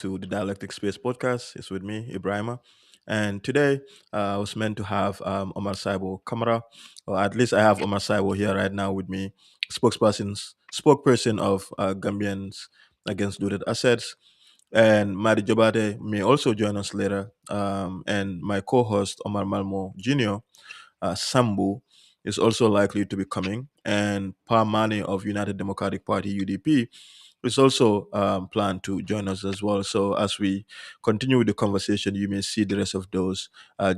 to the Dialectic Space podcast. It's with me, Ibrahima. And today I was meant to have Omar Saibo Camara, or at least I have Omar Saibo here right now with me, spokesperson of Gambians Against Looted Assets. And Madi Jobarteh may also join us later. And my co host, Omar Malmo Jr., Sambu, is also likely to be coming. And Pa Manneh of United Democratic Party, UDP, is also planned to join us as well. So as we continue with the conversation, you may see the rest of those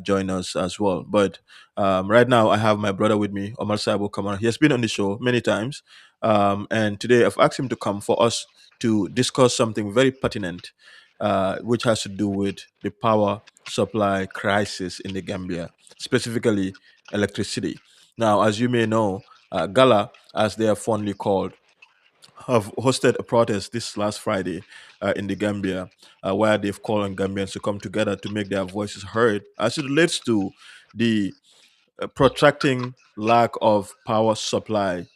join us as well. But right now, I have my brother with me, Omar Saibo Camara. He has been on the show many times, and today I've asked him to come for us to discuss something very pertinent, which has to do with the power supply crisis in the Gambia, specifically electricity. Now, as you may know, GALA, as they are fondly called, have hosted a protest this last Friday in the Gambia, where they've called on Gambians to come together to make their voices heard as it relates to the protracting lack of power supply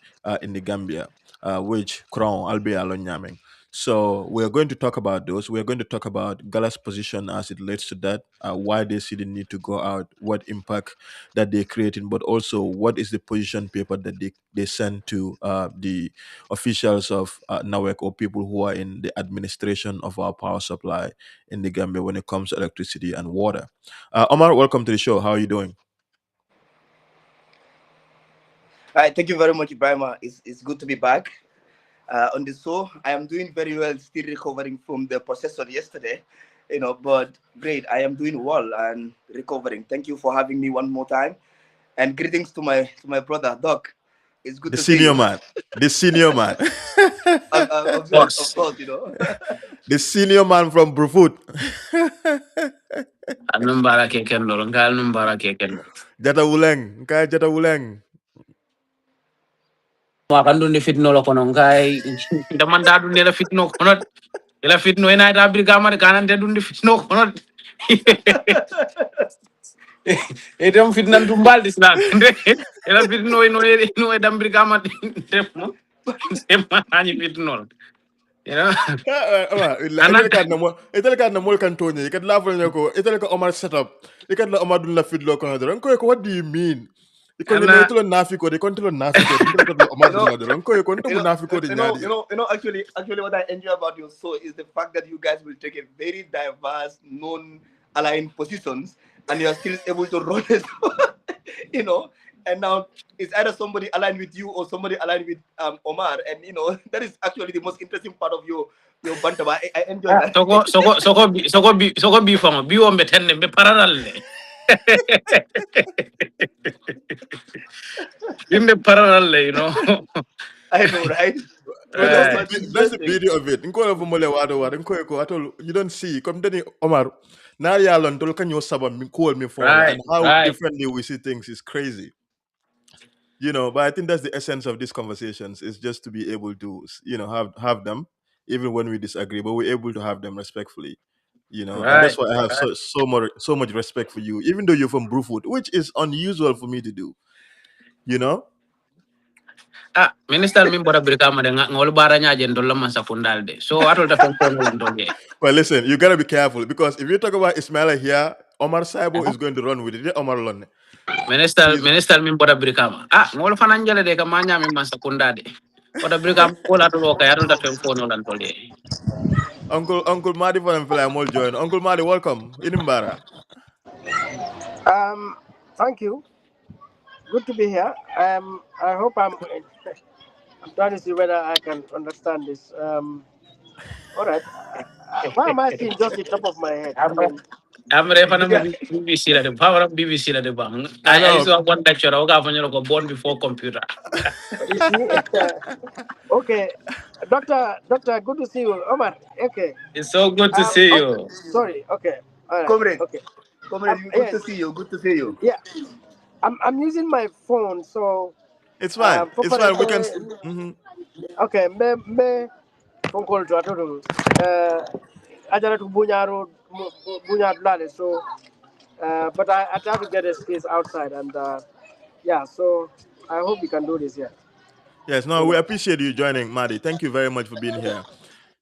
in the Gambia, which Crown Albi Alonyaming. So we're going to talk about those. We're going to talk about Gala's position as it relates to that, why they see the need to go out, what impact that they're creating, but also what is the position paper that they send to the officials of NAWEC or people who are in the administration of our power supply in the Gambia when it comes to electricity and water. Omar, welcome to the show. How are you doing? Hi, thank you very much, Ibrahima. It's good to be back on the show. I am doing very well, still recovering from the processor yesterday, but great. I am doing well and recovering. Thank you for having me one more time, and greetings to my brother Doc. It's good The to see senior you. man. The senior man. Of Boss, course. The senior man from Brufut. anum bara keken lor, ngal num bara keken lor. Jata Wuleng. Nkai Jata Wuleng. Makan dun di fitno lo kono ngai. Daman da dun la fitno kono. Ela fitno ina da brigama de kanan de dun di fitno kono. Edam fitnan tumbal di sana. Ela fitno ino dam brigama de mo. Sema ani fitno. You know? Anak Itel kan na mol kan tonye. Ikat la fol ko. Itel ka Omar setup. Ikat la Omar dun la fit lo kono doron. Ko what do you mean? Ikon ne anak itulo nafiko de kontilo nafiko. Itel ka Omar you know, dun la doron. Ko konto you mo know, nafiko de nyadi. actually, what I enjoy about your show is the fact that you guys will take a very diverse, non-aligned positions, and you are still able to roll it, you know. And now it's either somebody aligned with you or somebody aligned with Omar, and that is actually the most interesting part of your Bantaba. I enjoy that. soko bi fama bi wombe tenne be parallel le. Bimbe parallel le, you know. I know, right? But No, Right. but it's that's the interesting. beauty of it. Nko levo mole wado wado. Nko ko atol you don't see. Come deni Omar. Na ya lon tol kanyo saba mi call me for and Right, how right. differently we see things is crazy. But I think that's the essence of these conversations is just to be able to have them even when we disagree, but we're able to have them respectfully. And that's Right. why I have so much respect for you, even though you're from Bruford, which is unusual for me to do. You know. Ah, minister min bora birka ma de ngol bara nya jen dolla man sakundal de. So atol ta fen ko lan doge. Well, listen, you gotta be careful because if you talk about Ismaila here, Omar Saibo is going to run with it. Omar Lone. Minister min bora birka ma. Ah, ngol fanan jale de ka manya min man sakunda de. Bora birka ko la to ka atol ta fen ko lan doge. Uncle Madi for them fly more join. Uncle Madi, welcome. Inimbara. Thank you. Good to be here. I hope I'm trying to see whether I can understand this. All right. Why am I seeing just the top of my head? I mean, Amre fana mo BBC la de power of BBC la de bang. I I know. saw one lecture o ga fanyo ko born before computer. you see, okay, Doctor, good to see you, Omar. Okay. It's so good to see Okay. you. Sorry. Okay. All right. Comrade, Okay. good Yeah. to see you. Good to see you. Yeah. I'm using my phone, so It's fine. It's fine. We can. Mhm. okay. Me phone call to atoto. Ajara to bunyaro lale. So, but I try to get a space outside, and yeah. So I hope we can do this. Yeah. Yes. No, we appreciate you joining, Madi. Thank you very much for being here.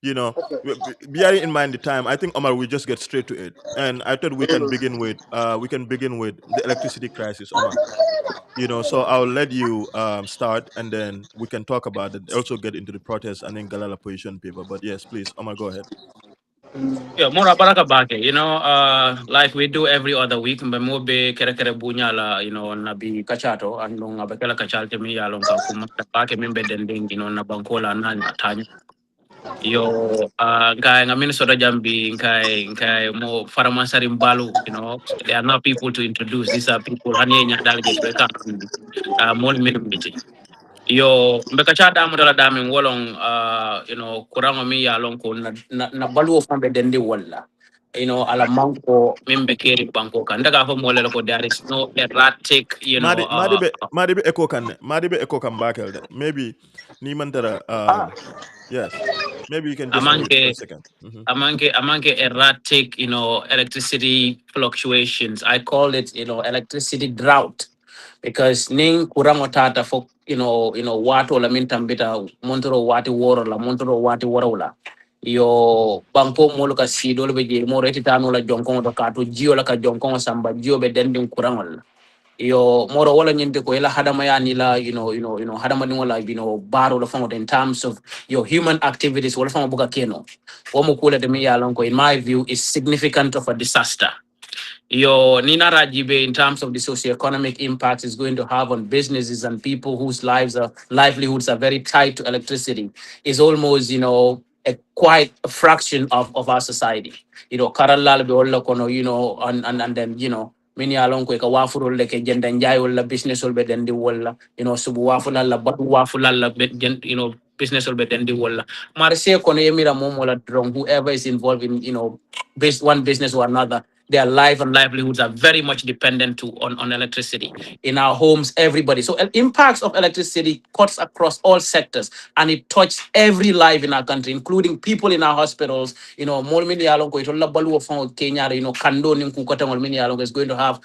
you know, Okay. bearing in mind the time, I think Omar, we just get straight to it. And I thought we can begin with the electricity crisis, Omar. You know, so I'll let you start, and then we can talk about it. Also get into the protest and then Galala position paper. But yes, please, Omar, go ahead. Yeah, more baraka bake. Like we do every other week, but more be kere kere bunya la, na bi kachato, and long abekela kachalte mi ya long ka kuma bake mimbe dending, na bankola na tanya. Yo, guy, I mean, sort of jambi, guy, more faramansari mbalu, they are not people to introduce. These are people, hani nya dalje beka, more minimum. Yo mbeka cha damu dala dami wolong kurang mi ya long ko na balu of be dendi wala ala manko mimbe keri banko kan daga fa mole ko there is no erratic Madi be echo can Madi be echo can back maybe Nimandara yes. Maybe you can just mute for a amanke second. Hmm. amanke erratic electricity fluctuations. I call it electricity drought because ning kurang otata for wato la mintambita montoro wati woro la montoro wati woro la yo banko molo ka sido be je mo reti tanu la jonkon do ka to jio la ka jonkon samba jio be dendin kurang yo moro wala nyinte ko ila hadama ya ni la hadama ni wala baro la fango in terms of your human activities wala fango buka keno wo mo kula de mi ya lon ko in my view is significant of a disaster. Your Nina Rajibe, in terms of the socioeconomic impacts it's going to have on businesses and people whose livelihoods are very tied to electricity, is almost, a quite a fraction of our society. Karalal be all kono, and then, many along quick a wafuro like a gendanjai or business will be then the walla, subu wafula la but wafula la business will be then the walla. Marse kono emira momola drong, whoever is involved in, one business or another, their life and livelihoods are very much dependent on electricity. In our homes, everybody. So impacts of electricity cuts across all sectors and it touches every life in our country, including people in our hospitals. More many along ko ito labalu of Kenya, kando ning kukota more many along is going to have,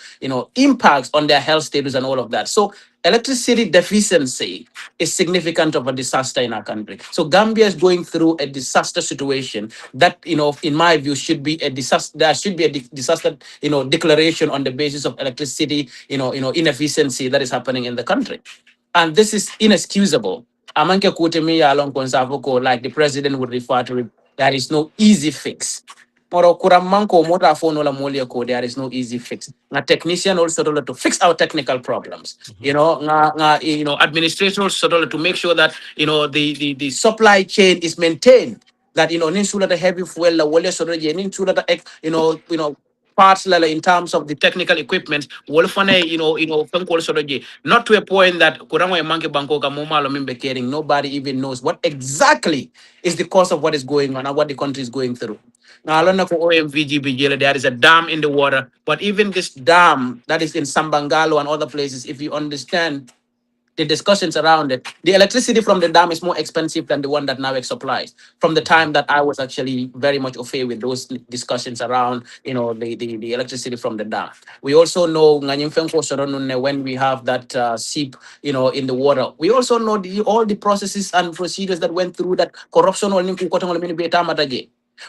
impacts on their health status and all of that. So electricity deficiency is significant of a disaster in our country. So Gambia is going through a disaster situation that, in my view, should be a disaster. There should be a disaster, declaration on the basis of electricity, inefficiency that is happening in the country, and this is inexcusable. Amanke kutemi ya along konsavoko, like the president would refer to it, there is no easy fix. Moro kuramanko mota phone la molia ko, there is no easy fix. Na technician also to fix our technical problems. Hmm. Administrators to make sure that the supply chain is maintained. That ninsula the heavy fuel la wole sort of ninsula the parts la in terms of the technical equipment wolfane not to a point that kurangwa e manke banko ka momalo mimbe caring, nobody even knows what exactly is the cause of what is going on and what the country is going through. Now, alona ko OMVG, there is a dam in the water, but even this dam that is in Sambangalo and other places, if you understand the discussions around it, the electricity from the dam is more expensive than the one that NAWEC supplies. From the time that I was actually very much okay with those discussions around, the electricity from the dam. We also know nganyimfenko soronune, when we have that seep, in the water. We also know all the processes and procedures that went through that corruption.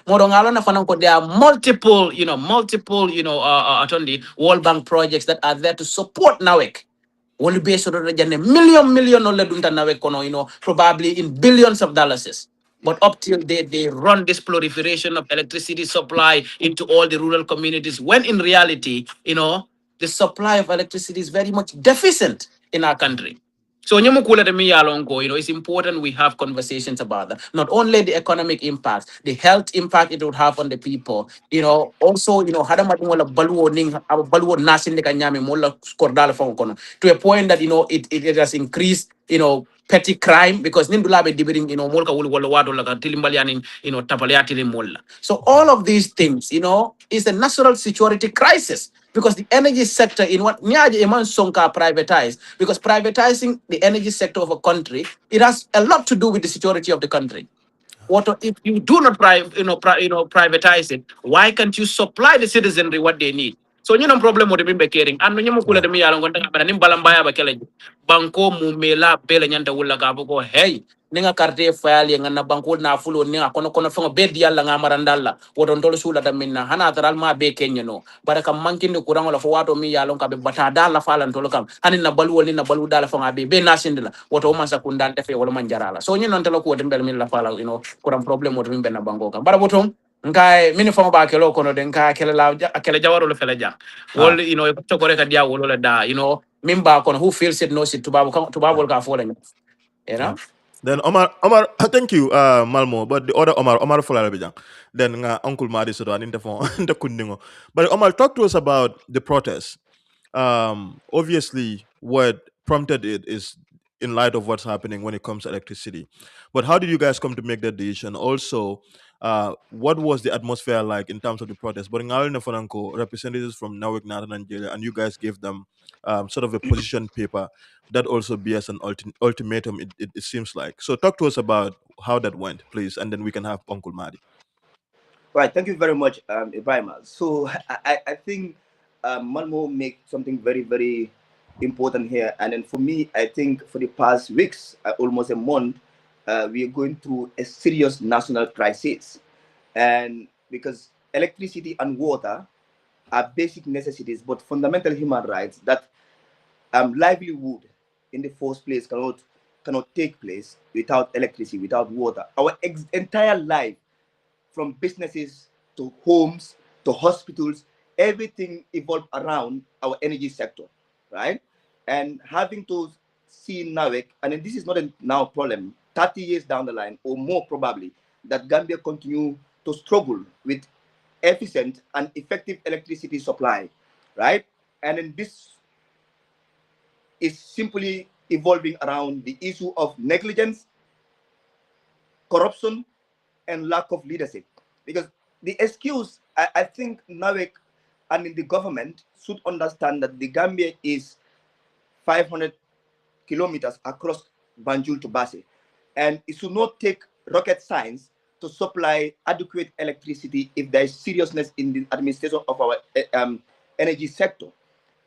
Morongalo na fananko, there are multiple, atondi World Bank projects that are there to support NAWEC. Only based on the million or dunta na kono, probably in billions of dollars. But up till they run this proliferation of electricity supply into all the rural communities, when in reality, the supply of electricity is very much deficient in our country. So nyamukula de miyalongo, it's important we have conversations about that. Not only the economic impact, the health impact it would have on the people. Also, hadama wala baluo ning baluo nasin de kanyami mola skordala fonkono, to a point that it has increased, petty crime, because nindula be dibiring, molka wulu wala wado la tilimbalianing, tapaliati mola. So all of these things, is a national security crisis, because the energy sector in what Nyaji Eman Sonka privatized, because privatizing the energy sector of a country, it has a lot to do with the security of the country. What if you do not privatize it? Why can't you supply the citizenry what they need? So ñu non problème mo de be caring and ñu mo kula Yeah. de mi yalla ngon nga bana nim balambaya ba kele banko mu mela bele nyanta wulla ka ko hey ni nga carte file nga na banko na fulo ni nga kono fo be di yalla nga marandalla wodon tolo sula da minna hana taral ma be kenya no baraka mankin ni kurango la fo wato mi yalla ka be bata dalla falan tolo kam hanin na balu woni na balu dalla fo nga be na sindila woto man sa kundal defe wala man jarala so ñu non telo ko de mbel min la fala kuram problème mo de min be na banko kam bara botom nkai mini fama ba kelo kono den ka kele la kele jawaro le fele ja wol Ah. to ko reka dia wol da min ba kono who feels it knows it tubabol ka fo you Yeah. know Then Omar, thank you, Malmo. But the other Omar Fularabijang. Then Uncle Madi Sodo and Interphone, the Kundingo. But Omar, talk to us about the protest. Obviously, what prompted it is in light of what's happening when it comes to electricity. But how did you guys come to make that decision? Also, what was the atmosphere like in terms of the protest? But in Nafananko, representatives from NAWEC, Nigeria, and you guys gave them sort of a position paper that also bears an ultimatum, it seems like. So talk to us about how that went, please, and then we can have Uncle Madi. Right, thank you very much, Ibrahim. So I think Malmo make something very, very important here. And then for me, I think for the past weeks, almost a month, we are going through a serious national crisis. And because electricity and water are basic necessities, but fundamental human rights that livelihood in the first place cannot take place without electricity, without water. Our entire life, from businesses to homes to hospitals, everything evolved around our energy sector, right? And having to see NAWEC, and then this is not a now problem, 30 years down the line or more probably, that Gambia continue to struggle with efficient and effective electricity supply, right? And then this is simply evolving around the issue of negligence, corruption, and lack of leadership. Because the excuse, I think NAWEC and in the government should understand that the Gambia is 500 kilometers across Banjul to Basse. And it should not take rocket science to supply adequate electricity if there is seriousness in the administration of our energy sector.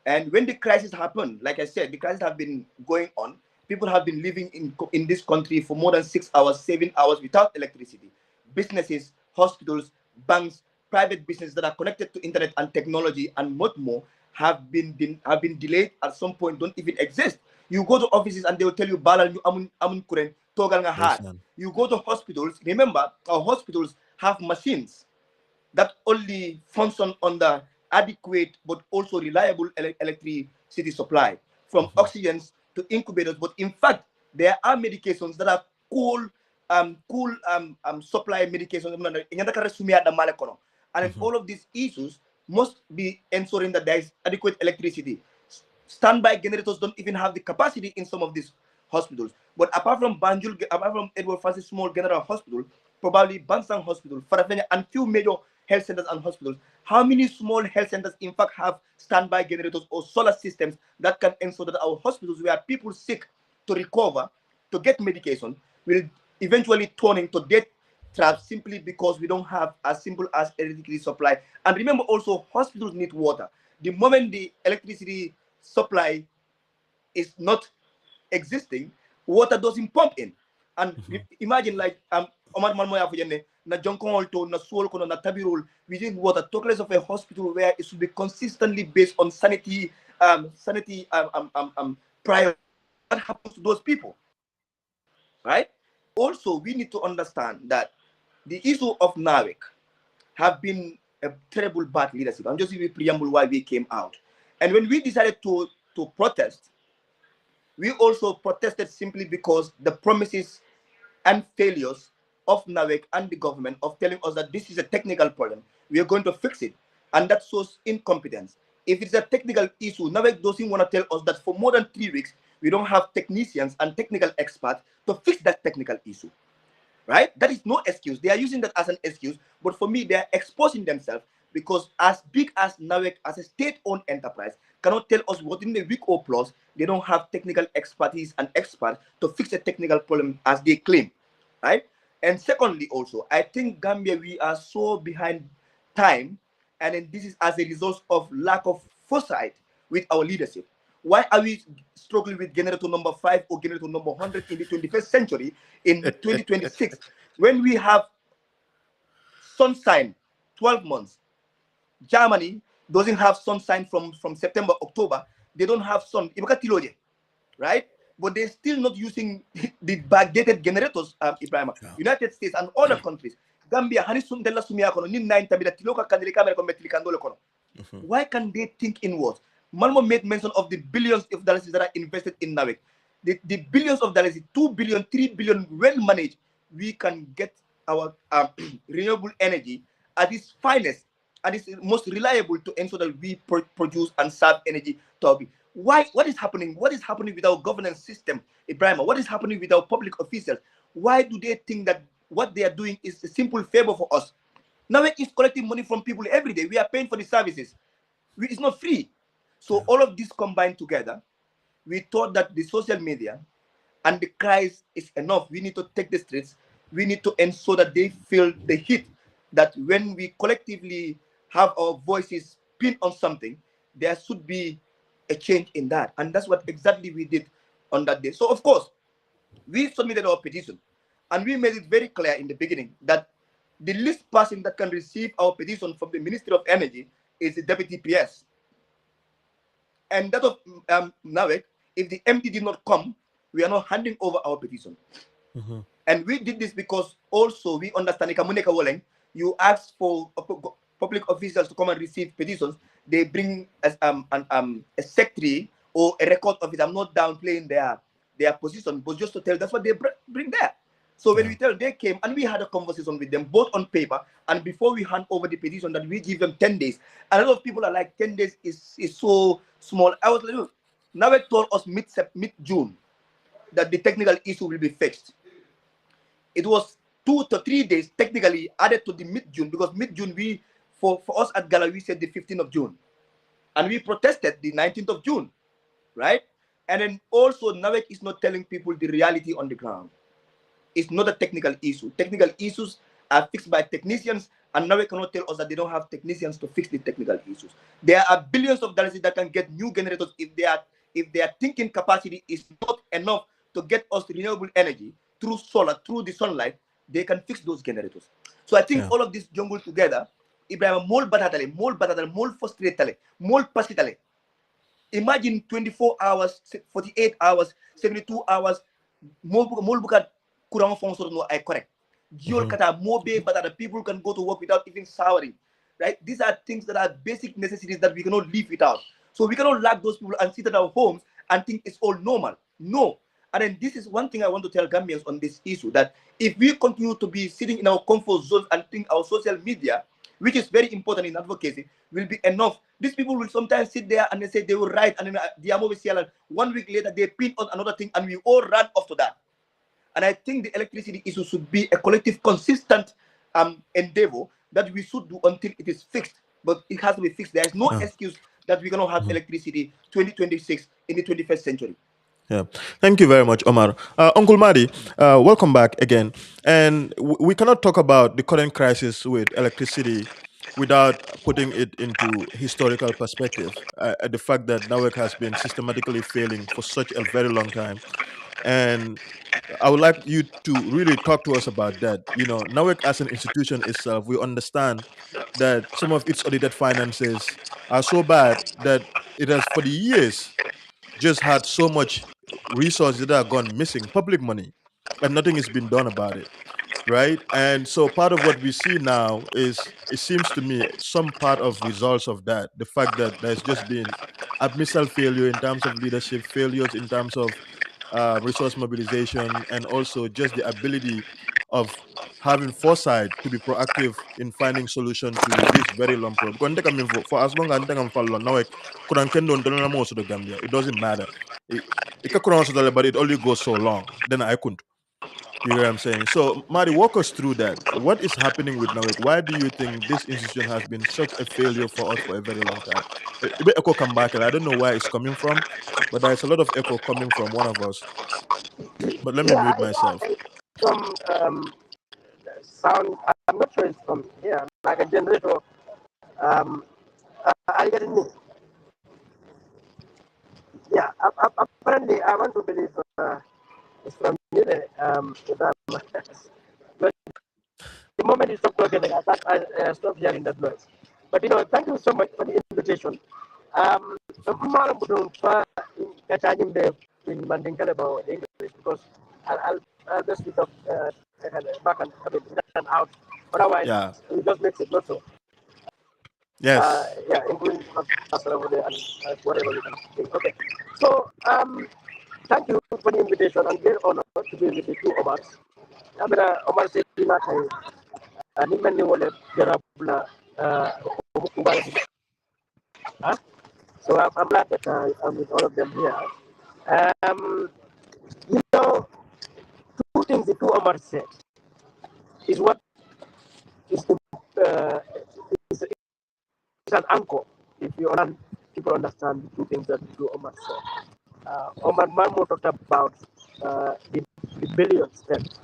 And when the crisis happened, like I said, the crisis have been going on. People have been living in this country for more than 6 hours, 7 hours without electricity. Businesses, hospitals, banks, private businesses that are connected to internet and technology and much more have been delayed at some point, don't even exist. You go to offices and they will tell you, "Balal ñu amun kuren, togal nga Yes, hard." man. You go to hospitals. Remember, our hospitals have machines that only function under adequate but also reliable electricity supply, from Mhm. oxygens to incubators. But in fact, there are medications that are supply medications. And then Mhm. all of these issues must be ensuring that there is adequate electricity. Standby generators don't even have the capacity in some of these hospitals. But apart from Banjul, apart from Edward Francis Small General Hospital, probably Bansang Hospital, Farafenya, and few major health centers and hospitals, how many small health centers in fact have standby generators or solar systems that can ensure that our hospitals where people sick to recover, to get medication, will eventually turn into death traps simply because we don't have as simple as electricity supply. And remember also, hospitals need water. The moment the electricity supply is not existing, water doesn't pump in. And Mhm. imagine like Omar Malmoya Fujene, na Jonkon to na Suol Kono na Tabirul, we need water. Talk less of a hospital where it should be consistently based on sanity prior. What happens to those people? Right? Also, we need to understand that the issue of NAWEC have been a terrible bad leadership. I'm just giving you a preamble why we came out. And when we decided to protest, we also protested simply because the promises and failures of NAWEC and the government of telling us that this is a technical problem, we are going to fix it. And that shows incompetence. If it's a technical issue, NAWEC doesn't want to tell us that for more than 3 weeks, we don't have technicians and technical experts to fix that technical issue, right? That is no excuse. They are using that as an excuse, but for me, they are exposing themselves because as big as NAWEC, as a state-owned enterprise, cannot tell us within a week or plus, they don't have technical expertise and experts to fix a technical problem as they claim, right? And secondly, also, I think Gambia, we are so behind time And then this is as a result of lack of foresight with our leadership. Why are we struggling with generator number 5 or generator number 100 in the 21st century in 2026 when we have sunshine 12 months? Germany doesn't have sunshine from September, October. They don't have sun. Right? But they're still not using the backdated generators, Ibrahim. Yeah. United States and other countries. Gambia, hani sundela sumia kono, ni nine tabida tiloka kandiri kamera kono metili kandole kono. Mhm. Why can they think inwards? Malmo made mention of the billions of dollars that are invested in NAWEC. The billions of dollars, 2 billion, 3 billion, well managed, we can get our renewable energy at its finest, at its most reliable to ensure that we produce and serve energy to our people. Why? What is happening? What is happening with our governance system, Ibrahim? What is happening with our public officials? Why do they think that what they are doing is a simple favor for us? NAWEC is collecting money from people every day. We are paying for the services. It's not free. So Yeah. all of this combined together, we thought that the social media and the cries is enough. We need to take the streets. We need to ensure that they feel the heat. That when we collectively have our voices pinned on something, there should be a change in that. And that's what exactly we did on that day. So of course, we submitted our petition, and we made it very clear in the beginning that the least person that can receive our petition from the Ministry of Energy is the Deputy PS. And that of NAWEC, if the MD did not come, we are not handing over our petition. Mhm. And we did this because also we understand you ask for public officials to come and receive petitions. They bring as a secretary or a record office. I'm not downplaying their position, but just to tell that's what they bring there. So when Yeah. we tell they came and we had a conversation with them both on paper and before we hand over the petition that we give them 10 days. And a lot of people are like 10 days is so small. I was like, look, NAWEC told us mid June that the technical issue will be fixed. It was 2 to 3 days technically added to the mid-June because mid-June for us at GALA we said the 15th of June and we protested the 19th of June, right? And then also NAWEC is not telling people the reality on the ground. It's not a technical issue. Technical issues are fixed by technicians, and NAWEC cannot tell us that they don't have technicians to fix the technical issues. There are billions of dollars that can get new generators if their thinking capacity is not enough to get us renewable energy through solar, through the sunlight. They can fix those generators. So I think Yeah. all of this jungle together, Ibrahim, mol batatale, mol frustrate, mol pasitale. Imagine 24 hours, 48 hours, 72 hours, more bukan kurang phone so no I correct. Giol Mhm. kata mobe, but other people can go to work without even showering. Right? These are things that are basic necessities that we cannot live without. So we cannot lack those people and sit at our homes and think it's all normal. No. And then this is one thing I want to tell Gambians on this issue that if we continue to be sitting in our comfort zones and think our social media, which is very important in advocacy, will be enough. These people will sometimes sit there and they say they will write, and then the 1 week later they pin on another thing, and we all run off to that. And I think the electricity issue should be a collective, consistent endeavor that we should do until it is fixed. But it has to be fixed. There is no Yeah. excuse that we cannot have Mhm. electricity 2026 in the 21st century. Yeah. Thank you very much, Omar. Uncle Madi, welcome back again. And we cannot talk about the current crisis with electricity without putting it into historical perspective. The fact that NAWEC has been systematically failing for such a very long time. And I would like you to really talk to us about that. You know, NAWEC as an institution itself, we understand that some of its audited finances are so bad that it has, for the years, just had so much resources that are gone missing, public money, and nothing has been done about it, right? And so part of what we see now is, it seems to me, some part of results of that, the fact that there's just been abyssal failure in terms of leadership, failures in terms of resource mobilization, and also just the ability of having foresight to be proactive in finding solution to this very long problem. Because I mean, for as long as I'm following now, kuran kendo ndona mo so the Gambia, it doesn't matter. It can kuran so but it only goes so long. Then I couldn't. You hear what I'm saying? So, Mari, walk us through that. What is happening with NAWEC? Why do you think this institution has been such a failure for us for a very long time? A bit echo come back, and I don't know where it's coming from, but there's a lot of echo coming from one of us. But let me Yeah, mute myself. some sound. I'm not sure it's from here, like a generator Are you getting me? Yeah. Apparently, I want to believe it's from you. But the moment you stop talking, I stop hearing that noise. But thank you so much for the invitation. Tomorrow, catching the in Mandinka about English because I'll just speak up back and I mean, in and out. Otherwise, Yeah. it just makes it not so. Yes. Yeah, including over there and whatever you can think. Okay. So, thank you for the invitation. I'm very honored to be with the two of us. I'm Omar Saibo ni mel ni wala jarab la huh? So I'm glad that I'm with all of them here. Um, two things the two Omar said is what is uh, is an anchor. If you people understand the two things that the two Omar said. Omar Marmo talked about the billion spent,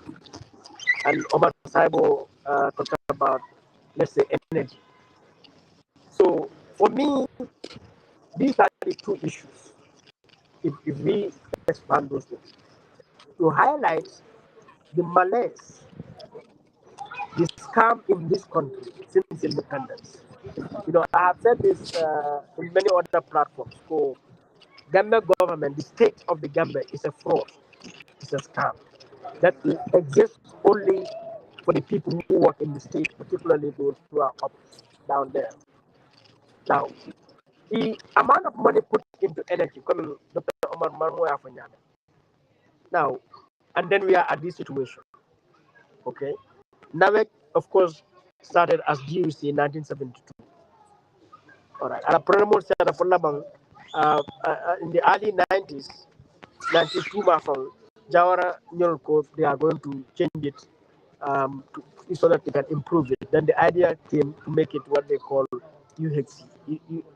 and Omar Saibo talked about, let's say, energy. So for me, these are the two issues. If we expand those things, to highlight the malaise, the scam in this country since independence. I have said this in many other platforms. So, Gambia government, the state of the Gambia is a fraud, it's a scam that exists only for the people who work in the state, particularly those who are up down there. Now, the amount of money put into energy, coming Dr. Omar Marmoya Fanyana. Now, and then we are at this situation. Okay. NAWEC, of course, started as GUC in 1972. All right. And in the early 90s, 92 Mafang, Jawara Nyolko, they are going to change it so that they can improve it. Then the idea came to make it what they call UHC,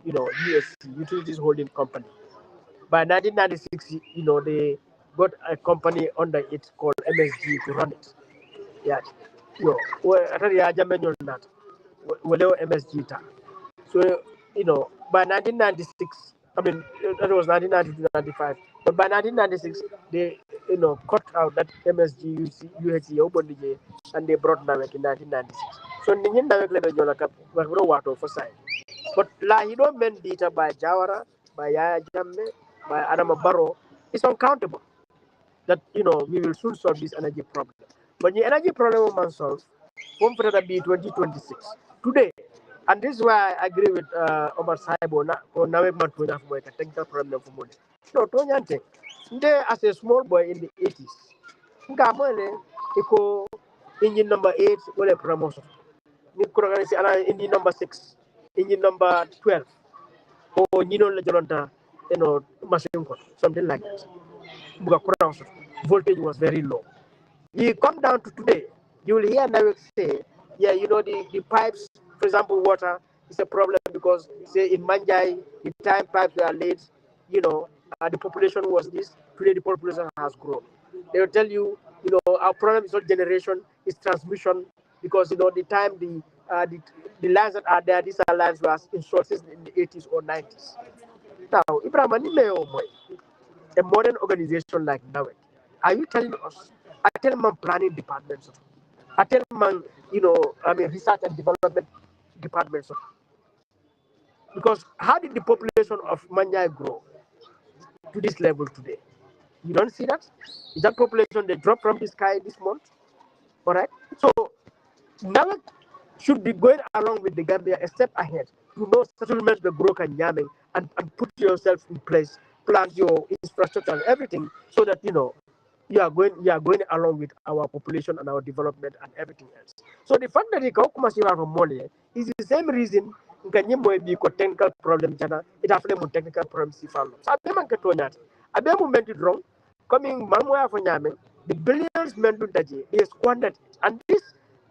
USC, Utilities Holding Company. By 1996, they got a company under it called MSG to run it. Yeah, atari ya jambe nyol nat wale MSG ta. So by 1996, I mean that was 1990 to 95, but by 1996 they cut out that MSG UHC Obondije and they brought NAWEC in 1996. So ninyin NAWEC lebe nyola kap wakro wato for side. But la he don't mean data by Jawara, by Yaya Jamme, by Adama Barrow is uncountable. That we will soon solve this energy problem. But the energy problem will solve from be 2026 today. And this is why I agree with Omar Saibo or Nawek Matuja for a technical problem for money. No, Tonyante, there as a small boy in the 80s, Ngamane, Iko engine number 8, well, a promotion. Engine number 6, engine number 12, or Lejonta, machine code, something like that. Voltage was very low. You come down to today, you will hear NAWEC say, yeah, the pipes, for example, water is a problem because, say, in Manjai, the time pipes were laid, the population was this, today the population has grown. They will tell you, our problem is not generation, it's transmission, because, the time the lines that are there, these are lines were installed in the 80s or 90s. Now, Ibrahim, a modern organization like NAWEC, are you telling us, I tell my planning departments, I tell my, research and development departments, because how did the population of Manyai grow to this level today? You don't see that? Is that population they drop from the sky this month? All right. So NAWEC should be going along with the Gambia a step ahead to know settlements the broken yamming and put yourself in place, plan your infrastructure and everything so that you are going along with our population and our development and everything else. So the fact that the Kaukuma from Moli is the same reason Ganyimo be technical problem jana, it have a technical problem si follow. So Abeman Katonyat, Abemu meant it wrong, coming Mamuya for Yamen, the billions meant to Daji, they squandered it. And this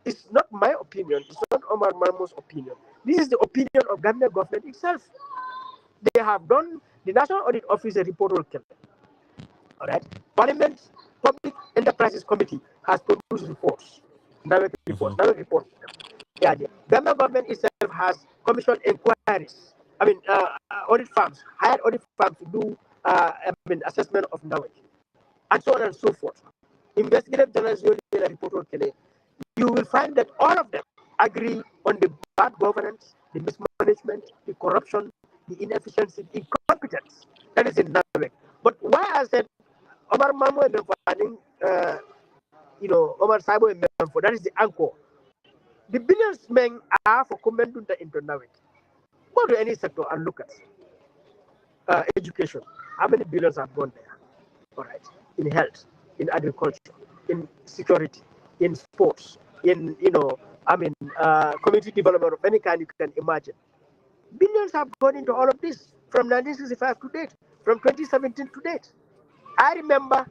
is not my opinion, it's not Omar Marmo's opinion. This is the opinion of Gambia government itself. They have done the National Audit Office a report will kill. All right. Parliament's Public Enterprises Committee has produced reports, direct reports, Mhm. direct reports. Yeah, the Gambia government itself has commissioned inquiries. Audit firms, hired audit firms to do assessment of NAWEC, and so on and so forth. Investigative journalists usually report on Kenya. You will find that all of them agree on the bad governance, the mismanagement, the corruption, the inefficiency, the incompetence that is in NAWEC. But why I said Omar Mamo and Omar Saibo and that is the anchor. The billions men are for commenting into NAWEC. Go to any sector and look at education. How many billions have gone there? All right. In health, in agriculture, in security, in sports, in community development of any kind you can imagine. Billions have gone into all of this from 1965 to date, from 2017 to date. I remember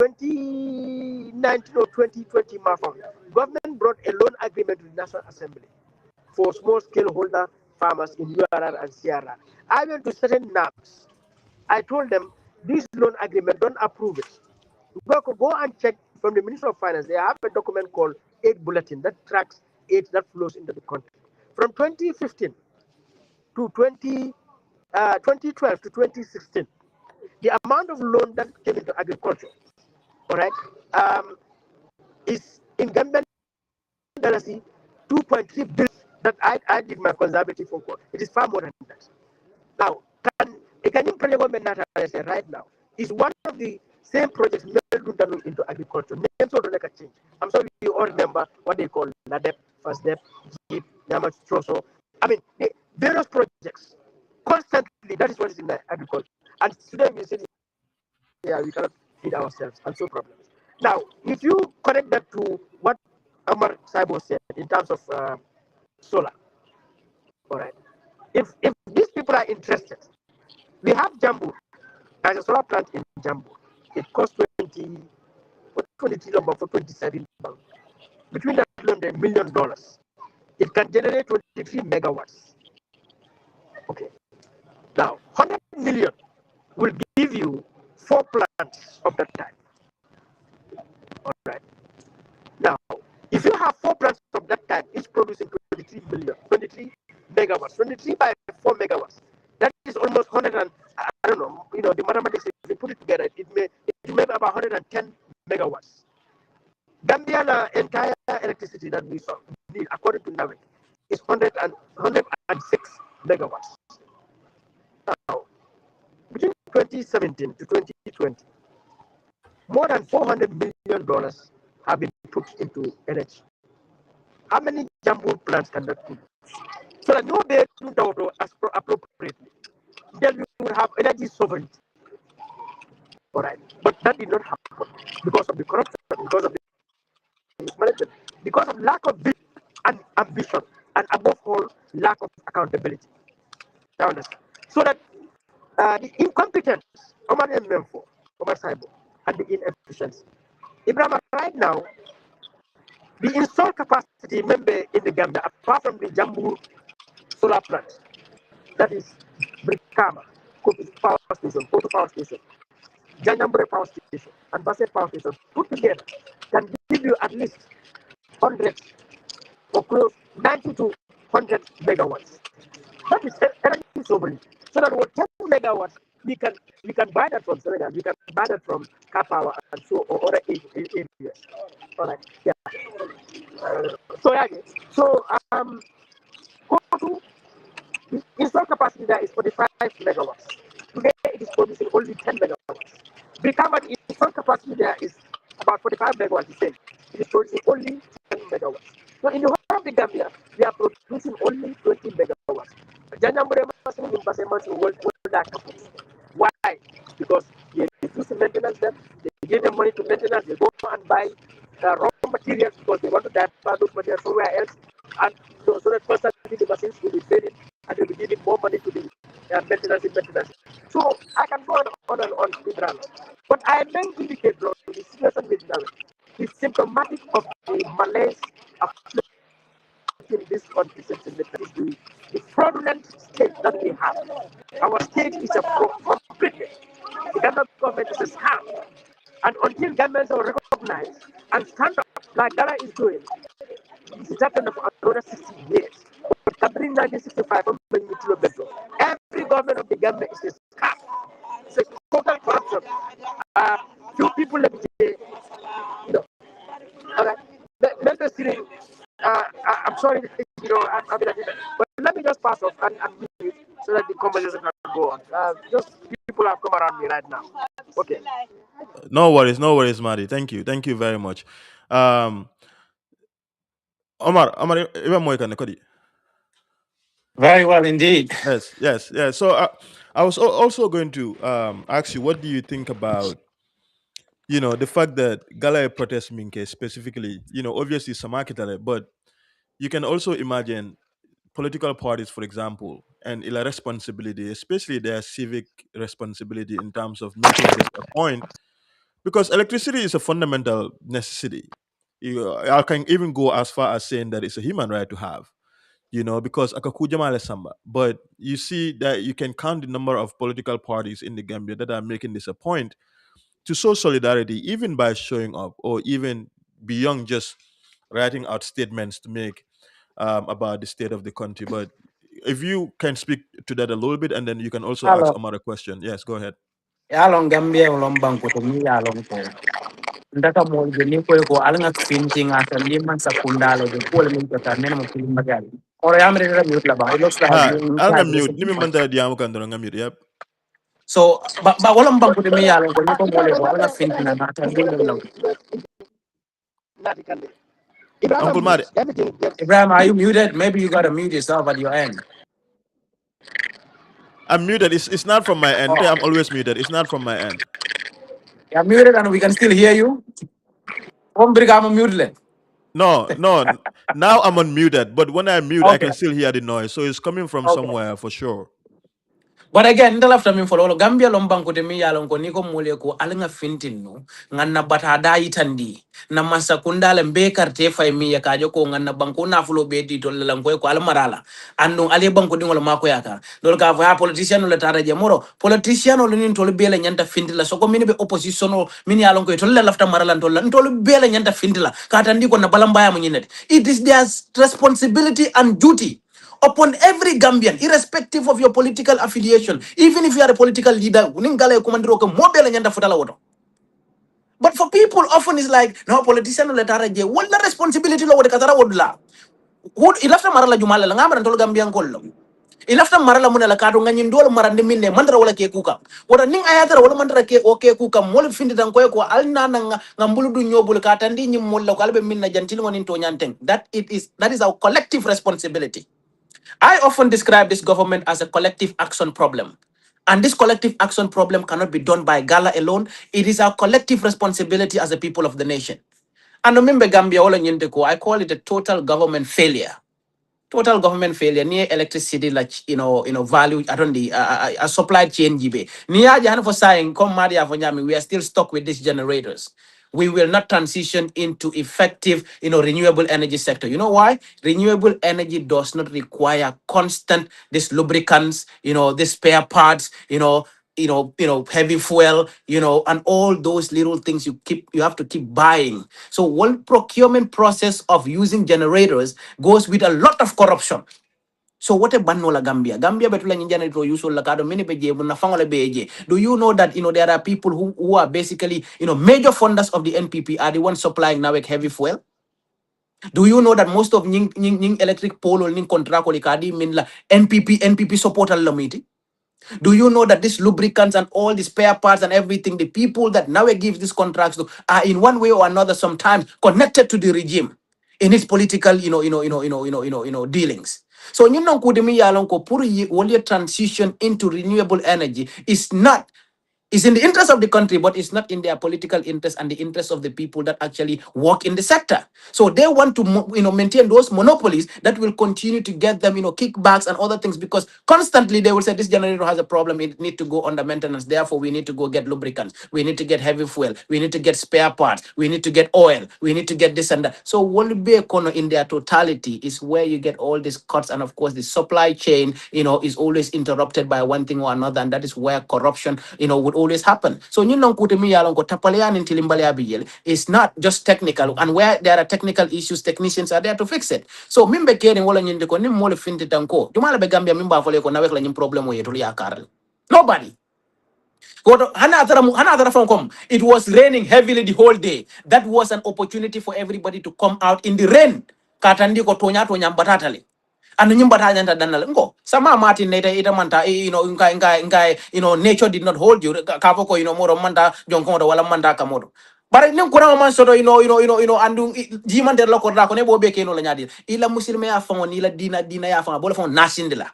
2019 or 2020, government brought a loan agreement with the National Assembly for small scale holder farmers in URR and CRR. I went to certain NABs. I told them this loan agreement, don't approve it. Go and check from the Ministry of Finance. They have a document called aid bulletin that tracks aid that flows into the country. From 2015 to 2012 to 2016, the amount of loan that came into agriculture, all right, is in Gambian dalasi 2.3 billion. That I did my conservative report. It is far more than that. Now, can you government right now is one of the same projects into agriculture. Names of the change. I'm sorry you all remember what they call LADEP, FASDEP, JIP, Yamach, Troso. The various projects constantly. That is what is in the agriculture. And today we say, yeah, we cannot feed ourselves and so problems. Now, if you connect that to what Omar Saibo said in terms of solar, all right. If these people are interested, we have Jambu. There's a solar plant in Jambu. It costs 23 for 27 pounds. Between that $100 million, it can generate 23 megawatts. Okay. Now, 100 million will give you 4 plants of that type. All right. Now, if you have 4 plants of that type, each producing 23 megawatts, 23 by 4 megawatts. That is almost 100 and, I don't know, the mathematics, if you put it together, it may be about 110 megawatts. Gambian entire electricity that we need, according to NAWEC, is 106 megawatts. Now, between 2017 to 2020, more than $400 million have been put into energy. How many Jambu plants can that put? So that no they do auto appropriately. Then we will have energy sovereignty. All right. But that did not happen because of the corruption, because of the mismanagement, because of lack of vision and ambition, and above all, lack of accountability. So that the incompetence, Omar Saibo, and the inefficiency. Ibrahim, right now, the installed capacity member in the Gambia, apart from the Jambu solar plant, that is Brikama, Kopi Power Station, Koto Power Station, Janjambure Power Station, and Basse Power Station, put together, can give you at least 100 or close 90 to 100 megawatts. That is energy sovereignty. So that with 10 megawatts, we can buy that from Senegal, we can buy that from Kapawa and so or other areas. All right. Yeah. Kotu, the installed capacity there is 45 megawatts. Today it is producing only 10 megawatts. Brikama, the installed capacity there is about 45 megawatts. It is producing only 10 megawatts. So in the whole of the Gambia, we are producing only 20 megawatts. Why? Because they reduce the maintenance debt, they give them money to maintenance, they go and buy raw materials because they want to divert those materials somewhere else. And so that constantly the machines will be failing and they'll be giving more money to the maintenance. So I can go on and on with that. But I then indicate, bro, the situation with NAWEC is symptomatic of the malaise of this country, the fraudulent state that we have. Our state is a fraud completely. The Ghana government is a scam. And until governments are recognized and stand up like GALA is doing, it's happened for another 60 Every government of the Gambia is a scam. It's a total corruption. Few people let me say, you know, all right. Let us see. I'm sorry, I'm gonna do that. But let me just pass off and mute so that the conversation can go on. Just people have come around me right now. Okay. No worries, Madi. Thank you very much. Um, Omar, even more can Very well indeed. yes. So I was also going to ask you, what do you think about the fact that Gala protest minke specifically, obviously Samakitale, but you can also imagine political parties, for example, and ila responsibility, especially their civic responsibility in terms of making this a point, because electricity is a fundamental necessity. I can even go as far as saying that it's a human right to have, because akakuja male samba. But you see that you can count the number of political parties in the Gambia that are making this a point to show solidarity, even by showing up, or even beyond just writing out statements to make about the state of the country. But if you can speak to that a little bit, and then you can also ask Hello. Omar a question. Yes, go ahead. Yalong Gambia ulombang ko tumi yalong ko. Ndaka mo gani ko alanga finting asa lima sa kundalo de ko lemin ko tan nena mo pilim magali. Or I'm ready to mute laba. It looks like you I'll type mute. Let me manta diamo kan mute. Yep. so ba walang bang ko tumi yalong ko ni ko mo le ko alanga finting na ata lang. Uncle Mari, Ibrahim, are you muted? Maybe you gotta mute yourself at your end. I'm muted. It's not from my end. Oh, I'm always muted. It's not from my end. you're muted and we can still hear you. One big I'm muted. No. Now I'm unmuted, but when I mute, I Okay. can still hear the noise. So it's coming from Okay. somewhere for sure. But again, the left me follow Gambia lombang ko temi yalong ko niko mule ko alinga fintin no nganna bata dai tandi na masa kundala mbe karte fay mi ya kajo ko nganna banko na fulo be di to lang ko almarala andu ale banko dingol mako yaka dol ka fa politician le tara je moro politician le nin to le bele nyanta fintila so ko mini be opposition o mini yalong ko to le lafta marala to le bele nyanta fintila ka tandi ko na balambaya mo nyinete. It is their responsibility and duty upon every Gambian, irrespective of your political affiliation, even if you are a political leader. But for people, often it's like, no, politician will let what the responsibility lo wode katara wodla. Who ilafta marala jumala la ngamara ntol Gambian kollo. Ilafta marala muna la kadu nganyin dole marande minne mandara wala ke kuka. Wala ning ayatara wala mandara ke oke kuka mol findi dan ko alna ngambulu du nyobul katandi nyim mol ko albe minna jantil ngonin to nyanteng. That is our collective responsibility. I often describe this government as a collective action problem. And this collective action problem cannot be done by Gala alone. It is our collective responsibility as a people of the nation. And remember Gambia, I call it a total government failure. Total government failure near electricity, like value. I don't know, a supply chain jibe. Near Jahan for saying, come Madia for Nyami, we are still stuck with these generators. We will not transition into effective, renewable energy sector. You know why? Renewable energy does not require constant this lubricants, this spare parts, heavy fuel, and all those little things you have to keep buying. So one procurement process of using generators goes with a lot of corruption. So what a banola Gambia? Gambia betula nyinjana to use la kado many beje na fangola beje. Do you know that there are people who are basically major funders of the NPP are the ones supplying NAWEC heavy fuel? Do you know that most of nying electric pole or nying contract kadi min la NPP support al lamiti? Do you know that these lubricants and all the spare parts and everything, the people that now give these contracts to are in one way or another sometimes connected to the regime in its political, dealings. So you know, could me yalong ko puri transition into renewable energy is not. It's in the interest of the country, but it's not in their political interest and the interest of the people that actually work in the sector. So they want to, maintain those monopolies that will continue to get them, kickbacks and other things, because constantly they will say this generator has a problem. It need to go under maintenance. Therefore, we need to go get lubricants. We need to get heavy fuel. We need to get spare parts. We need to get oil. We need to get this and that. So what will be in their totality is where you get all these cuts, and of course the supply chain, is always interrupted by one thing or another, and that is where corruption, would always happen. So you know kutumi yalon ko tapalean in tilimbale abiyel is not just technical, and where there are technical issues, technicians are there to fix it. So mimbe kere wala nyinde ko nim mole finti tanko. Tumala be Gambia mimba fole ko nawek la nyim problem wo yetul ya karle. Nobody. It was raining heavily the whole day. That was an opportunity for everybody to come out in the rain. Katandi ko tonya tonya batatale. And nyimba nyanta danal ngo. Sama Martin later ita manta nature did not hold you. Kavoko moro manta jonkodo wala manta kamodo. But nim kuna man soto andu jiman der lokor da ko ne bo beke no la nyadi. Ila muslime ya fon ila dina ya fon bola fon nasindila.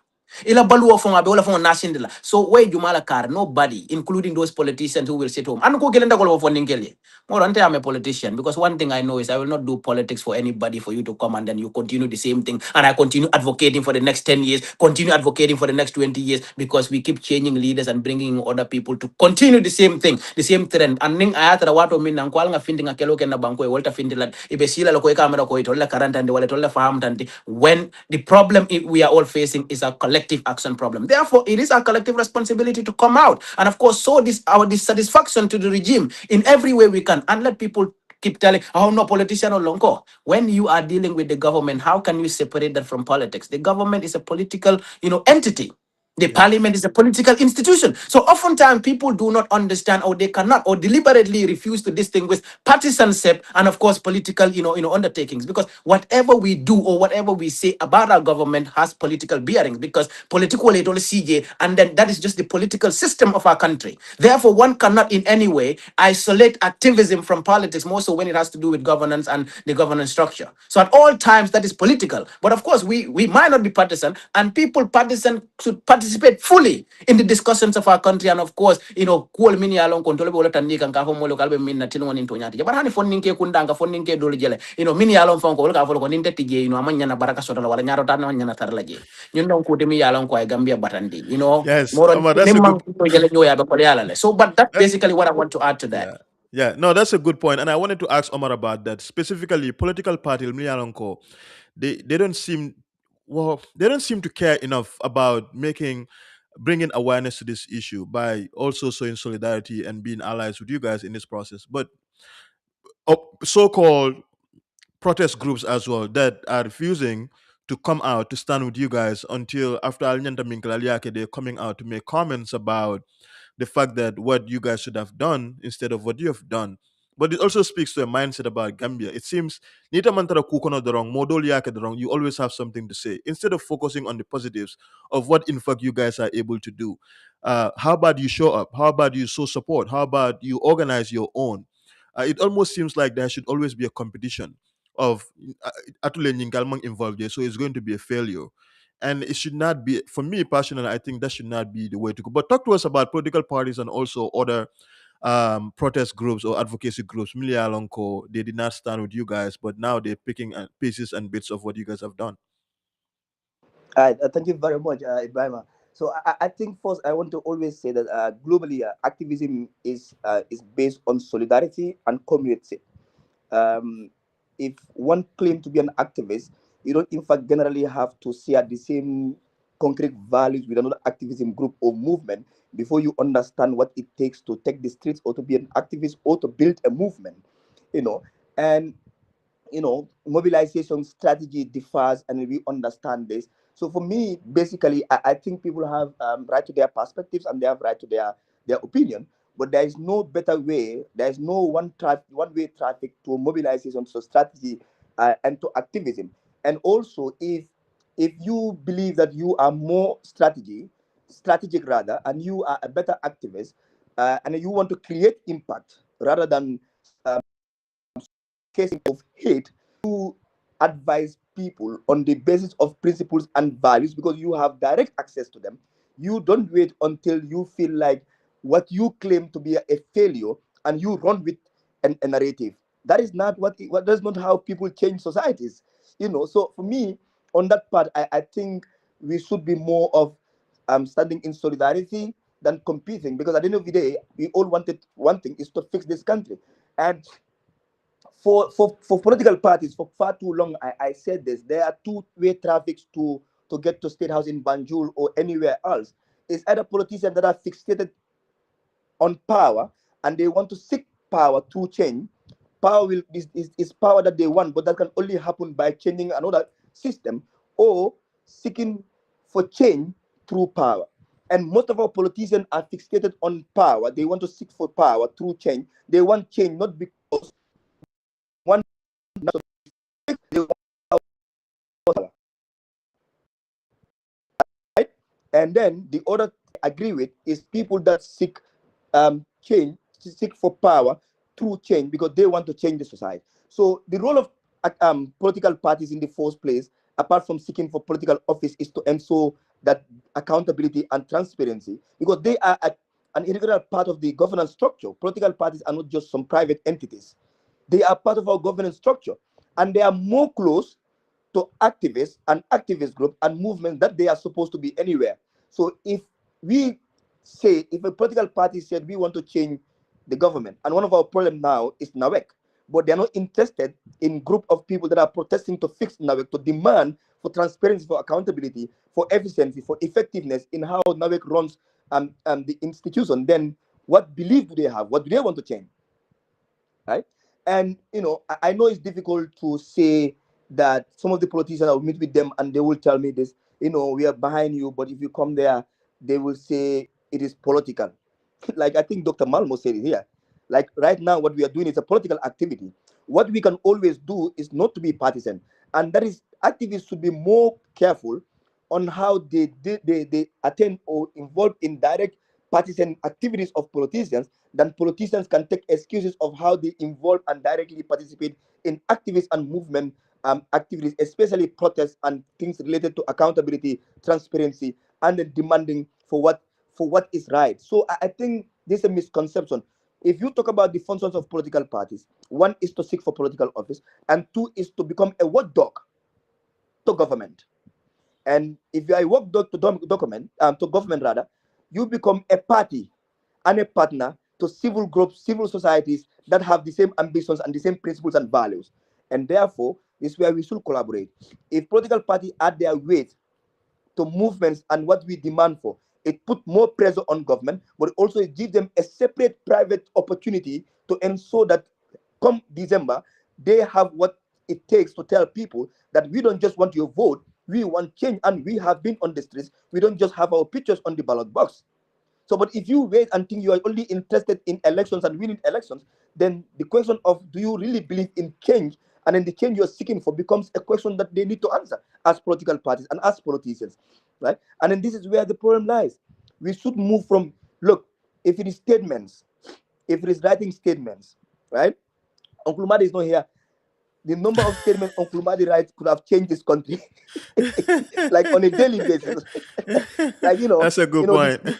Ila balu of wala fon nasindila. So where Jumala car, nobody, including those politicians who will sit home. And go gelenda ko for ningeli. More ante I'm a politician because one thing I know is I will not do politics for anybody for you to come and then you continue the same thing and I continue advocating for the next 10 years, continue advocating for the next 20 years because we keep changing leaders and bringing in other people to continue the same thing, the same trend. And ning ayatra wato min nang kwal nga finding a kelo ken na banko e volta findilat ibe sila loko e kamera ko itola karanta ndi wale tola faham tanti when the problem we are all facing is a collective action problem. Therefore, it is our collective responsibility to come out and of course show this our dissatisfaction to the regime in every way we can and let people keep telling, oh no, politician or longo. When you are dealing with the government, how can you separate that from politics? The government is a political, entity. The Yeah. parliament is a political institution. So oftentimes people do not understand or they cannot or deliberately refuse to distinguish partisanship and of course political, undertakings. Because whatever we do or whatever we say about our government has political bearings because political it all CJ and then that is just the political system of our country. Therefore, one cannot in any way isolate activism from politics, more so when it has to do with governance and the governance structure. So at all times that is political. But of course, we might not be partisan and people partisan should participate fully in the discussions of our country and of course, cool mini along control bola tandika nka molo kalbe minna tinu nin to nyati. But hani fon ninke kundanga fon ninke dole jele. Mini along fon ko ka folo ko ninte tije amanya na baraka sota wala nyaro tan nyana tarla je. Don't ko mi along ko e Gambia batandi. Yes, More on Omar, that's a good. nimman to jele nyoya be ko yala. So but that's That, basically what I want to add to that. yeah, yeah. No, that's a good point, and I wanted to ask Omar about that specifically. Political party Mlianonko, they don't seem they don't seem to care enough about bringing awareness to this issue by also showing solidarity and being allies with you guys in this process. But so-called protest groups as well that are refusing to come out to stand with you guys until after Alnyanta Minkalaliake, they're coming out to make comments about the fact that what you guys should have done instead of what you have done. But it also speaks to a mindset about Gambia. It seems Nita Mantara Kukono the wrong, Modol Yaka the wrong, you always have something to say. Instead of focusing on the positives of what in fact you guys are able to do. How about you show up? How about you show support? How about you organize your own? It almost seems like there should always be a competition of Atule Nyingalmang involved there, so it's going to be a failure. And it should not be, for me personally, I think that should not be the way to go. But talk to us about political parties and also other protest groups or advocacy groups. Milia Alonko, they did not stand with you guys, but now they're picking pieces and bits of what you guys have done. Thank you very much, Ibrahima. So I think first I want to always say that globally, activism is based on solidarity and community. um, if one claim to be an activist, you don't in fact generally have to share the same concrete values with another activism group or movement before you understand what it takes to take the streets or to be an activist or to build a movement. And mobilization strategy differs, and we understand this. So for me, basically, I think people have right to their perspectives and they have right to their opinion. But there is no better way. There is no one way traffic to mobilization, so strategy and to activism. And also, if you believe that you are more strategic rather, and you are a better activist, and you want to create impact rather than casing of hate, you advise people on the basis of principles and values because you have direct access to them. You don't wait until you feel like what you claim to be a failure and you run with a narrative. That is not what that's not how people change societies. So for me, on that part, I think we should be more of standing in solidarity than competing, because at the end of the day, we all wanted one thing is to fix this country. And for political parties for far too long, I said this, there are two-way traffics to get to State House in Banjul or anywhere else. It's either politicians that are fixated on power and they want to seek power through change, power is power that they want, but that can only happen by changing another system or seeking for change through power. And most of our politicians are fixated on power. They want to seek for power through change. They want change not because one they want power, right? And then the other I agree with is people that seek change, seek for power through change because they want to change the society. So the role of political parties in the first place, apart from seeking for political office, is to ensure that accountability and transparency, because they are an integral part of the governance structure. Political parties are not just some private entities; they are part of our governance structure, and they are more close to activists and activist groups and movements that they are supposed to be anywhere. So we if a political party said we want to change the government, and one of our problems now is NAWEC, but they're not interested in group of people that are protesting to fix NAWEC, to demand for transparency, for accountability, for efficiency, for effectiveness in how NAWEC runs the institution, then what belief do they have? What do they want to change? Right? And I know it's difficult to say that some of the politicians, I will meet with them and they will tell me this, we are behind you, but if you come there, they will say it is political. Like I think Dr. Malmo said it here. Like right now, what we are doing is a political activity. What we can always do is not to be partisan, and that is activists should be more careful on how they attend or involve in direct partisan activities of politicians than politicians can take excuses of how they involve and directly participate in activists and movement activities, especially protests and things related to accountability, transparency, and then demanding for what is right. So I think this is a misconception. If you talk about the functions of political parties, one is to seek for political office, and two is to become a watchdog to government. And if you are a watchdog to government rather, you become a party and a partner to civil groups, civil societies that have the same ambitions and the same principles and values. And therefore, this is where we should collaborate. If political parties add their weight to movements and what we demand for, it put more pressure on government, but also it gives them a separate private opportunity to ensure that come December, they have what it takes to tell people that we don't just want your vote, we want change, and we have been on the streets. We don't just have our pictures on the ballot box. So, but if you wait and think you are only interested in elections and winning elections, then the question of do you really believe in change and then the change you're seeking for becomes a question that they need to answer as political parties and as politicians, right? And then this is where the problem lies. We should move from look, if it is statements, if it is writing statements, right? Uncle Madi is not here. The number of statements Uncle Madi writes could have changed this country, like on a daily basis. Like That's a good this point.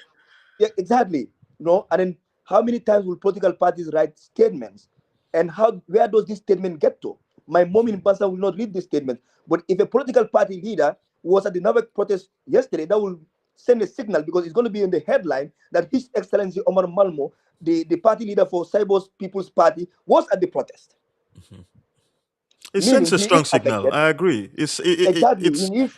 yeah, exactly. And then how many times will political parties write statements, and where does this statement get to? My mom in Basa will not read this statement, but if a political party leader was at the NAWEC protest yesterday, that will send a signal because it's going to be in the headline that His Excellency Omar Malmo, the party leader for Saibo's People's Party, was at the protest, It sends meaning a he strong is signal. affected. I agree. Exactly. It's He is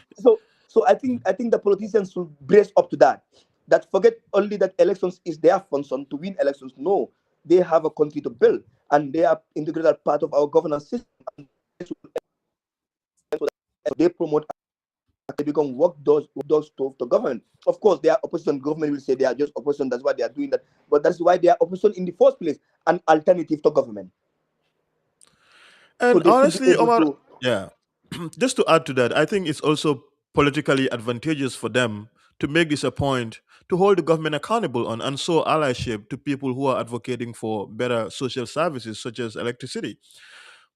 so I think the politicians should brace up to that. That forget only that elections is their function to win elections. No, they have a country to build and they are integrated part of our governance system. They promote they become work doors to government. Of course, they are opposition. Government will say they are just opposition. That's why they are doing that. But that's why they are opposition in the first place, an alternative to government. So And they should be honestly, able Omar, to. yeah, just to add to that, I think it's also politically advantageous for them to make this a point to hold the government accountable on and show allyship to people who are advocating for better social services such as electricity.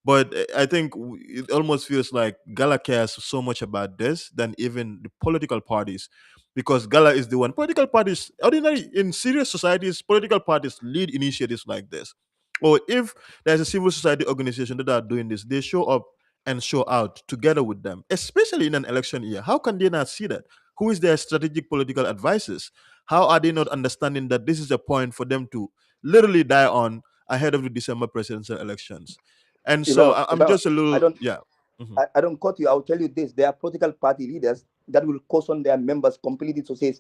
But I think it almost feels like Gala cares so much about this than even the political parties, because Gala is the one. Political parties, ordinary in serious societies, political parties lead initiatives like this. Or if there's a civil society organization that are doing this, they show up and show out together with them, especially in an election year. How can they not see that? Who is their strategic political advisors? How are they not understanding that this is a point for them to literally die on ahead of the December presidential elections? And so I'm Ibrahim, just a I little, don't yeah. Mhm. I don't cut you. I'll tell you this: there are political party leaders that will caution their members completely to say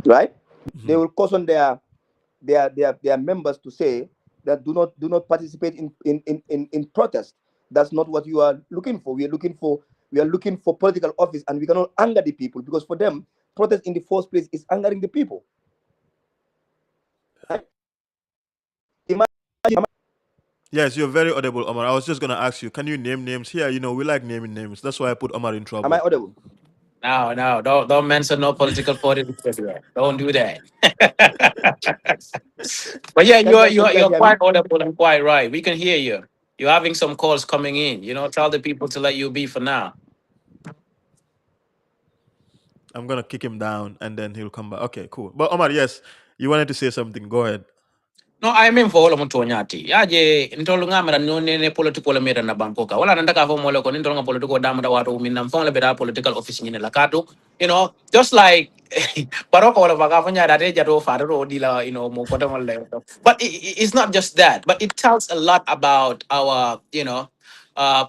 right? They Mhm. will caution their members to say that do not participate in protest. That's not what you are looking for. We are looking for political office, and we cannot anger the people, because for them, protest in the first place is angering the people, right? Imagine, Yes, you're very audible, Omar. I was just gonna ask you, can you name names here? We like naming names. That's why I put Omar in am I trouble. audible? No, no, don't mention no political party. Don't do that. But yeah, Can you guys you're hear me? quite audible and quite right. We can hear you. You're having some calls coming in. Tell the people to let you be for now. I'm gonna kick him down and then he'll come back. Okay, cool. But Omar, yes, you wanted to say something. Go ahead. No, I mean for all mtu nyati. Yaje ntolu ngamera ne political mera na bankoka. Wala nandaka fo mole ko nintolu political damda watu minna mfong bera political office nyine lakatu. Just like paroko wala baka fanya date jato farero dila mo kota mole. But it's not just that, but it tells a lot about our,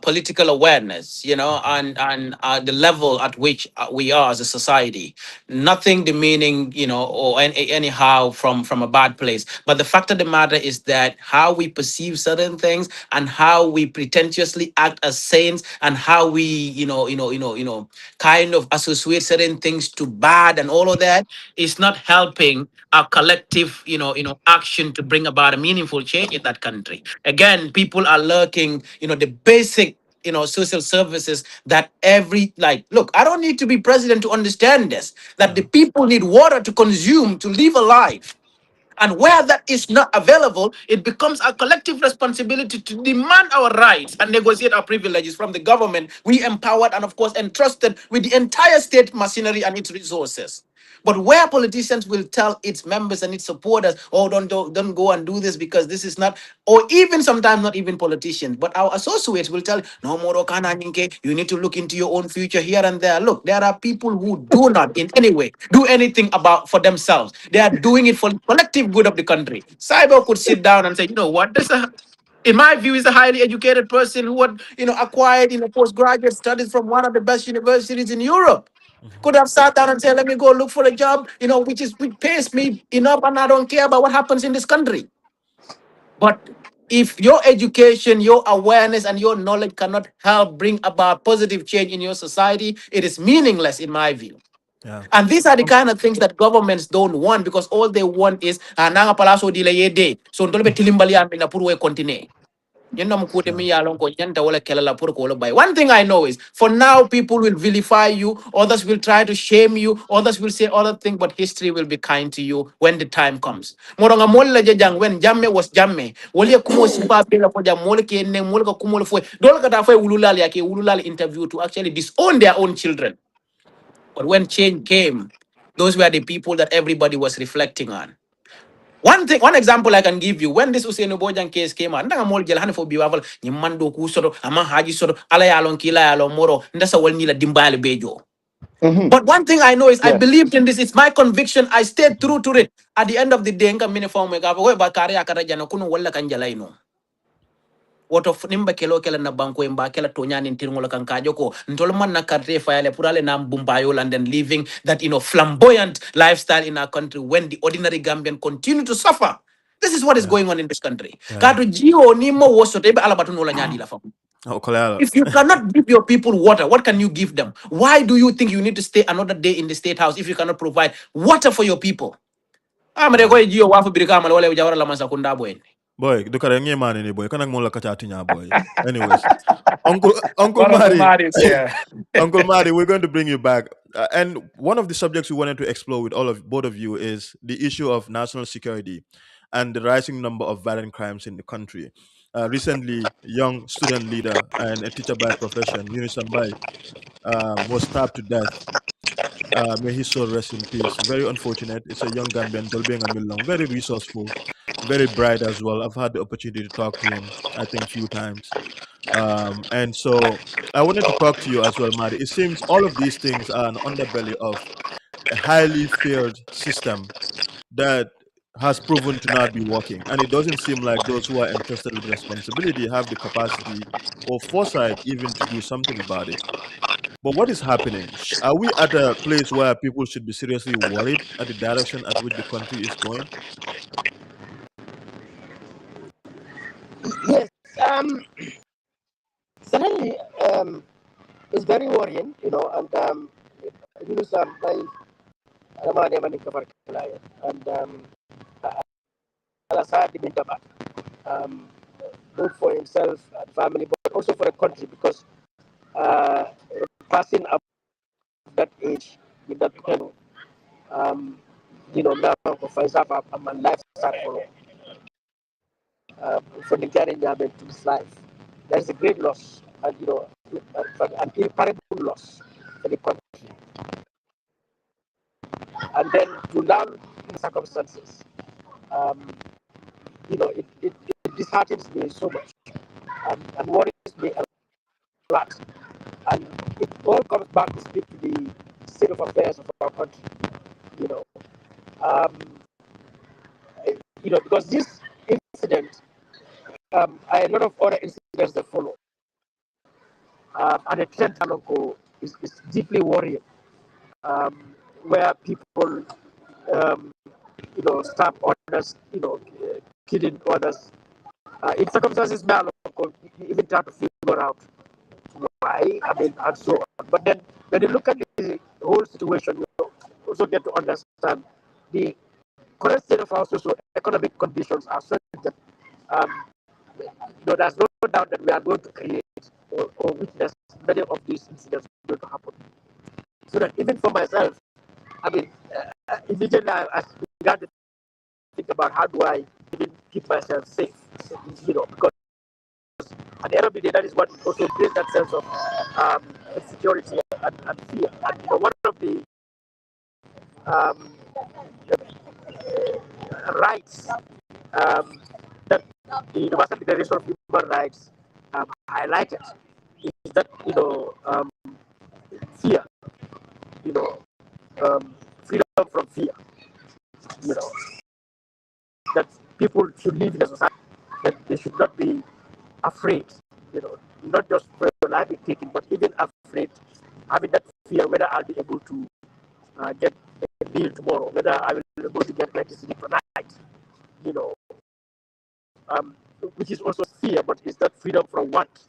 political awareness, and the level at which we are as a society. Nothing demeaning, or anyhow from a bad place. But the fact of the matter is that how we perceive certain things and how we pretentiously act as saints and how we, kind of associate certain things to bad and all of that is not helping our collective, action to bring about a meaningful change in that country. Again, people are lurking, the basic, social services that look, I don't need to be president to understand this, that the Yeah. people need water to consume to live a life. And where that is not available, it becomes our collective responsibility to demand our rights and negotiate our privileges from the government we empowered and, of course, entrusted with the entire state machinery and its resources. But where politicians will tell its members and its supporters, oh, don't go and do this because this is not, or even sometimes not even politicians, but our associates will tell, no more Okana Nyinke, you need to look into your own future here and there. Look, there are people who do not in any way do anything about for themselves. They are doing it for the collective good of the country. Cyber could sit down and say, you know what, in my view, is a highly educated person who had, acquired, postgraduate studies from one of the best universities in Europe. Mhm. Could have sat down and said, let me go look for a job, which pays me enough, and I don't care about what happens in this country. But if your education, your awareness, and your knowledge cannot help bring about positive change in your society, it is meaningless, in my view. Yeah. And these are the Um, kind of things that governments don't want, because all they want is nanga palaso dila ye day. So ntolebe tilimbali amina purwe continue. yeah. One thing I know is for now people will vilify you, others will try to shame you, others will say other things, but history will be kind to you when the time comes. Moronga molla jang when jamme was jamme. Wali kumo sipa pela for jam mole ke ne mole ka kumo fue. Dol ka ta fue ululali yake ululali interview to actually disown their own children. But when change came, those were the people that everybody was reflecting on. One example I can give you, when this Usain Bojan case came out, ndanga mol jel hanfo biwafal ni mando ku sodo ama haji sodo ala yalon kila yalon moro ndasa wal ni la dimbale bejo. Hmm. But one thing I know is I Yeah. believed in this. It's my conviction. I stayed true to it. At the end of the day, nka mine form we gava we ba kare akara jana kuno wala kanjala ino. What of nimba kelo kela na banko imba kela tonya ni ntirngola kankajo ko ntolman na karte fayale purale na mbumbayo and then living that flamboyant lifestyle in our country when the ordinary Gambian continue to suffer. This is what is Yeah. going on in this country. Yeah. Katu jio nimo woso tebe alabatu nola nyadi la famu. Oh, Kolealo. If you cannot give your people water, what can you give them? Why do you think you need to stay another day in the state house if you cannot provide water for your people? Amade ko Yeah. jio wafu birika mala wale ujawara la masakunda bwen. Boy, dukare nge mani ni boy. Kanak mola kachatinya boy. Anyways, Uncle What Uncle Mari. Mari is here. Uncle Mari, we're going to bring you back. And one of the subjects we wanted to explore with both of you is the issue of national security and the rising number of violent crimes in the country. Recently, young student leader and a teacher by profession, Yunus Ambai, was stabbed to death. May his soul rest in peace. Very unfortunate. It's a young Gambian, Dolbenga Milang, very resourceful, very bright as well. I've had the opportunity to talk to him, I think, few times. And so I wanted to talk to you as well, Mari. It seems all of these things are an underbelly of a highly feared system that has proven to not be working. And it doesn't seem like those who are entrusted with responsibility have the capacity or foresight even to do something about it. But what is happening? Are we at a place where people should be seriously worried at the direction at which the country is going? Yes, certainly, it's very worrying, and you know, some by and Al-Assad in Bantaba, um, both for himself and family, but also for the country, because uh, passing up that age with that people, um, now for example, my life start for the guy in Gambia to his life. That is a great loss, and an irreparable loss for the country. And then to learn the circumstances, um, it disheartens me so much, and worries me a lot. And it all comes back to speak to the state of affairs of our country, you know. Um, because this incident, a lot of other incidents that follow, and the trend is deeply worrying, where people, um, stab others, killing others. In circumstances, may even try to figure out why, and so on. But then, when you look at the whole situation, you also get to understand the current state of our socio-economic conditions are such that um, there's no doubt that we are going to create or witness many of these incidents going to happen. So that even for myself, immediately I began to think about how do I even keep myself safe, because at the end of the day, that is what also creates that sense of insecurity and fear. And one of the um, rights that the Universal Declaration of Human Rights highlighted is that fear, you know, freedom from fear, you know, that people should live in a society that they should not be afraid, not just for your life being taken, but even afraid, having that fear whether I'll be able to get a meal tomorrow, whether I will be able to get electricity tonight, you know, which is also fear, but it's that freedom from want,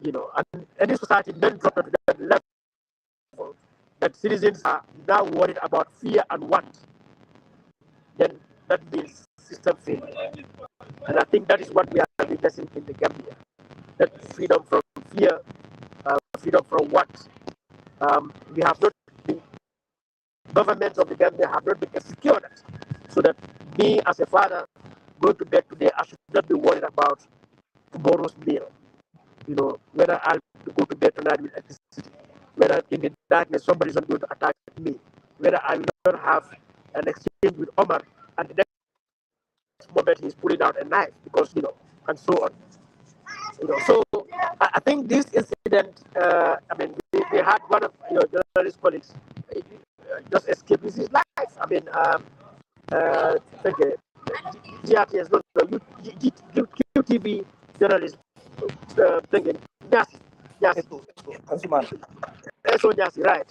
and any society then drop to that level that citizens are now worried about fear and want, then that means system failure. And I think that is what we are witnessing in the Gambia. That freedom from fear, freedom from want. We have not, the governments of the Gambia have not been secured that. So that me as a father going to bed today, I should not be worried about tomorrow's meal. Whether I'll go to bed tonight with electricity, whether in the darkness somebody's not going to attack me, whether I will not have an exchange with Omar and the next moment he's pulling out a knife because, and so on. So I think this incident, we had one of your journalist colleagues just escape his life. Okay, GRTS, QTV journalist thinking, yes, yes, so yes, right.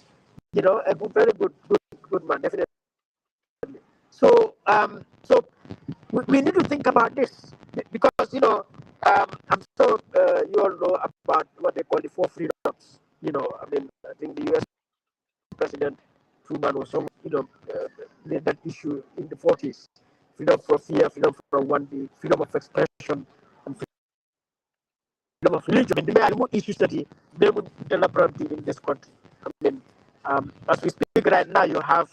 A very good man, definitely. So we need to think about this because I'm sure you all know about what they call the four freedoms. I think the U.S. President Truman or some made that issue in the 40s. Freedom from fear, freedom from one day, freedom of expression, and freedom of religion. There are more issues that they would develop in this country. As we speak right now, you have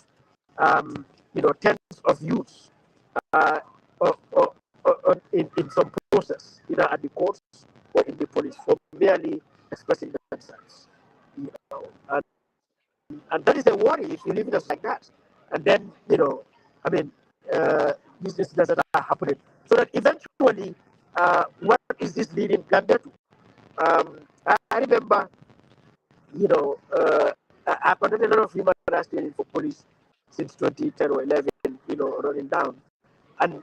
tens of youths uh, in some process, either at the courts or in the police, for merely expressing themselves. And that is a worry if you live in us like that. And then, I mean, these incidents that are happening. So that eventually, what is this leading Gambia to? I remember, I've done a lot of human rights training for police since 2010 or 11, running down. And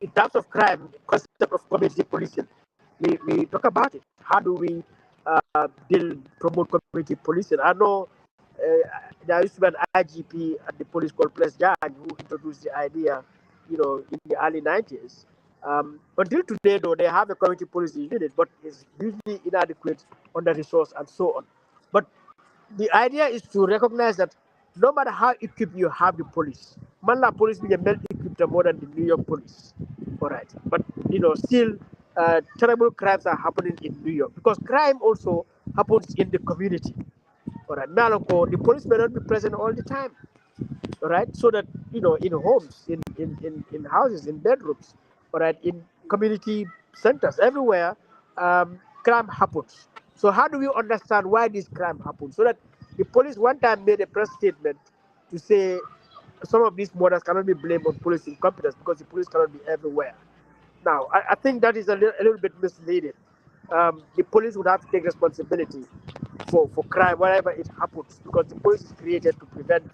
in terms of crime, the concept of community policing, we talk about it. How do we build, promote community policing. I know there used to be an IGP at the police called Ples Judge who introduced the idea, in the early 90s. Until today, though, they have a community policing unit, but it's usually inadequate, under resourced, and so on. But the idea is to recognize that no matter how equipped you have the police, Manla police be well equipped more than the New York police. All right. But still terrible crimes are happening in New York because crime also happens in the community. All right. Maloko, the police may not be present all the time. All right, so that in homes, in houses, in bedrooms, all right, in community centers, everywhere, crime happens. So how do we understand why this crime happens? So that the police one time made a press statement to say some of these murders cannot be blamed on police incompetence because the police cannot be everywhere. Now, I think that is a little bit misleading. The police would have to take responsibility for crime wherever it happens because the police is created to prevent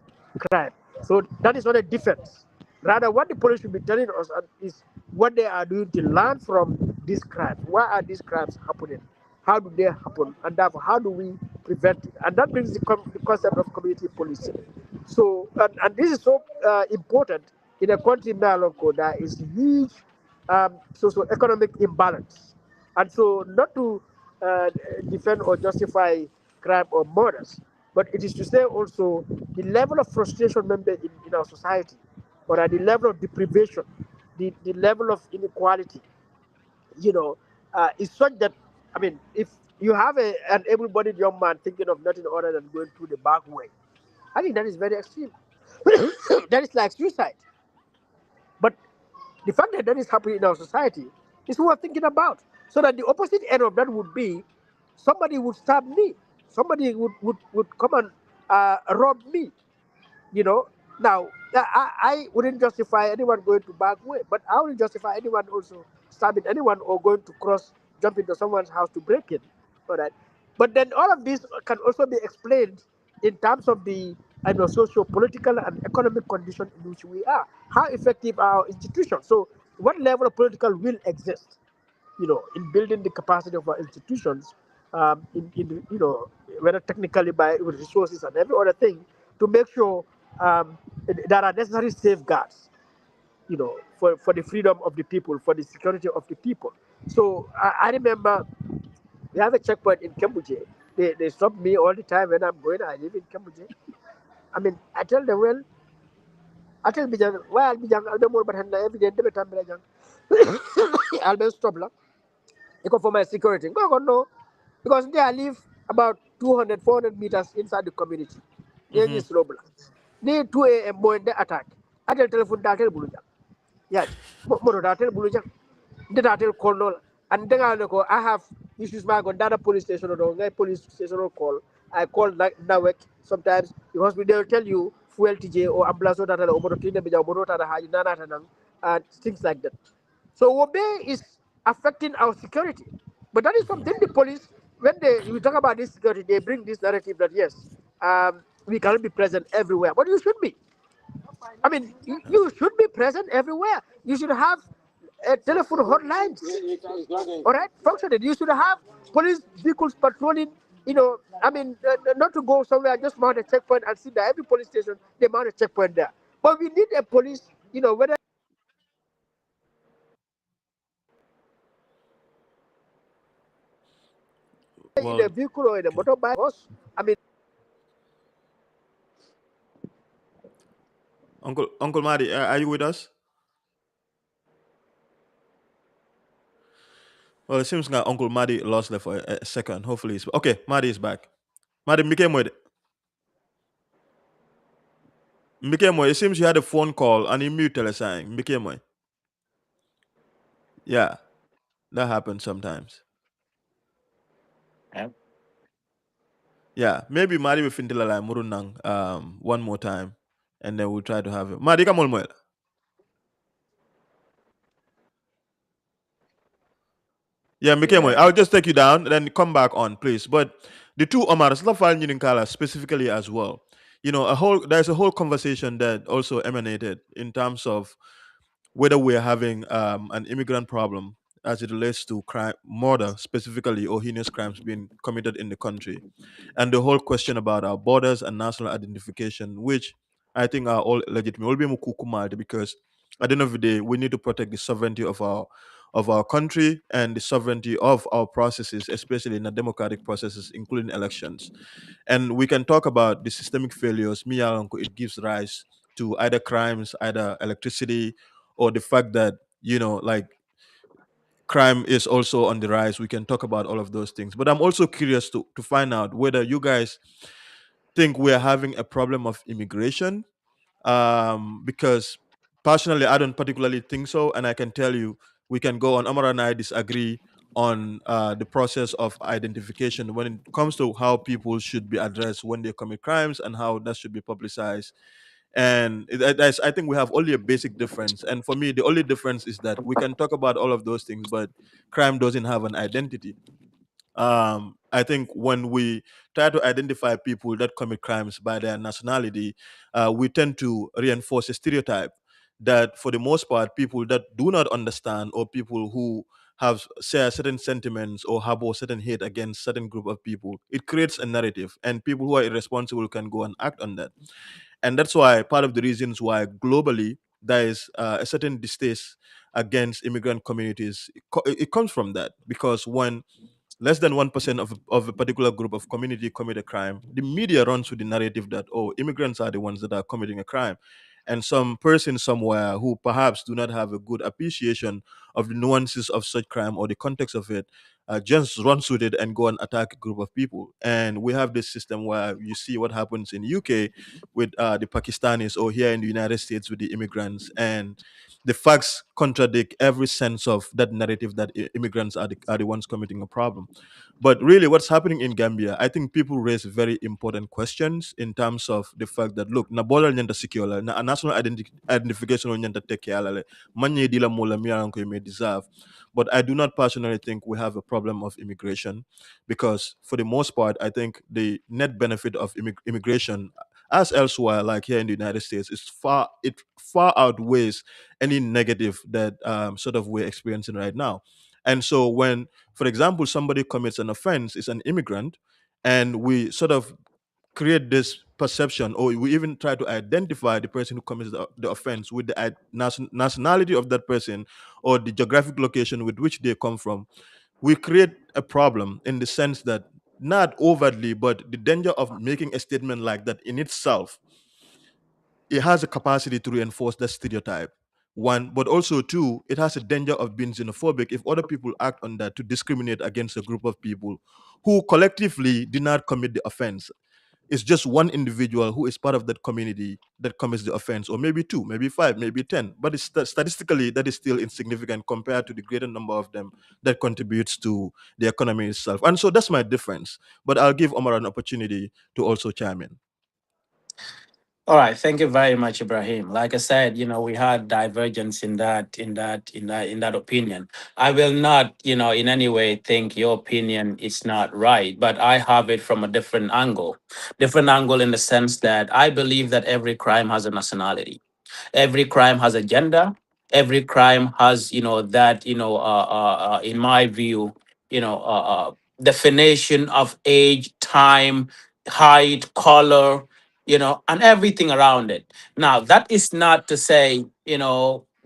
crime. So that is not a defense. Rather, what the police should be telling us is what they are doing to learn from these crimes. Why are these crimes happening? How do they happen? And therefore, how do we prevent it? And that brings the concept of community policing. So, and this is so important in a country Morocco that is huge socio-economic imbalance. And so, not to defend or justify crime or murders, but it is to say also the level of frustration member in our society, or at the level of deprivation, the level of inequality, is such that, I mean, if you have an able-bodied young man thinking of nothing other than going through the back way, I think that is very extreme. That is like suicide. But the fact that that is happening in our society is worth thinking about. So that the opposite end of that would be somebody would stab me, somebody would come and rob me. Now I wouldn't justify anyone going to back way, but I wouldn't justify anyone also stabbing anyone or going to jump into someone's house to break it. All right. But then all of this can also be explained in terms of the socio-political and economic condition in which we are. How effective are our institutions? So what level of political will exists, in building the capacity of our institutions, in whether technically by with resources and every other thing, to make sure there are necessary safeguards, for the freedom of the people, for the security of the people. So I remember we have a checkpoint in Cambodia. They stop me all the time when I'm going. I live in Cambodia. I mean, I tell them, well, I tell Bijan, why I'll be young, I'll be more, but every day, every time, I'll be stop. Because for my security. Go on, no. Because there I live about 200, 400 meters inside the community. Near Mm-hmm. this Robla. Near 2 a.m. more in the attack. I tell telephone datel buluja. Yeah. More datel buluja. The datel call no. And then I have issues my data police station or police station or call. I call NAWEC sometimes because they'll tell you fuel TJ or ambulance or data or motor bija or motor and things like that. So obey is affecting our security. But that is Mm-hmm. something the police, when we talk about this security, they bring this narrative that yes, we cannot be present everywhere. But you should be. I mean, you should be present everywhere. You should have telephone hotlines. All right, functioning. You should have police vehicles patrolling. I mean, not to go somewhere, just mount a checkpoint and sit there. Every police station, they mount a checkpoint there. But we need a police, whether in Well, a vehicle or in a motorbike. I mean, Uncle Madi, are you with us? Well, it seems like Uncle Madi lost there for a second. Hopefully, he's okay. Madi is back. Madi, Mikemo, it seems you had a phone call and you mute telesign. Mikemo. Yeah, that happens sometimes. Yeah. Yeah, maybe Madi will fin like Murunang one more time, and then we'll try to have it. Madi, come on, Moel. Yeah, Mikemo, Yeah. I'll just take you down, then come back on, please. But the two Omars, Lafal Kala specifically as well. There's a whole conversation that also emanated in terms of whether we're having an immigrant problem as it relates to crime, murder specifically, or heinous crimes being committed in the country, and the whole question about our borders and national identification, which I think are all legitimate. Will be mukukumadi, because at the end of the day, we need to protect the sovereignty of our country and the sovereignty of our processes, especially in the democratic processes, including elections. And we can talk about the systemic failures. Miyalanko, it gives rise to either crimes, either electricity, or the fact that like crime is also on the rise. We can talk about all of those things. But I'm also curious to find out whether you guys think we're having a problem of immigration, because personally, I don't particularly think so. And I can tell you, we can go on. Amara and I disagree on the process of identification when it comes to how people should be addressed when they commit crimes and how that should be publicized. And I think we have only a basic difference. And for me, the only difference is that we can talk about all of those things, but crime doesn't have an identity. I think when we try to identify people that commit crimes by their nationality, we tend to reinforce a stereotype that, for the most part, people that do not understand, or people who have share certain sentiments or harbor certain hate against certain group of people, it creates a narrative, and people who are irresponsible can go and act on that. And that's why part of the reasons why globally there is a certain distaste against immigrant communities. It comes from that, because when less than 1% of a particular group of community commit a crime, the media runs with the narrative that, oh, immigrants are the ones that are committing a crime. And some person somewhere who perhaps do not have a good appreciation of the nuances of such crime or the context of it, just runs with it and go and attack a group of people. And we have this system where you see what happens in UK with the Pakistanis, or here in the United States with the immigrants. And the facts contradict every sense of that narrative that immigrants are the ones committing a problem. But really, what's happening in Gambia, I think people raise very important questions in terms of the fact that, look, na bola nyanda secure, na a national identification on nyanda take ala manye dila mula miaranko you may deserve. But I do not personally think we have a problem of immigration, because for the most part, I think the net benefit of immigration, as elsewhere, like here in the United States, it far outweighs any negative that sort of we're experiencing right now. And so when, for example, somebody commits an offense, is an immigrant, and we sort of create this perception, or we even try to identify the person who commits the offense with the nationality of that person, or the geographic location with which they come from, we create a problem in the sense that, not overtly, but the danger of making a statement like that in itself, it has a capacity to reinforce that stereotype. One, but also two, it has a danger of being xenophobic if other people act on that to discriminate against a group of people who collectively did not commit the offense. It's just one individual who is part of that community that commits the offense, or maybe two, maybe five, maybe 10. But statistically, that is still insignificant compared to the greater number of them that contributes to the economy itself. And so that's my difference. But I'll give Omar an opportunity to also chime in. All right, thank you very much, Ibrahim. Like I said, we had divergence in that opinion. I will not, in any way think your opinion is not right, but I have it from a different angle. Different angle in the sense that I believe that every crime has a nationality. Every crime has a gender. Every crime has, that, in my view, definition of age, time, height, color, and everything around it. Now, that is not to say,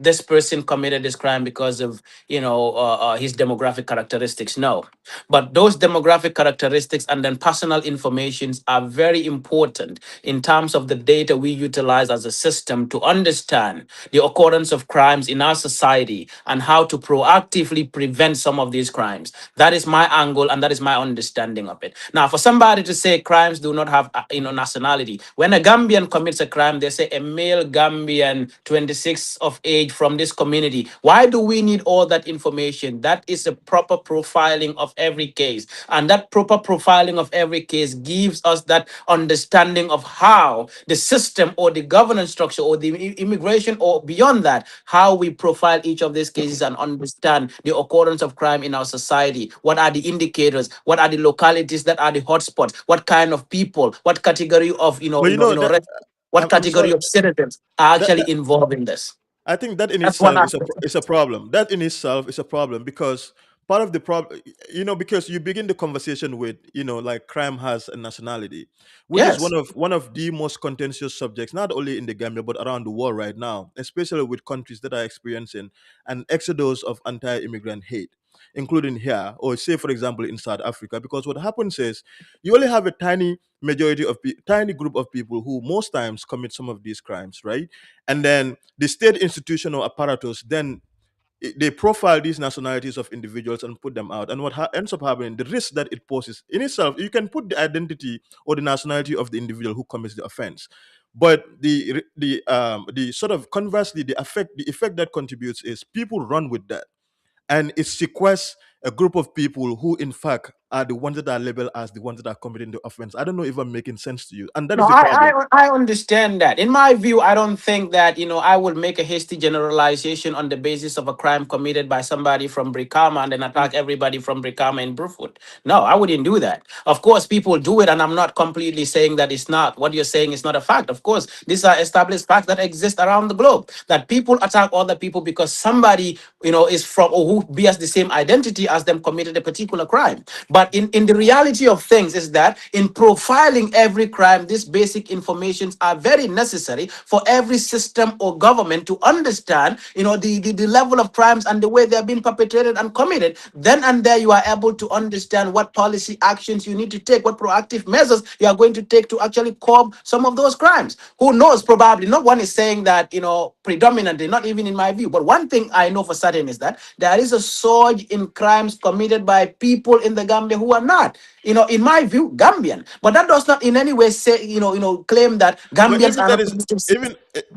this person committed this crime because of, his demographic characteristics. No. But those demographic characteristics and then personal informations are very important in terms of the data we utilize as a system to understand the occurrence of crimes in our society and how to proactively prevent some of these crimes. That is my angle and that is my understanding of it. Now, for somebody to say crimes do not have, nationality, when a Gambian commits a crime, they say a male Gambian, 26 of age from this community. Why do we need all that information? That is a proper profiling of every case. And that proper profiling of every case gives us that understanding of how the system or the governance structure or the immigration or beyond that, how we profile each of these cases and understand the occurrence of crime in our society. What are the indicators? What are the localities that are the hotspots? What kind of people? What category of But you know that what I'm category sorry of citizens are that, actually involved in this? I think that in That's one itself aspect. is a problem. That in itself is a problem because part of the problem, because you begin the conversation with, like crime has a nationality, which is Yes. one of the most contentious subjects, not only in the Gambia but around the world right now, especially with countries that are experiencing an exodus of anti-immigrant hate, including here, or say for example in South Africa. Because what happens is you only have a tiny group of people who most times commit some of these crimes, right? And then the state institutional apparatus then they profile these nationalities of individuals and put them out. And what ends up happening, the risk that it poses in itself, you can put the identity or the nationality of the individual who commits the offense, but the sort of conversely, the effect that contributes is people run with that, and it sequesters a group of people who in fact are the ones that are labeled as the ones that are committing the offense. I don't know if I'm making sense to you, and that No, is the problem. I understand that. In my view, I don't think that, I will make a hasty generalization on the basis of a crime committed by somebody from Brikama and then attack everybody from Brikama in Brufut. No, I wouldn't do that. Of course, people do it, and I'm not completely saying that it's not. What you're saying is not a fact. Of course, these are established facts that exist around the globe. That people attack other people because somebody, is from or who bears the same identity as them committed a particular crime. But in the reality of things is that in profiling every crime, these basic informations are very necessary for every system or government to understand, the level of crimes and the way they're being perpetrated and committed. Then and there, you are able to understand what policy actions you need to take, what proactive measures you are going to take to actually curb some of those crimes. Who knows? Probably no one is saying that, predominantly, not even in my view. But one thing I know for certain is that there is a surge in crimes committed by people in the Gambia who are not, in my view, Gambian. But that does not in any way say, claim that But Gambians even are that not. is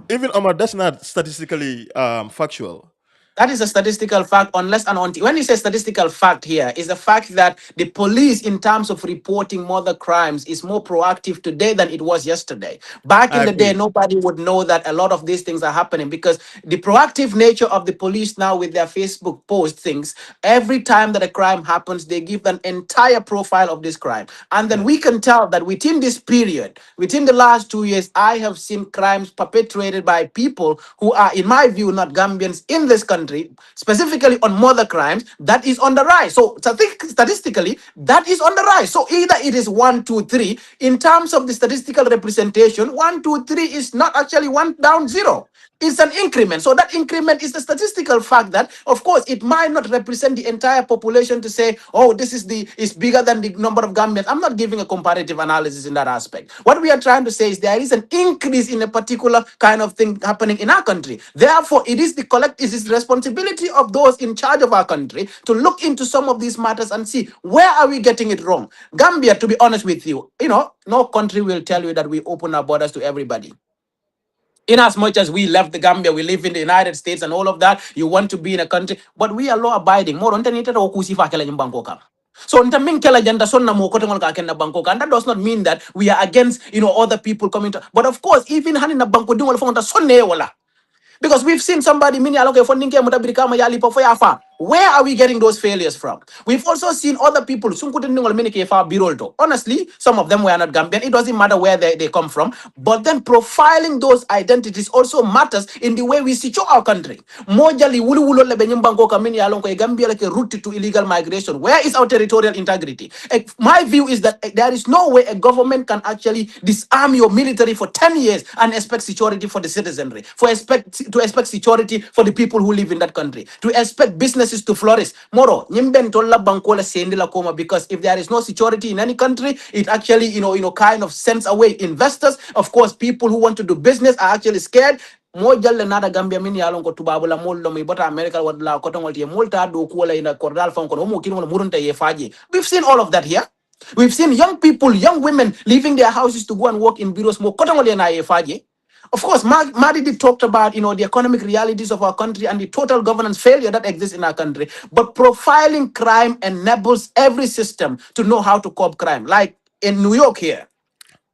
even Omar, that's not statistically factual. That is a statistical fact, unless and until. When you say statistical fact here, is the fact that the police, in terms of reporting murder crimes, is more proactive today than it was yesterday. Back I in the day, agree. nobody would know that a lot of these things are happening because the proactive nature of the police now with their Facebook post things, every time that a crime happens, they give an entire profile of this crime. And then Yeah. we can tell that within this period, within the last 2 years, I have seen crimes perpetrated by people who are, in my view, not Gambians in this country, specifically on murder crimes, that is on the rise. So statistically, that is on the rise. So either it is one, two, three. In terms of the statistical representation, one, two, three is not actually one down zero. It's an increment. So that increment is the statistical fact that, of course, it might not represent the entire population to say, oh, this is bigger than the number of Gambians. I'm not giving a comparative analysis in that aspect. What we are trying to say is there is an increase in a particular kind of thing happening in our country. Therefore, it is the responsibility of those in charge of our country to look into some of these matters and see where are we getting it wrong. Gambia, to be honest with you, no country will tell you that we open our borders to everybody. In as much as we left the Gambia, we live in the United States and all of that, you want to be in a country, but we are law abiding. More on tenita o kusi fa kala nyumbango kam. So nta min kala janda sonna mo kote ngol ka ken na banko kan. That does not mean that we are against, other people coming to. But of course, even hani na banko dingol fonta sonne wala. Because we've seen somebody mini aloke funding ke muta birikama yali po for yafa. Where are we getting those failures from? We've also seen other people. Sunkutin mini ke fa birolto. Honestly, some of them were not Gambian. It doesn't matter where they come from. But then profiling those identities also matters in the way we situate our country. Mojali wulu wulu le benyumbango kamini alonko e Gambia like a route to illegal migration. Where is our territorial integrity? My view is that there is no way a government can actually disarm your military for 10 years and expect security for the citizenry, to expect security for the people who live in that country, to expect businesses to flourish. Moro, nyimben tolla bankola sendi la koma, because if there is no security in any country, it actually, kind of sends away investors. Of course, people who want to do business are actually scared. Mo jalle nada Gambia min yalon ko tubabu la mollo mi bota America wadla ko tongol tie multa do ko la ina kordal fon ko mo kin wala murunta ye faji. We've seen all of that here. We've seen young people, young women leaving their houses to go and work in bureaus. Mo kotongol na ye faji. Of course, Madi did talked about, the economic realities of our country and the total governance failure that exists in our country. But profiling crime enables every system to know how to curb crime. Like in New York here,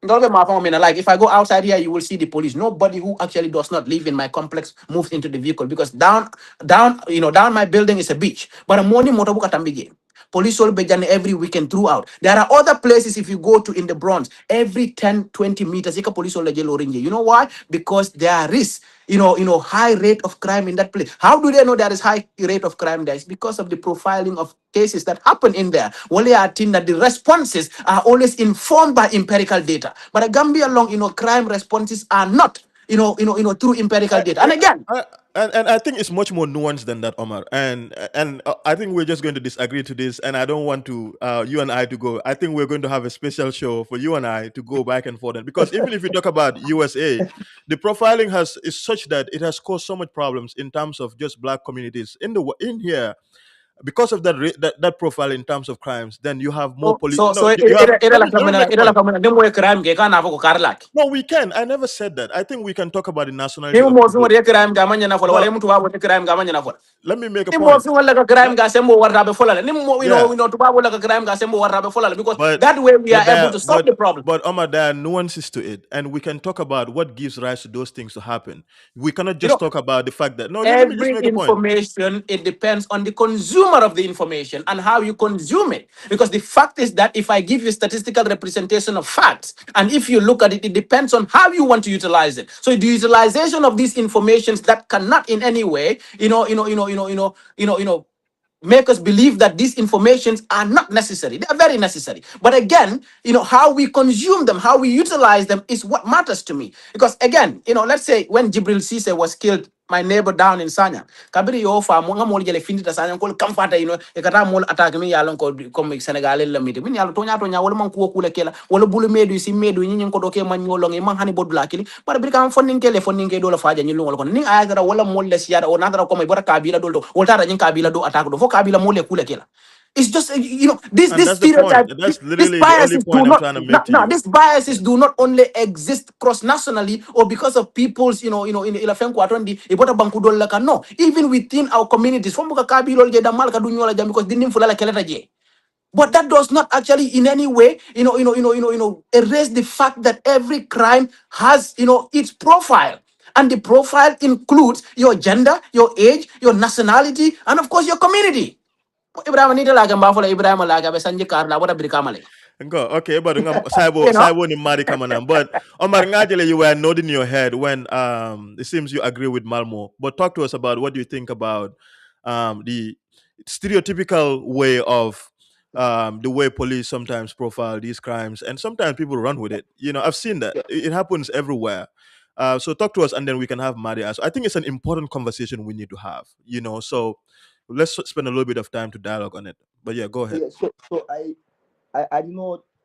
like if I go outside here, you will see the police. Nobody who actually does not live in my complex moves into the vehicle because down my building is a beach. But a morning motor Police will be every weekend throughout. There are other places, if you go to in the Bronx, every 10, 20 meters, police will you know why? Because there is high rate of crime in that place. How do they know there is high rate of crime there? It's because of the profiling of cases that happen in there. Only I think that the responses are always informed by empirical data. But a Gambia long, crime responses are not, through empirical I, data. And again, I, and I think it's much more nuanced than that, Omar. And I think we're just going to disagree to this. And I don't want to you and I to go. I think we're going to have a special show for you and I to go back and forth. Because even if you talk about USA, the profiling is such that it has caused so much problems in terms of just black communities in here because of that profile in terms of crimes. Then you have more police. No, you have. Let me make a point. crime ke kan avo ko karlak. No, we can. I never said that. I think we can talk about the nationality Ni of mo fi people. ngore crime ga manya na fola wala No, mutu wa crime ga manya na fola. let me make a Ni mo point. fi wala ka crime Let, ga sembo warta be fola. Ni mo yeah, to ba wala ka crime ga sembo warta be fola because but that way we are able there to solve the problem. Omar, there are nuances to it, and we can talk about what gives rise to those things to happen. We cannot You just know, talk about the fact that no. Let me just every make a point. information, it depends on the consumer of the information and how you consume it. Because the fact is that if I give you statistical representation of facts, and if you look at it, it depends on how you want to utilize it. So the utilization of these informations that cannot in any way, make us believe that these informations are not necessary. They are very necessary. But again, how we consume them, how we utilize them is what matters to me. Because again, let's say when Jibril Cisse was killed, my neighbor down in Sanya, kabiri yo fa mo ngamol jele findi ta Sanya ko kamfata e kata mol attack mi yalon ko comme Senegal la miti min yalo tonya wala man ko kula kela wala bulu medu si medu nyin ko doke man nyolong e man hani bodula kili par bir kam fonnin ke do la faja nyilun wala kon ni ayadara wala mol les yada o nadara ko may bora kabila do wala tara nyin kabila do attack do fo kabila mole kula kela. It's just this And this that's the point. stereotype, That's these literally the only biases do point I'm not trying to no, make to no you. these biases do not only exist cross nationally or because of people's in ilafen kwatondi ibota bankudol la no, even within our communities from buka kabilo je da malka du nyola jam because dinim fulala keleta je. But that does not actually in any way, erase the fact that every crime has, its profile. And the profile includes your gender, your age, your nationality, and of course your community. Ibrahim nita laga mbafula Ibrahim laga be sanje karla wada brikamale. Go okay, but Saibo You know? Saibo ni Madi Kamanam. But Omar Ngajele, you were nodding your head when it seems you agree with Malmo. But talk to us about what you think about the stereotypical way of the way police sometimes profile these crimes, and sometimes people run with it. I've seen that it happens everywhere. So talk to us, and then we can have Madi as. I think it's an important conversation we need to have. So let's spend a little bit of time to dialogue on it. But yeah, go ahead. Yeah, so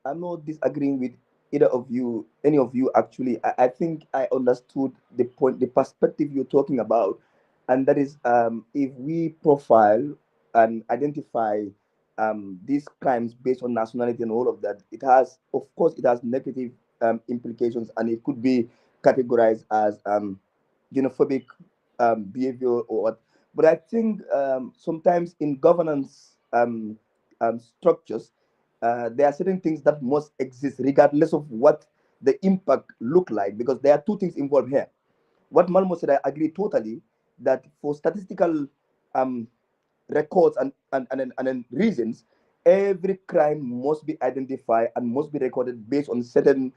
I'm not disagreeing with either of you, any of you actually. I think I understood the point, the perspective you're talking about, and that is if we profile and identify these crimes based on nationality and all of that, it has, of course, it has negative implications, and it could be categorized as xenophobic behavior or what. But I think sometimes in governance structures, there are certain things that must exist regardless of what the impact look like, because there are two things involved here. What Malmo said, I agree totally that for statistical um, records and reasons, every crime must be identified and must be recorded based on certain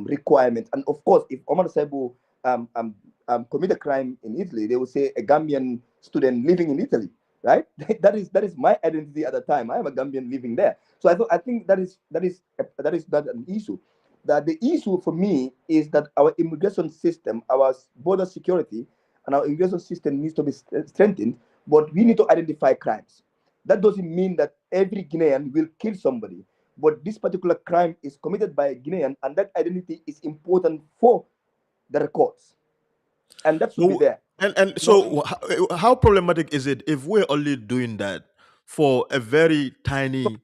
requirements. And of course, if Omar Saibo commit a crime in Italy, they will say a Gambian student living in Italy, right? that is my identity at the time. I am a Gambian living there. So I think that an issue. That the issue for me is that our immigration system, our border security, and our immigration system needs to be strengthened. But we need to identify crimes. That doesn't mean that every Guinean will kill somebody, but this particular crime is committed by a Guinean, and that identity is important for the records, and that should be So there. and No, so how problematic is it if we're only doing that for a very tiny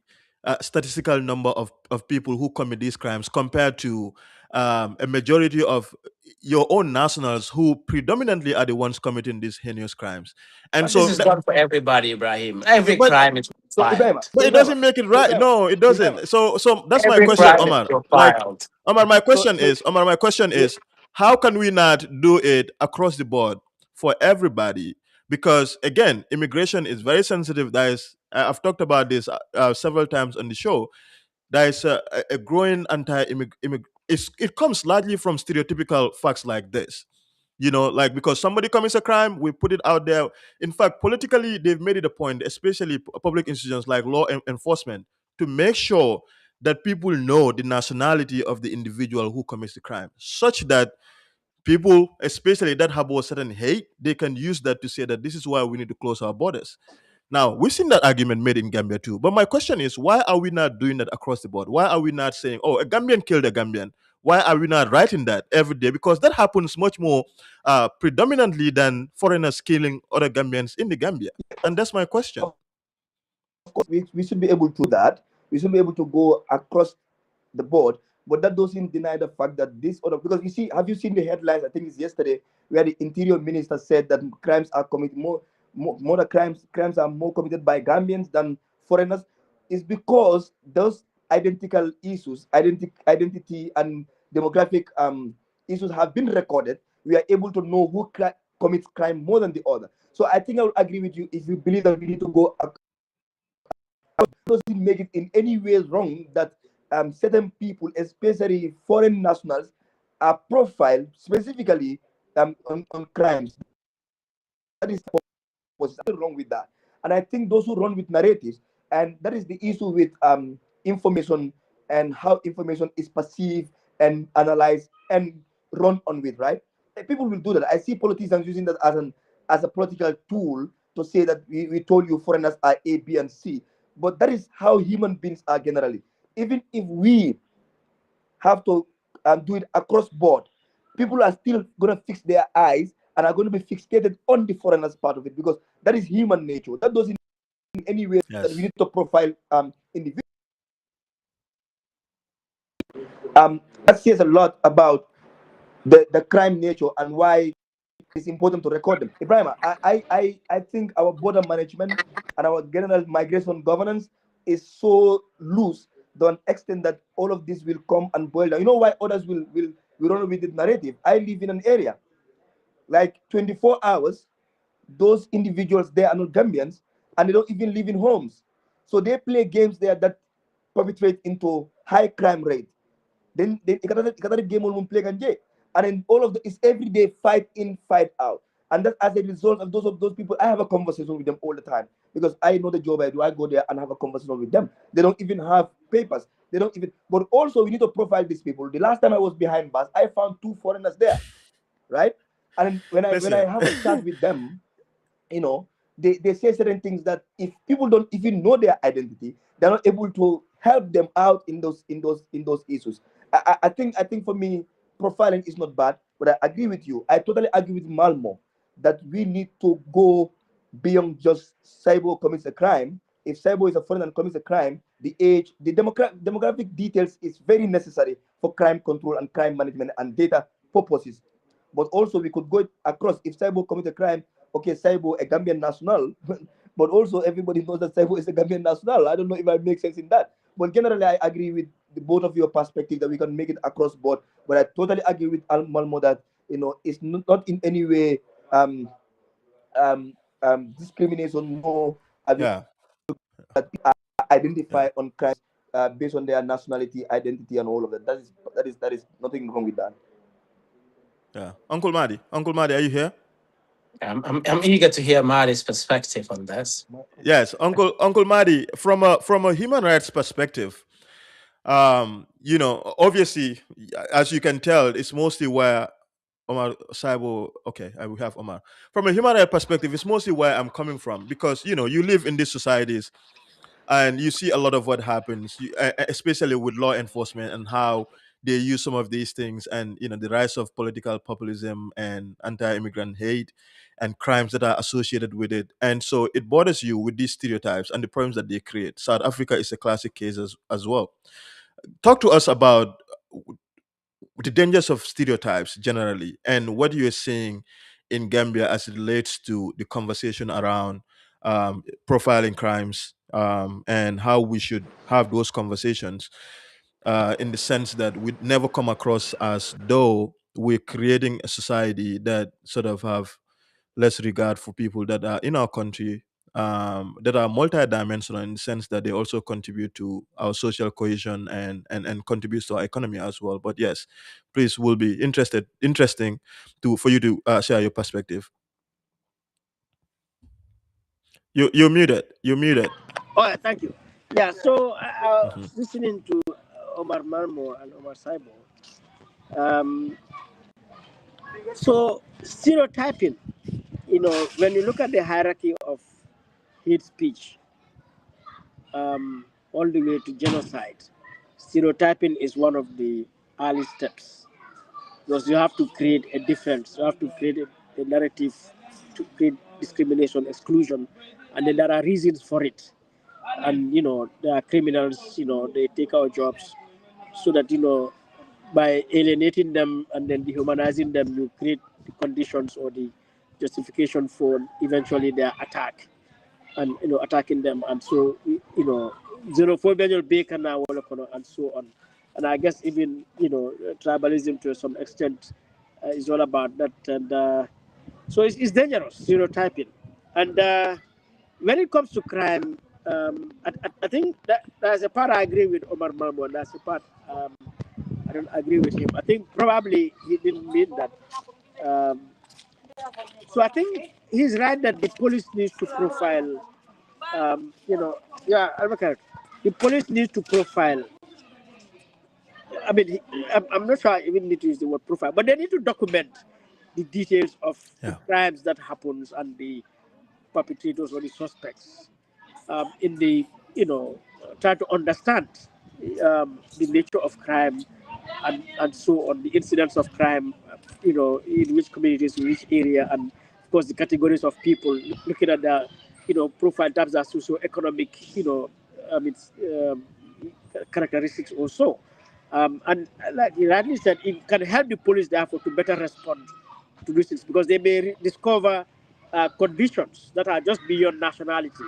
statistical number of people who commit these crimes compared to a majority of your own nationals who predominantly are the ones committing these heinous crimes? And But this so is done for everybody, Ibrahim. Every but crime is so Ibrahim, filed. but so it Ibrahim, doesn't make it so right. Ibrahim, No, it so Ibrahim. doesn't. So that's my Every question, crime is Omar. Like, profiled. Omar, my So question so is, Omar, my question yeah, is, how can we not do it across the board for everybody? because again, immigration is very sensitive. I've talked about this several times on the show. There is a growing it comes largely from stereotypical facts like this. Like, because somebody commits a crime, we put it out there. In fact, politically, they've made it a point, especially public institutions like law enforcement, to make sure that people know the nationality of the individual who commits the crime, such that people, especially that harbor certain hate, they can use that to say that this is why we need to close our borders. Now, we've seen that argument made in Gambia too. But my question is, why are we not doing that across the board? Why are we not saying, oh, a Gambian killed a Gambian? Why are we not writing that every day? Because that happens much more predominantly than foreigners killing other Gambians in the Gambia. And that's my question. Of course, we should be able to do that. We should be able to go across the board, but that doesn't deny the fact that this other, because you see, have you seen the headlines? I think it's yesterday, where the interior minister said that crimes are committed more the crimes are more committed by Gambians than foreigners. Is because those identical issues, identity and demographic issues have been recorded. We are able to know who commits crime more than the other. So I think I would agree with you if you believe that we need to go. Doesn't make it in any way wrong that certain people, especially foreign nationals, are profiled specifically on crimes. That is was nothing wrong with that. And I think those who run with narratives, and that is the issue with information and how information is perceived and analyzed and run on with, right? People will do that. I see politicians using that as a political tool to say that we told you foreigners are A, B, and C. But that is how human beings are generally. Even if we have to do it across board, people are still going to fix their eyes and are going to be fixated on the foreigners part of it, because that is human nature. That doesn't in any way that we Yes. need to profile individuals. That says a lot about the crime nature and why it's important to record them. Ibrahim, I think our border management and our general migration governance is so loose to an extent that all of this will come and boil down. You know why others will run with the narrative? I live in an area like 24 hours. Those individuals there are not Gambians, and they don't even live in homes. So they play games there that perpetrate into high crime rate. Then ikatara game will play ganje. And then all of the is everyday fight in, fight out. And that as a result of those people, I have a conversation with them all the time, because I know the job I do. I go there and have a conversation with them. They don't even have papers. They don't even. But also we need to profile these people. The last time I was behind bars, I found 2 foreigners there, right? And when I Listen. have a chat with them, you know, they say certain things that if people don't even know their identity, they're not able to help them out in those issues. I think for me, profiling is not bad, but I agree with you. I totally agree with Malmo that we need to go beyond just Saibo commits a crime. If Saibo is a foreigner and commits a crime, the age, the demographic details is very necessary for crime control and crime management and data purposes. But also we could go across. If Saibo commit a crime, okay, Saibo a Gambian national, but also everybody knows that Saibo is a Gambian national. I don't know if I make sense in that. But generally, I agree with both of your perspective that we can make it across board. But I totally agree with Al Malmo that it's not in any way um, discrimination. No, Yeah. Yeah. identify on crimes based on their nationality, identity, and all of that. That is nothing wrong with that. Yeah. Uncle Madi. Uncle Madi, are you here? I'm eager to hear Mari's perspective on this. Yes, Uncle Madi, from a human rights perspective, obviously, as you can tell, it's mostly where Omar Saibo. Okay, I will have Omar. From a human rights perspective, it's mostly where I'm coming from, because you live in these societies and you see a lot of what happens, especially with law enforcement and how they use some of these things, and the rise of political populism and anti-immigrant hate and crimes that are associated with it. And so it bothers you with these stereotypes and the problems that they create. South Africa is a classic case as well. Talk to us about the dangers of stereotypes generally, and what you're seeing in Gambia as it relates to the conversation around profiling crimes, and how we should have those conversations, in the sense that we never come across as though we're creating a society that sort of have less regard for people that are in our country, that are multidimensional in the sense that they also contribute to our social cohesion and contributes to our economy as well. But yes, please, will be interesting to for you to share your perspective. You're muted. You're muted. Oh, yeah, thank you. Yeah, so Hmm. listening to Omar Marmo and Omar Saibo, um, so stereotyping, when you look at the hierarchy of hate speech, all the way to genocide, stereotyping is one of the early steps because you have to create a difference, you have to create a narrative to create discrimination, exclusion, and then there are reasons for it. And there are criminals, they take our jobs so that by alienating them and then dehumanizing them, you create the conditions or the justification for eventually their attack and attacking them. And so xenophobia will be and so on. And I guess even tribalism to some extent is all about that. And so it's dangerous stereotyping. And when it comes to crime, I think that there's a part I agree with Omar Mahmoud. There's a part I don't agree with him. I think probably he didn't mean that. Um, so I think he's right that the police needs to profile. Yeah, advocate. The police needs to profile. I mean, I'm not sure I even need to use the word profile, but they need to document the details of the Yeah. crimes that happens and the perpetrators or the suspects in the try to understand the nature of crime and so on, the incidents of crime, in which communities, in which area, and of course the categories of people, looking at the profile types are socio-economic, I mean, characteristics also. And like you rightly said, it can help the police therefore to better respond to these things because they may discover conditions that are just beyond nationality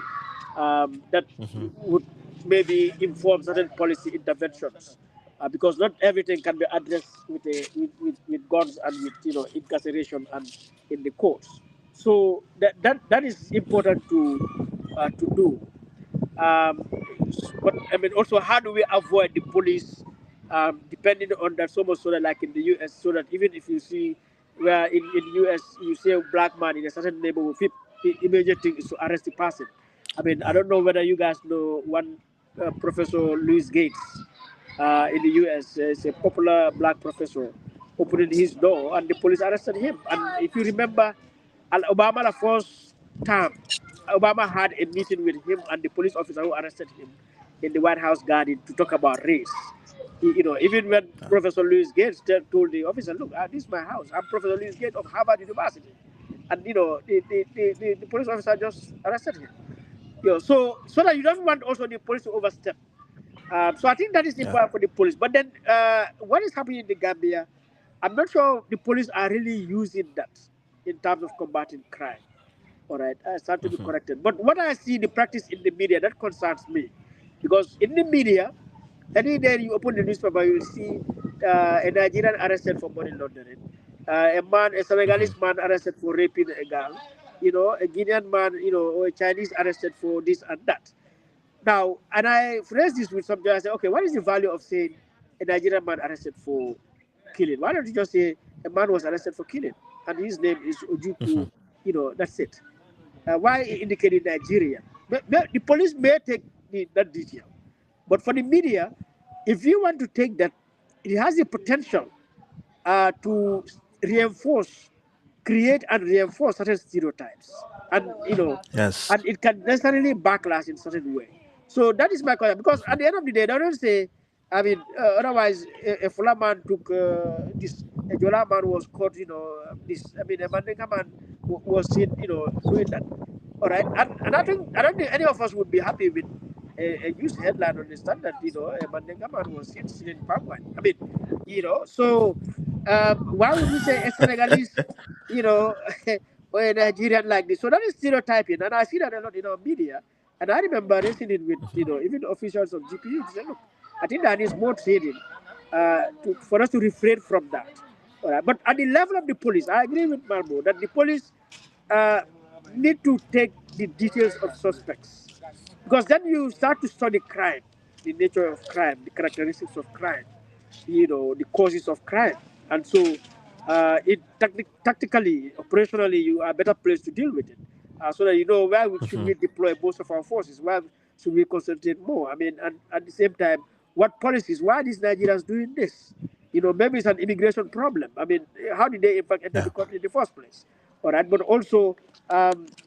that Hmm. would maybe inform certain policy interventions. Because not everything can be addressed with guns and with incarceration and in the courts. So that is important to do. Um, but I mean, also, how do we avoid the police depending on that so much so that, like in the U.S., so that even if you see where in U.S. you see a black man in a certain neighborhood, the immediate thing is to arrest the person. I mean, I Yeah. don't know whether you guys know one Professor Louis Gates in the U.S. Is a popular black professor opening his door, and the police arrested him. And if you remember, Obama the first time, Obama had a meeting with him and the police officer who arrested him in the White House garden to talk about race. Even when Yeah. Professor Louis Gates told the officer, "Look, this is my house. I'm Professor Louis Gates of Harvard University," and the police officer just arrested him. So that you don't want also the police to overstep. So I think that is Yeah. important for the police. But then, what is happening in the Gambia? I'm not sure the police are really using that in terms of combating crime. All right, I start to be Hmm. corrected. But what I see the practice in the media that concerns me, because in the media, any day you open the newspaper, you see a Nigerian arrested for money laundering, a Hmm. Senegalese man arrested for raping a girl, a Guinean man, or a Chinese arrested for this and that. Now, and I phrase this with something. I say, okay, what is the value of saying a Nigerian man arrested for killing? Why don't you just say a man was arrested for killing and his name is Hmm. Ojuku? That's it. Why indicating Nigeria? But the police may take that detail, but for the media, if you want to take that, it has the potential to reinforce, create and reinforce certain stereotypes, and Yes. and it can necessarily backlash in certain way. So that is my question. Because Hmm. at the end of the day, they don't say. I mean, otherwise, a Fula man took this. A Jola man was caught. This. I mean, a Mandinka man was seen. Doing that. All right, and I don't think any of us would be happy with a news headline on the stand that a Mandinka man was seen in Papua. I mean, so why would we say a Senegalese, you know, or a Nigerian like this? So that is stereotyping, and I see that a lot in our media. And I remember listening with even officials of GPU to say, look, I think that is more training for us to refrain from that. All right. But at the level of the police, I agree with Marmo that the police uh, need to take the details of suspects, because then you start to study crime, the nature of crime, the characteristics of crime, the causes of crime, and so tactically, operationally, you are better placed to deal with it, so that you know where should Mhm. we deploy most of our forces, where should we concentrate more. I mean, and at the same time, what policies? Why are these Nigerians doing this? Maybe it's an immigration problem. I mean, how did they in fact enter the Yeah. country in the first place? All right, but also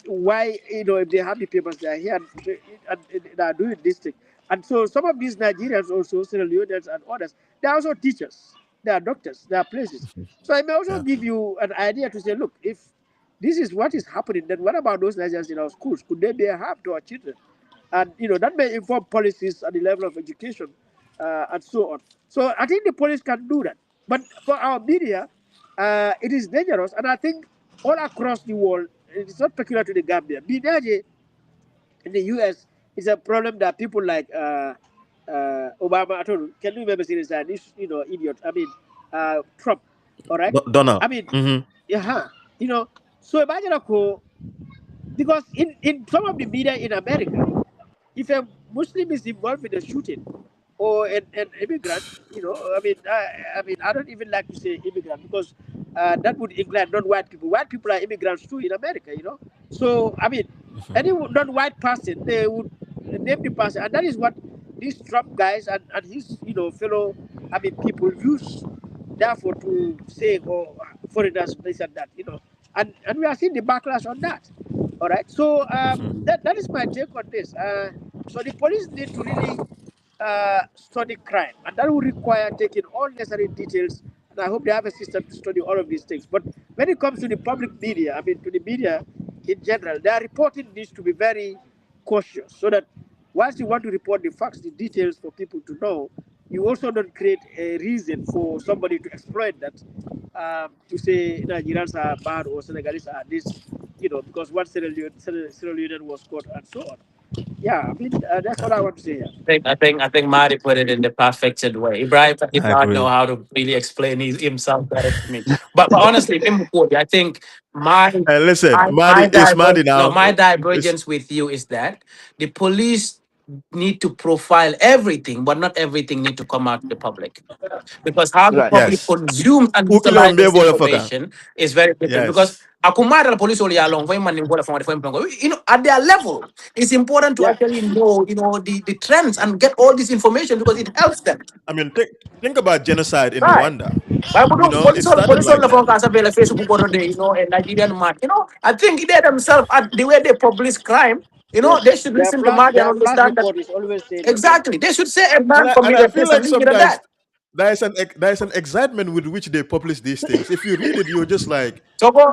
why if they have the papers, they are here and they are doing this thing. And so some of these Nigerians also, Sierra Leoneans and others, they are also teachers, they are doctors, they are places. So I may also Yeah. give you an idea to say, look, if this is what is happening, then what about those Nigerians in our schools? Could they be a harm to our children? And that may inform policies at the level of education and so on. So I think the police can do that. But for our media, it is dangerous, and I think all across the world, it's not peculiar to the Gambia. Media in the US is a problem that people like Obama, I don't know, can you remember seeing this idiot? I mean, Trump, all right? Donald. I mean, Hmm. yeah, you know, so imagine because in some of the media in America, if a Muslim is involved in a shooting or an immigrant, I mean, I don't even like to say immigrant because that would include non-white people. White people are immigrants too in America. So I mean, Hmm. any non-white person, they would name the person, and that is what these Trump guys and his fellow, I mean, people use therefore to say, oh, foreigners, this and that. And we are seeing the backlash on that. All right. So Hmm. that is my take on this. So the police need to really study crime, and that will require taking all necessary details. And I hope they have a system to study all of these things. But when it comes to the public media, I mean, to the media in general, their reporting needs to be very cautious, so that once you want to report the facts, the details for people to know, you also don't create a reason for somebody to exploit that, to say Nigerians are bad or Senegalese are this, because one Sierra Leonean was caught and so on. Yeah, I mean, that's Yeah. what I want to say here. I think Mari put it in the perfected way. Ibrahim did I not know agree. how to really explain himself better to me. But honestly, I think my Hey, listen, my Madi is Madi divergence, no, now. my It's, divergence with you is that the police need to profile everything, but not everything need to come out to the public. Because how the Right. public yes. consumes and Ukile utilizes mbe faka. information is very different. Because Yes. akumada la police only along for at their level, it's important to Yeah, actually know, the trends and get all this information because it helps them. I mean, think about genocide in Right. Rwanda. But It started police on like the that. phone can say Facebook or a Nigerian man. I think they themselves, the way they publish crime, yes. they should listen to Madi and Their flash understand that. report is always saying that, yes. Exactly. They should say a And man I committed feel this and like leave it at sometimes that. there is an excitement with which they publish these things. If you read it, you're just like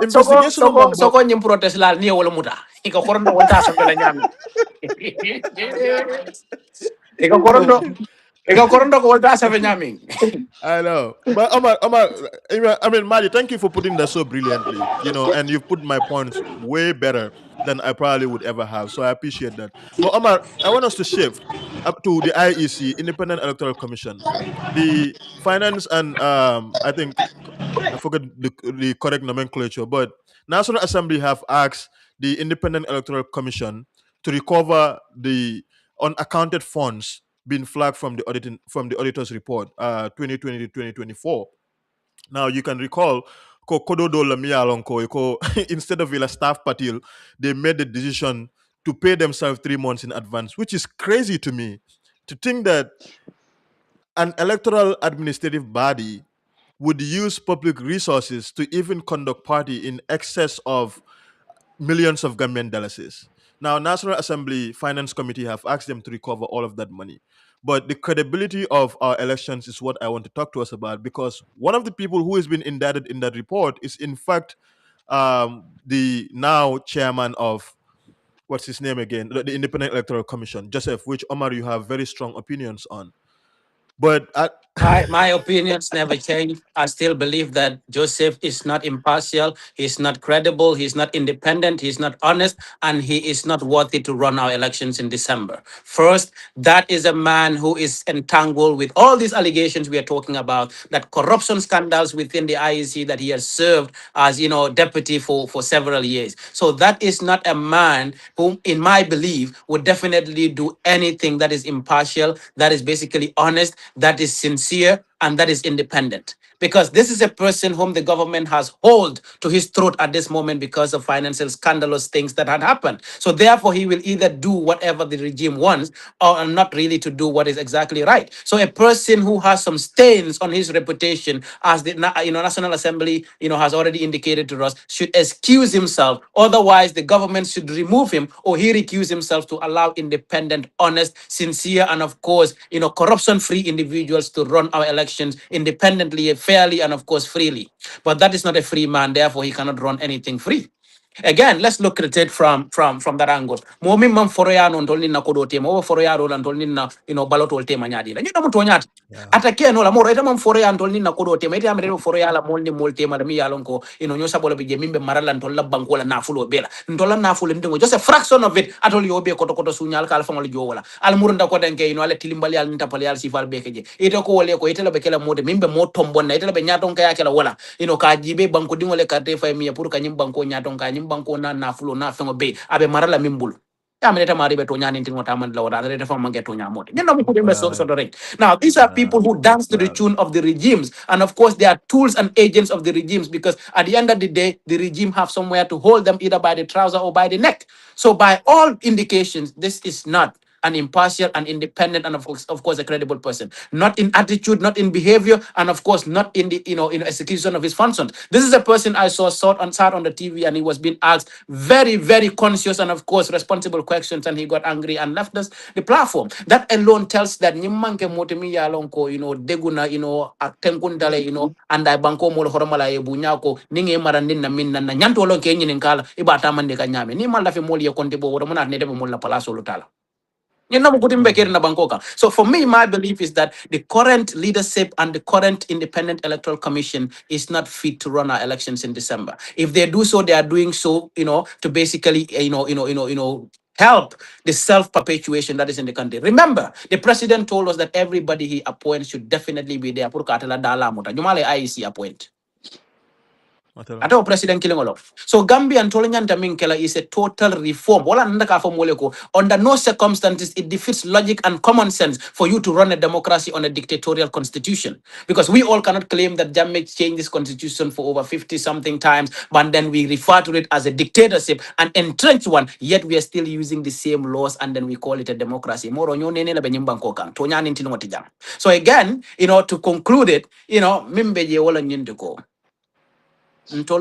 investigation on Mambok. Soko nyim protest la ni wala muta. Iko korondo wala sa bela nyami. Iko korondo Iko korondo ko wala sa nyami. I know, but I mean, Madi, thank you for putting that so brilliantly. And you've put my points way better than I probably would ever have. So I appreciate that. But Omar, I want us to shift up to the IEC, Independent Electoral Commission, the finance and I think I forget the correct nomenclature, but National Assembly have asked the Independent Electoral Commission to recover the unaccounted funds being flagged from the auditor's report 2020 to 2024. Now you can recall ko kododo lamia alonko instead of a staff patil, they made the decision to pay themselves 3 months in advance, which is crazy to me. To think that an electoral administrative body would use public resources to even conduct party in excess of millions of Gambian dollars. Now, National Assembly Finance Committee have asked them to recover all of that money. But the credibility of our elections is what I want to talk to us about, because one of the people who has been indicted in that report is, in fact, the now chairman of, what's his name again, the Independent Electoral Commission, Joseph, which Omar you have very strong opinions on. But My opinions never change. I still believe that Joseph is not impartial, he's not credible, he's not independent, he's not honest, and he is not worthy to run our elections in December. First, that is a man who is entangled with all these allegations we are talking about, that corruption scandals within the IEC that he has served as deputy for several years. So that is not a man whom, in my belief, would definitely do anything that is impartial, that is basically honest, that is sincere, and that is independent. Because this is a person whom the government has hold to his throat at this moment because of financial scandalous things that had happened. So therefore, he will either do whatever the regime wants or not really to do what is exactly right. So a person who has some stains on his reputation, as the National Assembly has already indicated to us, should excuse himself. Otherwise, the government should remove him or he recuse himself to allow independent, honest, sincere, and of course, corruption-free individuals to run our elections independently, fairly, and of course, freely. But that is not a free man, therefore, he cannot run anything free. Again, let's look at it from that angle. Momi man foroya non tolni na kodo tema, o foroya ro lan tolni na balotol tema nyadi. La nyina muto nyati. Yeah. Atake no la moro ita man foroya tolni na kodo tema, ita amere foroya la molni mol tema la mi yalon ko nyosa bolo bije mimbe marala ntolla banko la nafulo bela. Ntolla nafulo ndingo just a fraction of it atol yobe koto koto sunyal kala fangol jowola. Al murunda ko denke ala tilimbali al nitapali al sifal bekeje. Ita ko wole ko ita la bekela mode mimbe mo tombon na ita la be nyaton kaya kala wala. Ka jibe banko dingole karte fa mi pour kanyim banko nyaton ka nyim banko na nafulo na fengo be abe marala mimbulu ya meneta mari be to nyani tingo taman la wada rete fa mangeto nyamote nyanda mu kudembe so Well, the ring. Now these are people who dance to the well. tune of the regimes, and of course they are tools and agents of the regimes, because at the end of the day the regime have somewhere to hold them either by the trouser or by the neck. So by all indications this is not an impartial and independent and of course a credible person, not in attitude, not in behavior, and of course not in the execution of his functions. This is a person I saw sat on the TV, and he was being asked very very conscious and of course responsible questions, and he got angry and left us the platform. That alone tells that nyimmanke motemi yalonko deguna tenkundale and I banko mo horomala e bunyako ninge marandin na min na nyanto lon ke nyin kala ibata mande kanyame ni malla fe moli e konte bo wona ne de mo la palaso lutala. So for me, my belief is that the current leadership and the current Independent Electoral Commission is not fit to run our elections in December. If they do so, they are doing so, to basically, help the self-perpetuation that is in the country. Remember, the president told us that everybody he appoints should definitely be there. Purukatela dala muta. Jumale IEC appoint. Matala. Ata president killing all of. So Gambia and Tolinyanta Minkela is a total reform. Wala nandaka for moleko. Under no circumstances it defeats logic and common sense for you to run a democracy on a dictatorial constitution. Because we all cannot claim that Jammeh changed this constitution for over 50 something times, but then we refer to it as a dictatorship, an entrenched one, yet we are still using the same laws and then we call it a democracy. Moro nyone na benyimbanko kan. Tonya nintino watijang. So again, to conclude it, mimbe je wala nyindiko. All the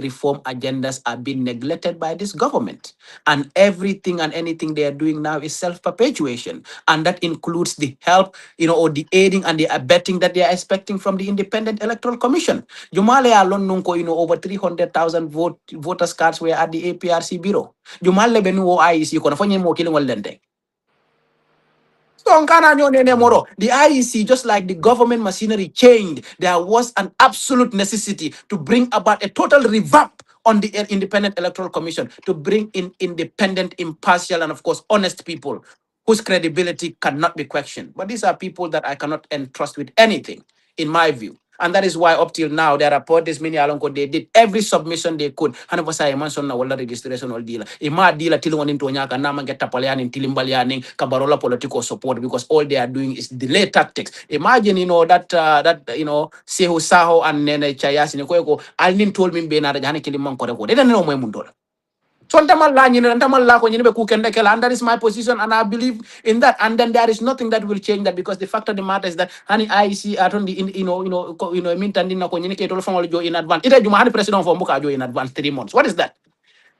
reform agendas are being neglected by this government. And everything and anything they are doing now is self-perpetuation. And that includes the help, or the aiding and the abetting that they are expecting from the Independent Electoral Commission. Jumale alone nunko, over 300,000 voters cards were at the APRC bureau. Jumale benu o IEC kono fonye mo killing walende. So Well, the IEC, just like the government machinery changed, there was an absolute necessity to bring about a total revamp on the Independent Electoral Commission, to bring in independent, impartial, and of course honest people whose credibility cannot be questioned. But these are people that I cannot entrust with anything, in my view. And that is why up till now, there are parties, many along they did every submission they could. And it was a mention na wala registration or deal. Ima deal till one into Nyaka Nama get Tapalian in Tilimbalianing, Kabarola political support, because all they are doing is delay tactics. Imagine, Sehu Saho and Nene Chayas in Kweko, Alnin told me Bena Jani Kiliman Koreko. They don't know my mundo. So and that is my position, and I believe in that. And then there is nothing that will change that, because the fact of the matter is that honey IEC at on the meantime communicate all from in advance. Ita juma hani president for Muka in advance 3 months. What is that?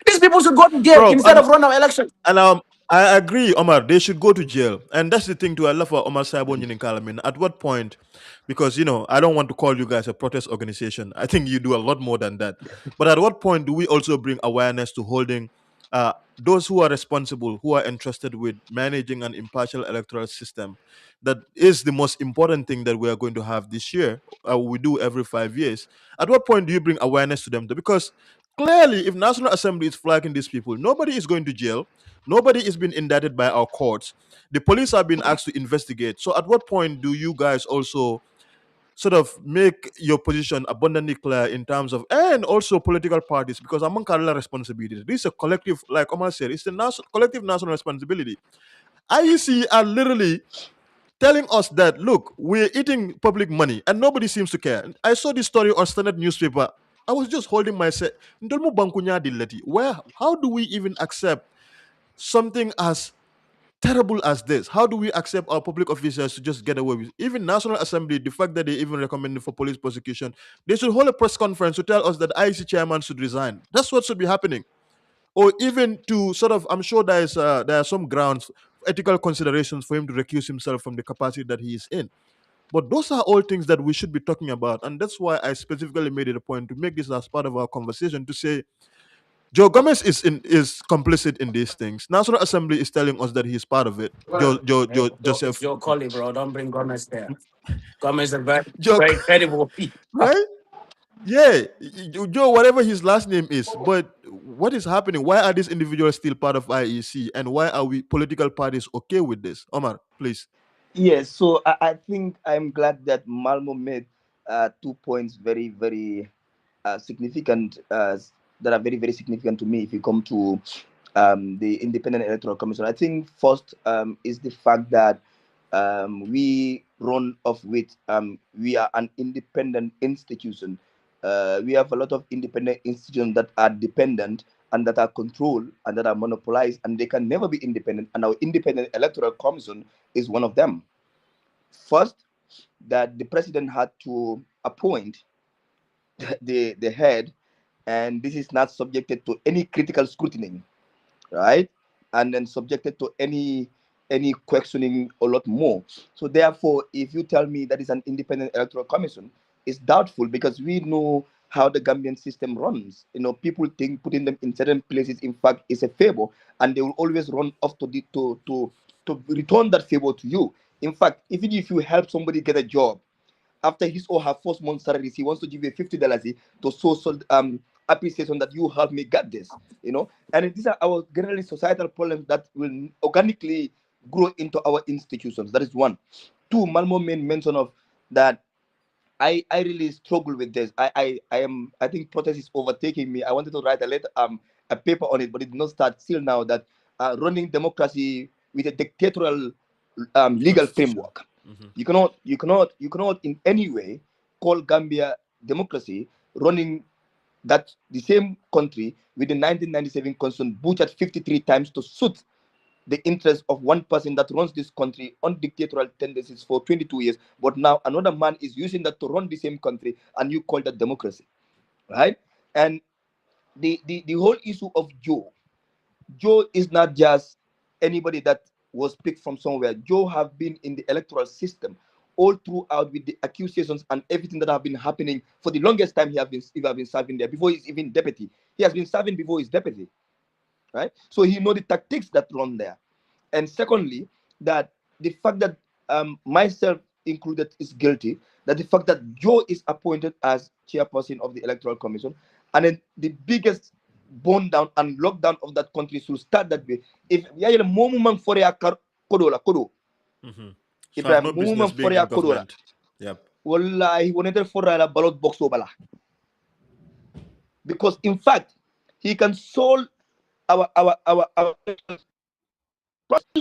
These people should go to jail bro, instead of run our election. and I agree, Omar. They should go to jail, and that's the thing too. I love for Omar Saibo Camara. At what point? Because I don't want to call you guys a protest organization. I think you do a lot more than that. But at what point do we also bring awareness to holding those who are responsible, who are entrusted with managing an impartial electoral system, that is the most important thing that we are going to have this year. We do every 5 years. At what point do you bring awareness to them? Because clearly, if National Assembly is flagging these people, nobody is going to jail. Nobody is being indicted by our courts. The police are being asked to investigate. So, at what point do you guys also sort of make your position abundantly clear in terms of, and also political parties, because among Kerala responsibilities, this is a collective, like Omar said, it's a collective national responsibility. IEC are literally telling us that, look, we're eating public money and nobody seems to care. I saw this story on Standard newspaper. I was just holding myself. Where, how do we even accept something as terrible as this? How do we accept our public officers to just get away with it? Even National Assembly, the fact that they even recommended for police prosecution, they should hold a press conference to tell us that IEC chairman should resign. That's what should be happening. Or even to sort of, I'm sure there are some grounds, ethical considerations for him to recuse himself from the capacity that he is in. But those are all things that we should be talking about, and that's why I specifically made it a point to make this as part of our conversation to say Joe Gomez is complicit in these things. National Assembly is telling us that he's part of it. It's Joseph, your colleague, bro. Don't bring Gomez there. Gomez is a very, Joe, very credible. right? Yeah, Joe, whatever his last name is. But what is happening? Why are these individuals still part of IEC, and why are we political parties okay with this? Omar, please. Yes, so I think I'm glad that Malmo made 2 points very, very significant, that are very, very significant to me if you come to the Independent Electoral Commission. I think first is the fact that we run off with, we are an independent institution. We have a lot of independent institutions that are dependent and that are controlled and that are monopolized, and they can never be independent. And our Independent Electoral Commission is one of them. First, that the president had to appoint the head, and this is not subjected to any critical scrutiny, right? And then subjected to any questioning a lot more. So therefore, if you tell me that is an independent electoral commission, it's doubtful, because we know how the Gambian system runs. People think putting them in certain places, in fact, is a favor, and they will always run off to return that favor to you. In fact, even if you help somebody get a job, after his or her first month salary, he wants to give you $50 to social appreciation that you helped me get this. And these are our generally societal problems that will organically grow into our institutions. That is one. Two, Malmo made mention of that. I really struggle with this. I think protest is overtaking me. I wanted to write a paper on it, but it did not start till now. That running democracy with a dictatorial legal Constitution. framework, Hmm. you cannot in any way call Gambia democracy, running that the same country with the 1997 constitution butchered 53 times to suit the interest of one person that runs this country on dictatorial tendencies for 22 years. But now another man is using that to run the same country, and you call that democracy, right? And the whole issue of Joe is not just anybody that was picked from somewhere. Joe have been in the electoral system all throughout with the accusations and everything that have been happening for the longest time. He have been serving there before he's even deputy. He has been serving before he's deputy, right? So he know the tactics that run there. And secondly, that the fact that myself included is guilty, that the fact that Joe is appointed as chairperson of the Electoral Commission, and then the biggest burn down and lockdown of that country should start that way. If yaya moment for ya kodola kodo, Hmm. So have Ibrahim no business moment for being in ya kodola, government. Yep. wallahi whenever for la ballot box obala, because in fact he can solve our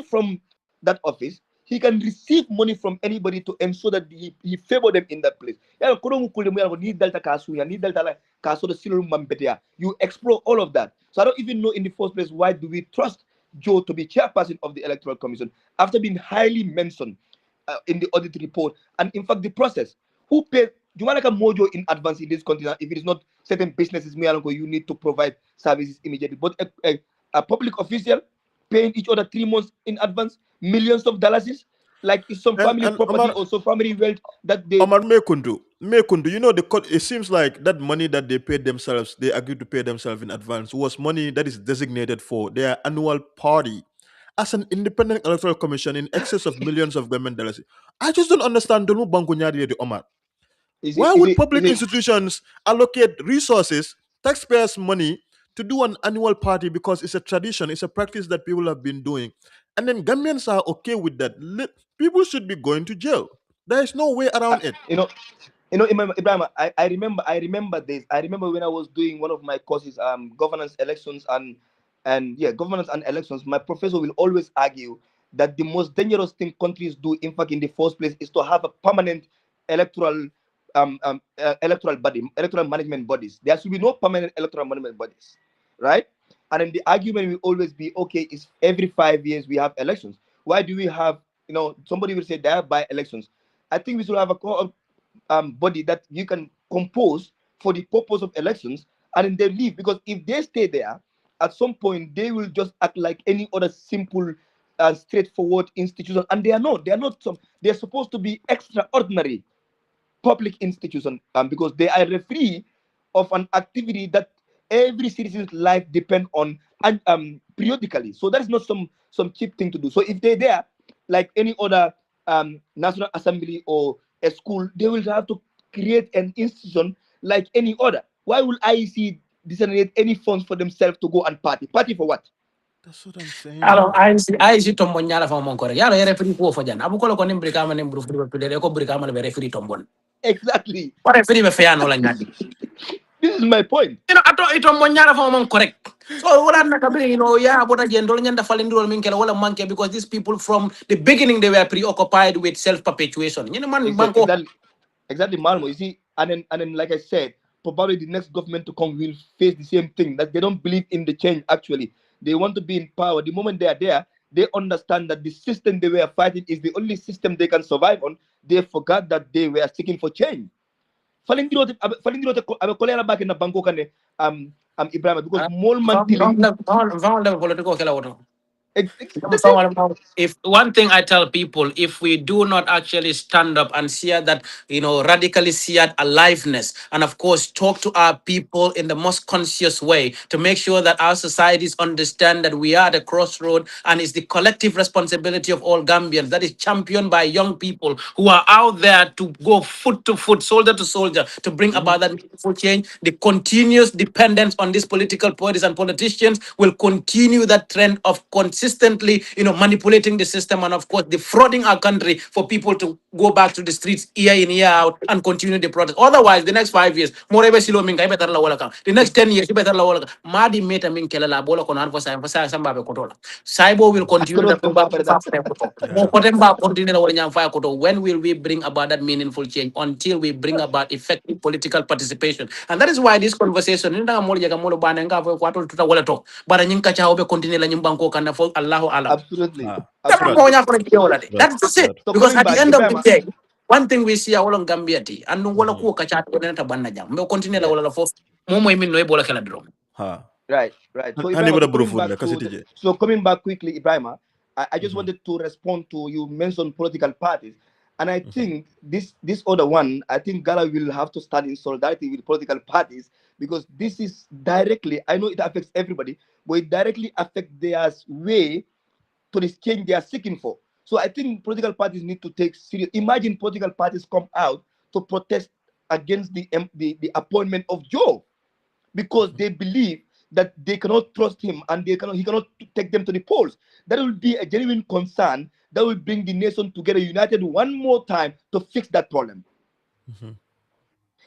from that office. He can receive money from anybody to ensure that he favor them in that place. Yeah, you explore all of that. So I don't even know in the first place, why do we trust Joe to be chairperson of the Electoral Commission after being highly mentioned in the audit report, and in fact the process. Who paid Jumalaka Mojo in advance in this country? If it is not certain businesses, you need to provide services immediately. But a public official paying each other 3 months in advance, millions of dollars, like it's some family And property Omar or some family wealth that they. Omar Mekundu. Mekun, do you know it seems like that money that they paid themselves, they agreed to pay themselves in advance, was money that is designated for their annual party as an independent electoral commission in excess of millions of government dollars. I just don't understand. Dolu Banku Nyadi de Omar. Is it Why is would it is public it institutions allocate resources, taxpayers' money, to do an annual party because it's a tradition, it's a practice that people have been doing? And then Gambians are okay with that. People should be going to jail. There is no way uh, around it. you know Ibrahim, I remember this. I remember when I was doing one of my courses, governance, elections, and yeah, governance and elections. My professor will always argue that the most dangerous thing countries do, in fact, in the first place, is to have a permanent electoral electoral body, electoral management bodies. There should be no permanent electoral management bodies, right? And then the argument will always be, okay, is every 5 years we have elections. Why do we have, somebody will say there are by elections. I think we should have body that you can compose for the purpose of elections, and then they leave, because if they stay there, at some point they will just act like any other simple straightforward institution, and they are not they're supposed to be extraordinary public institution, because they are referee of an activity that every citizen's life depend on, and periodically. So that is not some cheap thing to do. So if they're there like any other national assembly or a school, they will have to create an institution like any other. Why will IEC disseminate any funds for themselves to go and party for what? That's what I'm Alors, saying. IC tombo nyala fa mon kore. Yalo yere free ko fajan. Abu ko ni brika man mbru free pele ko brika man be free tombon. Exactly. Pare free be fe no la nyadi. This is my point. Ato ito mon nyala fa mon correct. So wala na kabe yeah bota jendol nyanda falindol min kala wala manke because these people from the beginning they were preoccupied with self perpetuation. Man Exactly. banko Exactly, Malmo. You see, and then, like I said, probably the next government to come will face the same thing. That they don't believe in the change. Actually, they want to be in power. The moment they are there, they understand that the system they were fighting is the only system they can survive on. They forgot that they were seeking for change. Falindirote abe kolera back in the Bangkok and Ibrahim, because Molman Tiling. Vamos level political kala woto. That's it. If one thing I tell people, if we do not actually stand up and see that, radically see that aliveness, and of course talk to our people in the most conscious way to make sure that our societies understand that we are at a crossroad and it's the collective responsibility of all Gambians that is championed by young people who are out there to go foot to foot, soldier to soldier, to bring Mhm. about that meaningful change. The continuous dependence on these political parties and politicians will continue that trend of consistently, manipulating the system and of course defrauding our country for people to go back to the streets year in, year out and continue the protest. Otherwise, the next 5 years, more ever silo minga better la wala ka. The next 10 years, better la wala ka. Madi meta min kela la bola kono anfo sa samba be kotola. Saibo will I continue the couldn't program remember that. fast koto. Mo Yeah. kotemba continue la wala nyam fire koto. When will we bring about that meaningful change? Until we bring about effective political participation. And that is why this conversation, ninda mo jaga mo bana nga fo kwato tuta wala to. Bara nyinka cha obe continue la nyimbanko kana fo Allahu alam. Absolutely, Ah, Surat, absolutely. Surat, That's just it. Surat. So Because coming at the back, end of the Ibrahim. day, one thing we see all on Gambia ti, and no wala Mm-hmm. ku kacha to na tabanna jam. Me continue la Yes. wala fo mo mo min no e bola kala drum. Ha. Right, right. So Hani Ibrahim, bada so coming brufun back le to kasitije. quickly, Ibrahim, I just Mm-hmm. wanted to respond to you mentioned political parties, and I Mm-hmm. think this other one, I think Gala will have to stand in solidarity with political parties, because this is directly, I know it affects everybody, but it directly affects their way to this change they are seeking for. So I think political parties need to take serious. Imagine political parties come out to protest against the appointment of Joe, because they believe that they cannot trust him, and he cannot take them to the polls. That will be a genuine concern that will bring the nation together, united one more time to fix that problem. Mm-hmm.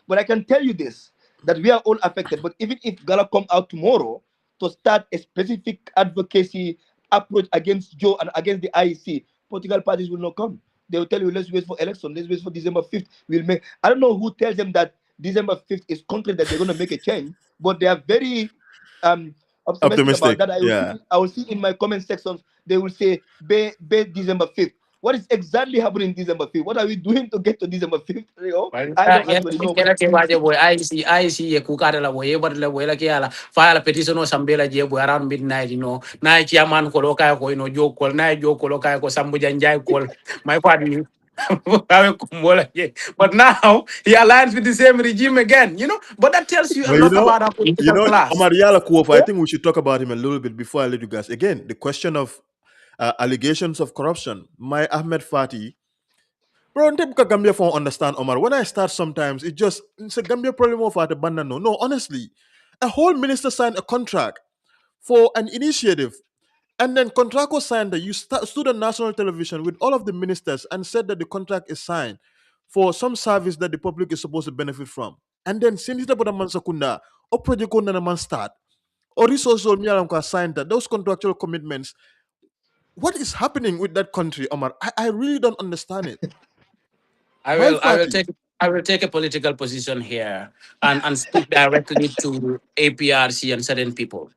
But I can tell you this, that we are all affected. But even if Gala come out tomorrow to start a specific advocacy approach against Joe and against the IEC, political parties will not come. They will tell you, let's wait for election, let's wait for December 5th. We'll make. I don't know who tells them that December 5th is concrete that they're going to make a change, but they are very um optimistic about Optimistic. that. Yeah. I will see in my comment sections, they will say, be December 5th. What is exactly happening December 5th? What are we doing to get to December 5th? Well, I don't yeah, actually know. But kaya ke waje boy IC ye kukare la boy but la boy la ke file petition o sambela je boy around midnight na chairman ko lokaya ko jo ko na jo ko lokaya ko sambu janjay ko my party But now he aligns with the same regime again, But that tells you a But lot about our political class. Omar Yala Kuof, I think we should talk about him a little bit before I let you guys. Again, the question of allegations of corruption. My Ahmed Fati, bro, don't take Gambia for understand Omar. When I start sometimes, it's a Gambia problem of the banana. No, honestly, a whole minister signed a contract for an initiative. And then Contraco signed that stood on national television with all of the ministers and said that the contract is signed for some service that the public is supposed to benefit from. And then Sinita Bodaman Sakunda, or project na man start, or resource or Mialanka signed that those contractual commitments. What is happening with that country, Omar? I really don't understand it. I My will I will party. take I will take a political position here and speak directly to APRC and certain people.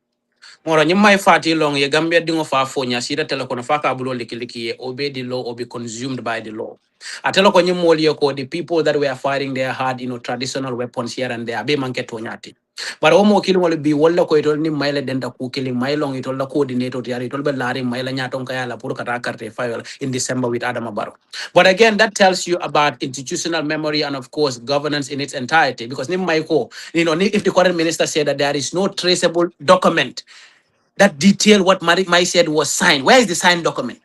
Moro nyimma fati long ye Gambia dingo fa fonya sida tele kono faka bulo likiliki ye obey the law or be consumed by the law. Atelo ko nyimmo ko the people that were fighting their hard, traditional weapons here and there be manke tonyati. But omo kili wala bi wala ko itol ni maila denta ku kili mailong itol la coordinator tiari itol be lari maila nyaton kaya la pur kata karte file in December with Adam Abaro. But again, that tells you about institutional memory and of course governance in its entirety. Because ni Maiko, if the current minister said that there is no traceable document that detail what Mai said was signed. Where is the signed document?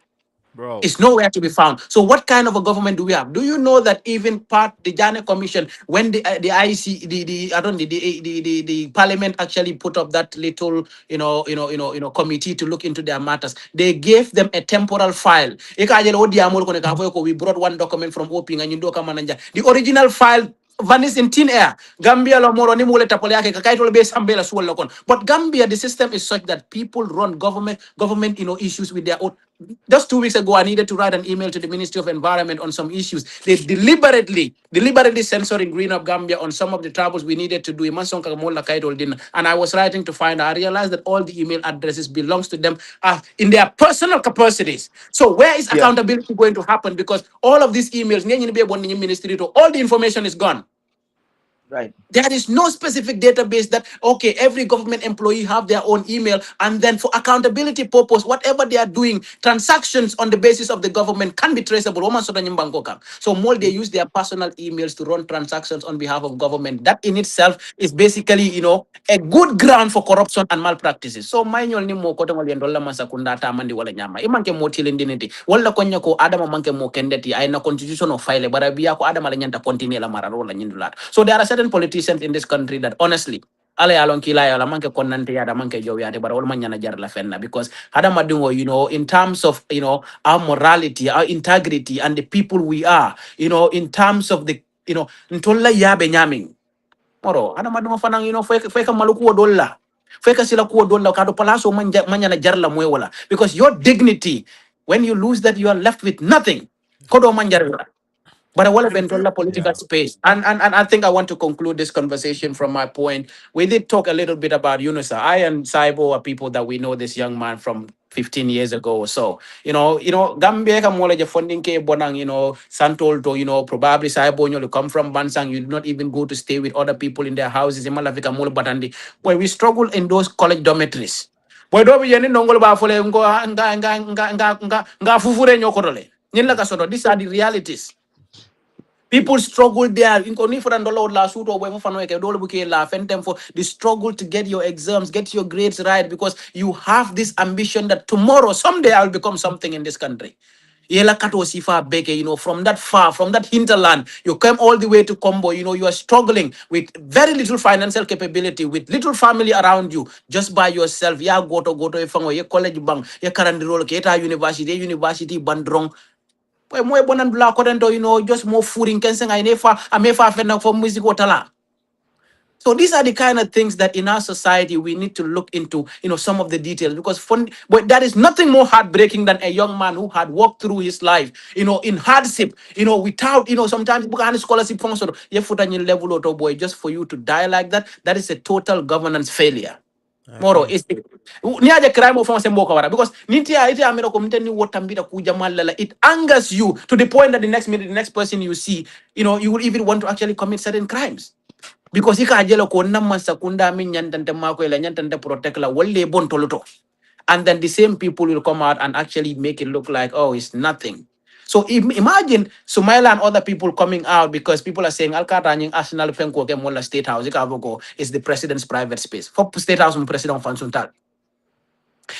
Bro. It's nowhere to be found. So what kind of a government do we have? Do you know that even the Jana Commission, when the IEC, the I don't the Parliament actually put up that little committee to look into their matters, they gave them a temporal file. We brought one document from Oping and the original file vanished in thin air. Gambia lo moro ni mule tapole yake kakai tole be sambela suwal kon. But Gambia, the system is such that people run government issues with their own. Just 2 weeks ago, I needed to write an email to the Ministry of Environment on some issues. They deliberately censoring Green Up Gambia on some of the troubles we needed to do. And I was writing to find out, I realized that all the email addresses belongs to them in their personal capacities. So where is Yeah, accountability going to happen? Because all of these emails, ministry, all the information is gone. right. There is no specific database that, okay, every government employee have their own email, and then for accountability purpose, whatever they are doing, transactions on the basis of the government can be traceable. So more they use their personal emails to run transactions on behalf of government. That in itself is basically, a good ground for corruption and malpractices. So manual ni mo kote ngoli ndola masakunda tamandi wala nyama. Imanke mo tilindiniti. Wala konya ko adama manke mo kendeti. Ay na constitution of file. Bara biya ko adama la nyanta continue la mararola nyindulat. So there are certain politicians in this country that honestly, ala yalon kila yala manke konante yada manke jow yade bara wala manyana jar la fenna because hadama dungo, in terms of, our morality, our integrity and the people we are, in terms of the, ntolla yabe nyaming. Moro, ada madungo fanang, feka maluku dolla. Feka sila kuwa dolla kado palaso manyana jarla mwewala. Because your dignity, when you lose that, you are left with nothing. Kodo manjarla. But I want to enter the political Yeah. space. And I think I want to conclude this conversation from my point. We did talk a little bit about Yunusa. I and Saibo are people that we know this young man from 15 years ago or so. Gambia ka mole je funding ke bonang, Santol to, probably Saibo you come from Bansang, you do not even go to stay with other people in their houses. Imalafika mole batandi. Where we struggle in those college dormitories. Boy do bi yeni nongol ba fole nga fufure nyokotole. Nyilla ka soto. These are the realities. People struggle there. Inko for dollar la suit or whatever fano ke dole buke la fentem for the struggle to get your exams, get your grades right because you have this ambition that tomorrow, someday I'll become something in this country. Yela kato sifa beke, from that far, from that hinterland, you come all the way to Combo, you are struggling with very little financial capability, with little family around you, just by yourself. Ya go to ifango, ye college bang, ye karandirolo, ke eta university bandrong. Kwe mwe bonan bla kodento, just more food in Kensing. I never fend for music watala. So these are the kind of things that in our society we need to look into, some of the details because but there is nothing more heartbreaking than a young man who had walked through his life, in hardship, without, sometimes book and scholarship function, you put on your level auto boy just for you to die like that. That is a total governance failure. I Moro agree. is ni aja crime of mboka wara because nitia ite amero komite ni wotambira kuja malala, it angers you to the point that the next minute the next person you see, you will even want to actually commit certain crimes because ika ajelo ko namma sakunda min nyantante mako ila nyantante protect la wolle bon toloto, and then the same people will come out and actually make it look like, oh, it's nothing. So imagine Sumaila and other people coming out because people are saying Al-Qatanying National Penko ke Mola State House is the president's private space. For State House President Fansuntal.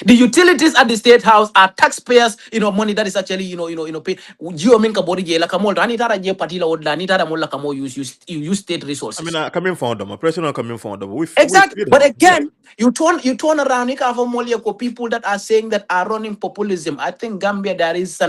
The utilities at the state house are taxpayers, money that is actually, paid. Geo minka bori je la kamol. Ani tara je patila odla. Ani tara mola kamo use state I mean, resources. coming from them, a president coming from them. We Exactly. feed But them. Yeah. again, you turn around, you have people that are saying that are running populism. I think Gambia there is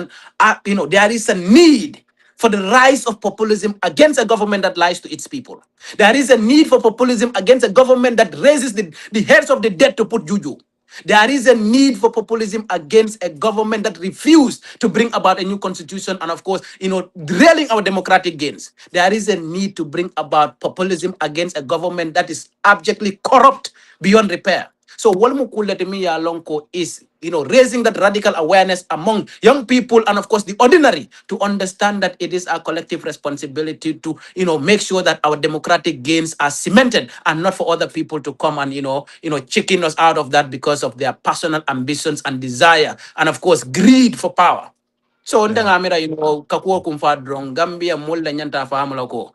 a need for the rise of populism against a government that lies to its people. There is a need for populism against a government that raises the heads of the dead to put juju. There is a need for populism against a government that refused to bring about a new constitution and, of course, derailing our democratic gains. There is a need to bring about populism against a government that is abjectly corrupt beyond repair. So, Walmu Kuletemiya Lonko is raising that radical awareness among young people and, of course, the ordinary to understand that it is our collective responsibility to, make sure that our democratic gains are cemented and not for other people to come and, chicken us out of that because of their personal ambitions and desire and, of course, greed for power. So, Yeah. ndengamira, kakuo kumfadrong Gambia mulda nyanta fahamula ko,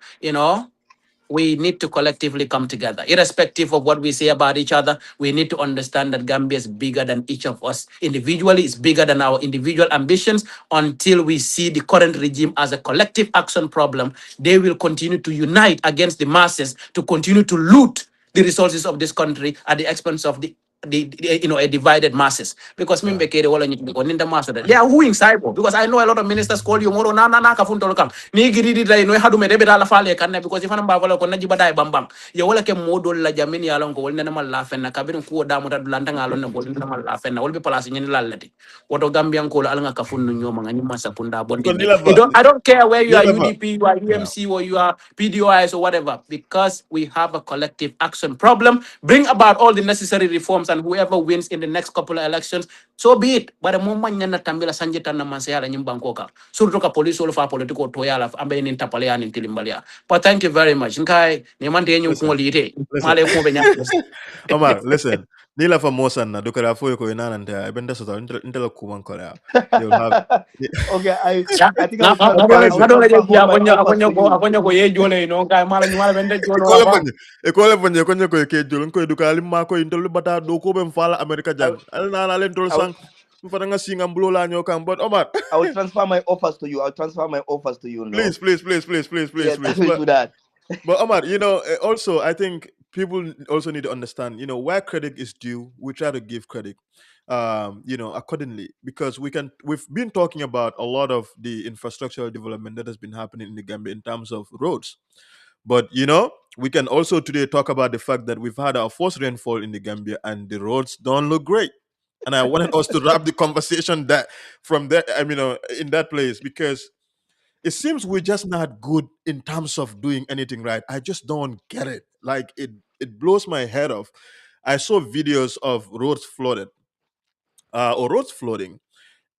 we need to collectively come together. Irrespective of what we say about each other, we need to understand that Gambia is bigger than each of us. Individually, it's bigger than our individual ambitions. Until we see the current regime as a collective action problem, they will continue to unite against the masses to continue to loot the resources of this country at the expense of a divided masses. Because Yeah. they are wooing Saibo. Because I know a lot of ministers call you moro na kafuntolo kam. Ni giridi da hadu me debe la fale kanne because if anamba wala ko naji badai bambang. Ya wala ke modol la jamini ya lon ko wala na mal la fenna kabin ko da mo dulanda ngalon ne ko na mal la fenna wala be place nyen lallati. Woto Gambian ko ala nga kafunu nyoma nga nyima sakunda Because bonding. I don't care where you are Nilava. UDP, you are Yeah. UMC, or you are PDOIS or whatever, because we have a collective action problem. Bring about all the necessary reforms, and whoever wins in the next couple of elections, so be it. But the moment na tambila sanjita na mansaya la nyimbankoka, surtout ka police or fa political toyala ambe ni tapalea ni tilimbalia. But thank you very much. Nkai ni mante yenyu Listen. kumolite. Listen. Male kumbe Omar, listen. Nila for Mosan na dukara fo ko ina nante. I been this intela kuman korea. They will have. Okay, Ya, I think na I will ngadole transfer je all my offers akonyo to you. ko ye jole no kay mala nyala bende jole Ekola wa. fanye. Ekola fanye konye ko ke jolon ko edukali ma ko intelu bata do ko ben fala America I, jang. Al na len tol I, will- sang. Mfana nga singa mbulo la nyokam. But Omar, I will transfer my offers to you. I'll transfer my offers to you. No, please, please, please, please, please, please, yes, I please. will do that. But Omar, also I think people also need to understand, where credit is due, we try to give credit, accordingly, because we've been talking about a lot of the infrastructural development that has been happening in the Gambia in terms of roads. But we can also today talk about the fact that we've had our first rainfall in the Gambia and the roads don't look great. And I wanted us to wrap the conversation that from there, in that place, because it seems we're just not good in terms of doing anything right. I just don't get it. Like it blows my head off. I saw videos of roads flooded, or roads flooding,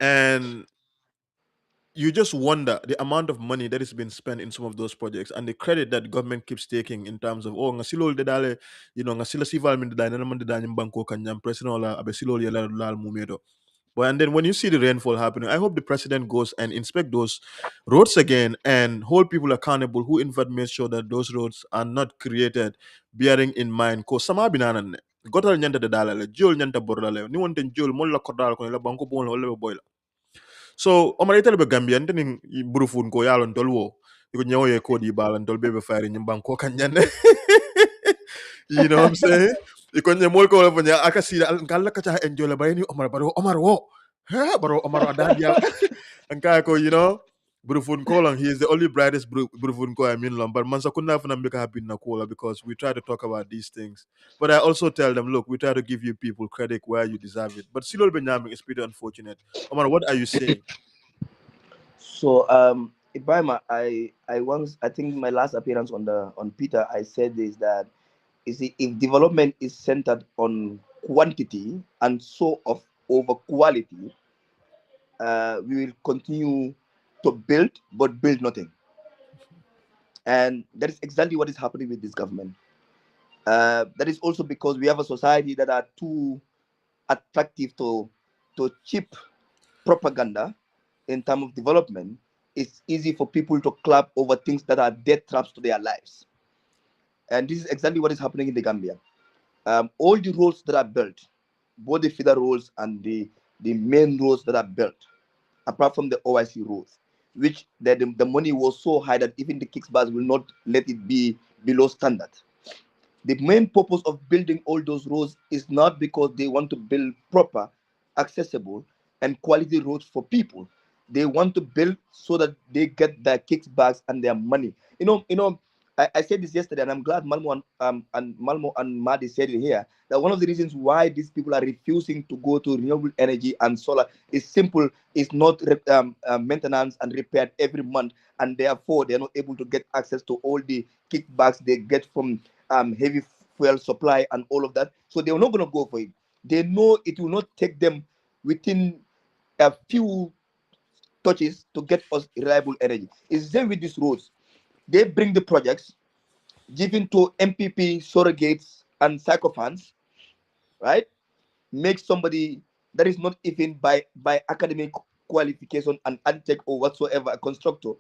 and you just wonder the amount of money that is being spent in some of those projects and the credit that government keeps taking in terms of ngasilol de dale, ngasila sival min de dale naman de danyang banko kanyang president wala abesilol yala lal mumedo. But and then when you see the rainfall happening, I hope the president goes and inspect those roads again and hold people accountable who in fact make sure that those roads are not created bearing in mind ko sama binanan ne. Gotal nyanta de dalale, jol nyanta borlale. Ni wonten jol mon la kodal ko la banko bon wala boy la. So Omar itele be Gambia nteni burufun ko yalon tolwo. Iko nyawo ye kodi balan tol bebe fire nyimban ko kanyane. You know what I'm saying? Iko nyamol ko la fanya akasi kala kacha enjoy la bayani Omar wo. Ha baro Omar adadia. Anka ko Burufun Kolang, he is the only brightest Burufun ko I mean long, but Mansa couldn't have make happy na kola because we try to talk about these things. But I also tell them, look, we try to give you people credit where you deserve it. But Silol Benyaming is pretty unfortunate. Omar, what are you saying? So, Ibrahim, I think my last appearance on Peter, I said this that you see, if development is centered on quantity and so of over quality, we will continue to build but build nothing, and that is exactly what is happening with this government. That is also because we have a society that are too attractive to cheap propaganda, in terms of development, it's easy for people to clap over things that are death traps to their lives. And this is exactly what is happening in the Gambia. All the roads that are built, both the feeder roads and the main roads that are built, apart from the OIC roads, which the money was so high that even the kickbacks will not let it be below standard. The main purpose of building all those roads is not because they want to build proper, accessible, and quality roads for people. They want to build so that they get their kickbacks and their money. I said this yesterday, and I'm glad Malmo and Madi said it here. That one of the reasons why these people are refusing to go to renewable energy and solar is simple. It's not maintenance and repaired every month, and therefore they're not able to get access to all the kickbacks they get from heavy fuel supply and all of that. So they're not going to go for it. They know it will not take them within a few touches to get us reliable energy. It's the same with these roads. They bring the projects given to MPP surrogates and sycophants, right? Make somebody that is not even by academic qualification, an architect or whatsoever, a constructor,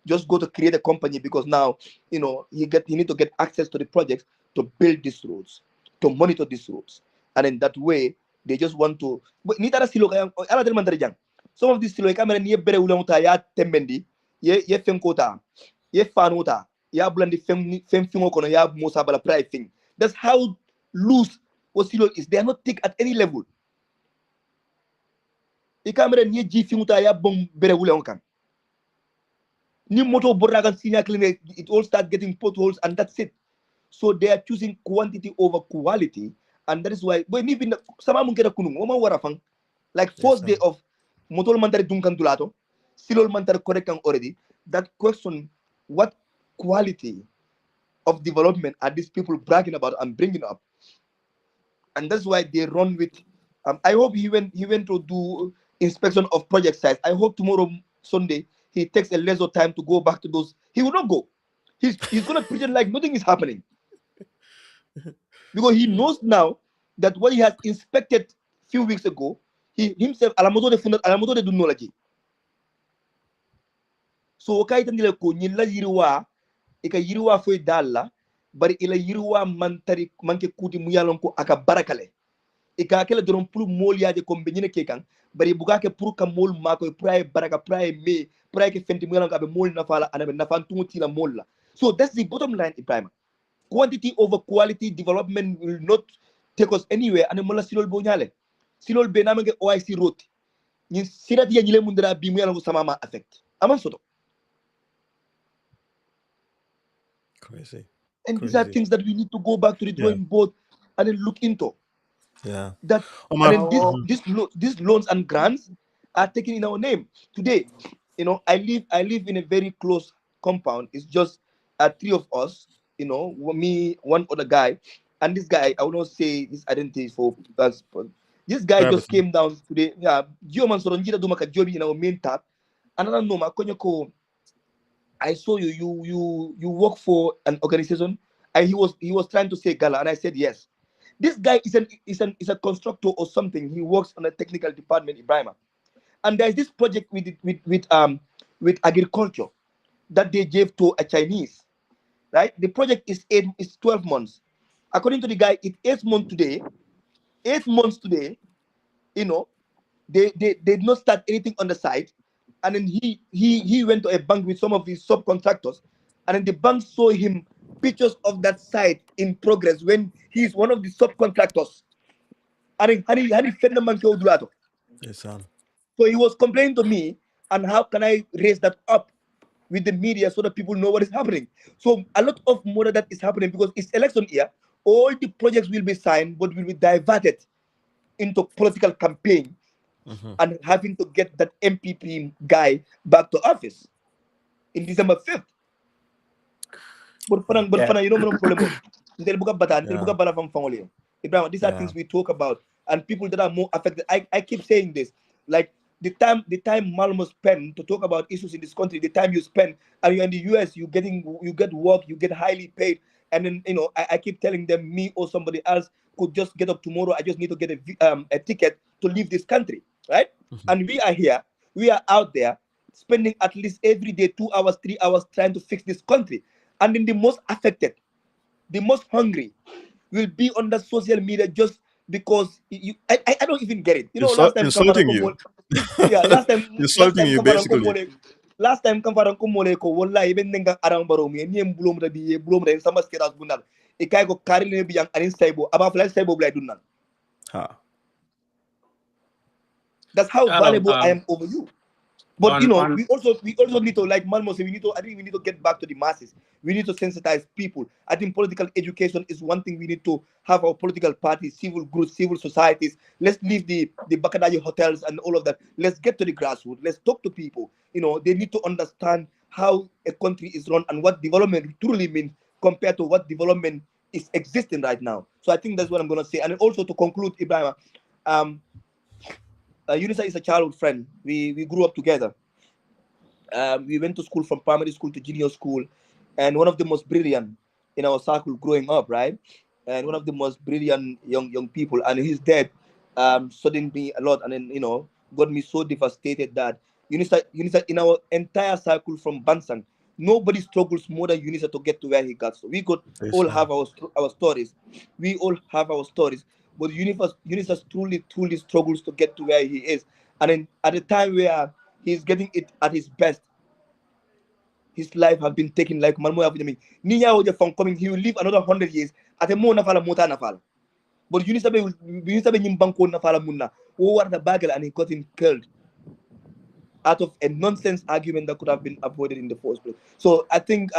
just go to create a company because now he need to get access to the projects to build these roads, to monitor these roads, and in that way they just want to. But ni tara silo kaya ala del mandari jang. Some of these silo kamera ni bere ulang ya tembendi ye fenkota ye fanuta ya blandi fem fingo kono ya musa bala pride thing. That's how loose what silo is. They are not thick at any level. I kamera ni ji finguta ya bom bere ulang kan. New motor boragan senior clinic, it all start getting potholes, and that's it. So they are choosing quantity over quality, and that is why when even sama mungkin kunung oma warafang like Yes, first day of motor mantari dunkan tulato silol mantari correct already. That question, what quality of development are these people bragging about and bringing up? And that's why they run with. I hope he went to do inspection of project sites. I hope tomorrow Sunday he takes a lesser time to go back to those. He will not go. He's gonna pretend like nothing is happening because he knows now that what he has inspected few weeks ago, he himself alamoto de fundat alamoto de dunology. So okay tandile ko nyilla yiriwa ika yiriwa foi dalla bari ila yiriwa mantari manke kuti muyalon ko aka barakale. Ika kele doron pour mol yaje ko benyine ke kan bari buga ke pour ka mol mako pray baraka pray me pray ke fenti muyalon ka be mol na fala anabe na fan tunti la mol la. So that's the bottom line, Ibrahim. Quantity over quality development will not take us anywhere. And mola silol bonyale silol be namage OIC road ni sirati ya nyile mundara bi muyalon ko sama ma affect aman soto. crazy, And these are crazy. things that we need to go back to the Yeah, drawing board and then look into. yeah. That and Omar. then these Oh, Mhm. these loans and grants are taken in our name today. I live in a very close compound. It's just three of us, me, one other guy, and this guy, I will not say his identity for us, but this guy just Privacy. came down today. Yeah, Gioman Soronjita Dumaka Jobi in our main tab. Another no Makonyoko, I saw you work for an organization, and he was trying to say GALA, and I said yes. This guy is a constructor or something. He works on a technical department in Brima. And there's this project with agriculture that they gave to a Chinese, right? The project is 12 months. According to the guy, it's 8 months today. 8 months today, you know, they did not start anything on the side. And then he went to a bank with some of his subcontractors, and then the bank saw him pictures of that site in progress when he's one of the subcontractors. And he fed the monkey odulato. Yes, So he was complaining to me, and how can I raise that up with the media so that people know what is happening? So a lot of more that is happening because it's election year. All the projects will be signed, but will be diverted into political campaign mm-hmm. and having to get that MPP guy back to office in December 5th. Yeah, But yeah. fana, no problem. Ndel buka bata, ndel yeah, buka bala from family. Ibrahim, these are yeah. things we talk about, and people that are more affected. I keep saying this, like the time Malmo spend to talk about issues in this country, the time you spend, and you're in the US, you get work, you get highly paid, and then I keep telling them me or somebody else could just get up tomorrow. I just need to get a ticket to leave this country, right? Mm-hmm. And we are here. we are out there spending at least every day 2 hours, 3 hours trying to fix this country. And then the most affected, the most hungry, will be on the social media just because I don't even get it. You know, last time Kamfara Insulting you. Komole, yeah, last Insulting time you, Kamfara basically. Komole, last time Kamfara Komole ko wallahi ben nenga arang baromi ni blom da bi blom da sama skeras bunal e kay ko karine bi yang anin saybo aba flan saybo blay dunnan. Ha. That's how Hello, valuable I am over you. But you on know, on we also need to, like Malmo said, I think we need to get back to the masses. We need to sensitize people. I think political education is one thing we need to have our political parties, civil groups, civil societies. Let's leave the Bakadaji hotels and all of that. Let's get to the grassroots. Let's talk to people. You know, they need to understand how a country is run and what development truly means compared to what development is existing right now. So I think that's what I'm gonna say. And also to conclude, Ibrahim, um, Unisa is a childhood friend. We grew up together. We went to school from primary school to junior school, and one of the most brilliant in our circle growing up, right? And one of the most brilliant young people. And his death saddened me a lot, and then got me so devastated that Unisa in our entire circle from Bansang, nobody struggles more than Unisa to get to where he got. So we could This all man. have our stories. We all have our stories, but Unisa truly struggles to get to where he is. And then at the time where he's getting it at his best, his life have been taken like man mo yafu ni nyawo from coming, he will live another 100 years ate mo na fala mota na fala, but Unisabe nyimbanko na fala munna wo war the bagel, and he got him killed out of a nonsense argument that could have been avoided in the first place. So I think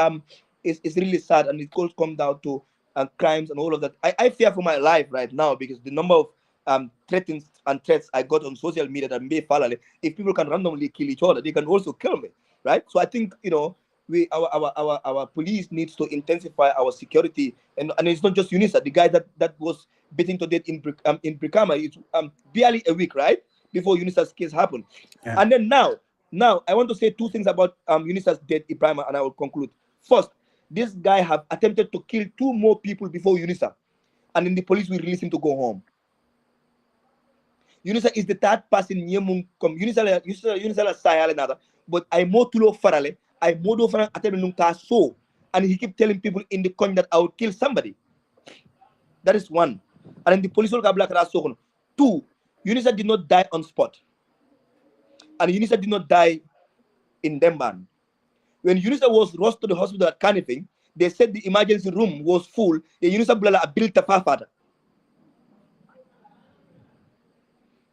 it's really sad, and it could come down to crimes and all of that. I fear for my life right now because the number of threats I got on social media that may fall. If people can randomly kill each other, they can also kill me, right? So I think we our police needs to intensify our security, and it's not just Unisa. The guy that was beaten to death in Brikama, it's barely a week, right, before Unisa's case happened. Yeah. And then now I want to say two things about Unisa's death, Ibrahim, and I will conclude. First, this guy have attempted to kill two more people before Unisa, and then the police will release him to go home. Unisa is the third person Yemung come. Unisa la sayale nada, but I mo tulo farale, I mo do farang atebe nunca so, and he keep telling people in the coin that I will kill somebody. That is one. And then the police will black so. Two, Unisa did not die on spot, and Unisa did not die in Demban. When Unisa was rushed to the hospital at Canifing, they said the emergency room was full. The Unisa Blala built a father.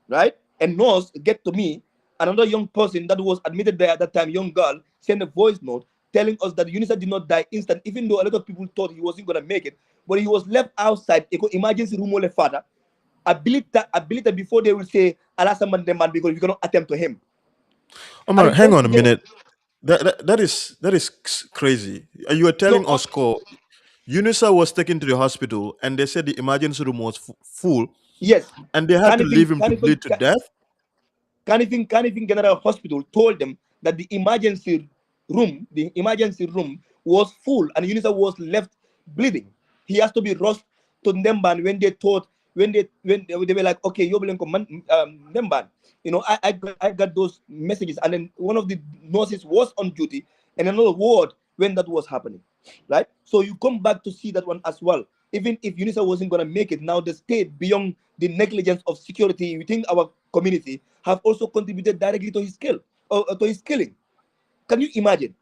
Right? And nurse get to me, another young person that was admitted there at that time, young girl, sent a voice note telling us that Unisa did not die instant, even though a lot of people thought he wasn't gonna make it, but he was left outside emergency room ole father. Ability before they will say Alasaman demand because we cannot attempt to him. And Omar, then hang on a altogether, minute. That is crazy. You were no, telling us, Unisa was taken to the hospital, and they said the emergency room was full, yes, and they had to Canifing, leave him to Canifing, bleed to death. Canifing General Hospital told them that the emergency room was full and Unisa was left bleeding. He has to be rushed to Nemban when they thought when they were like, okay, you're Nemban. I got those messages, and then one of the nurses was on duty in another ward when that was happening, right? So you come back to see that one as well. Even if UNISA wasn't going to make it, now the state, beyond the negligence of security within our community, have also contributed directly to his skill or to his killing. Can you imagine?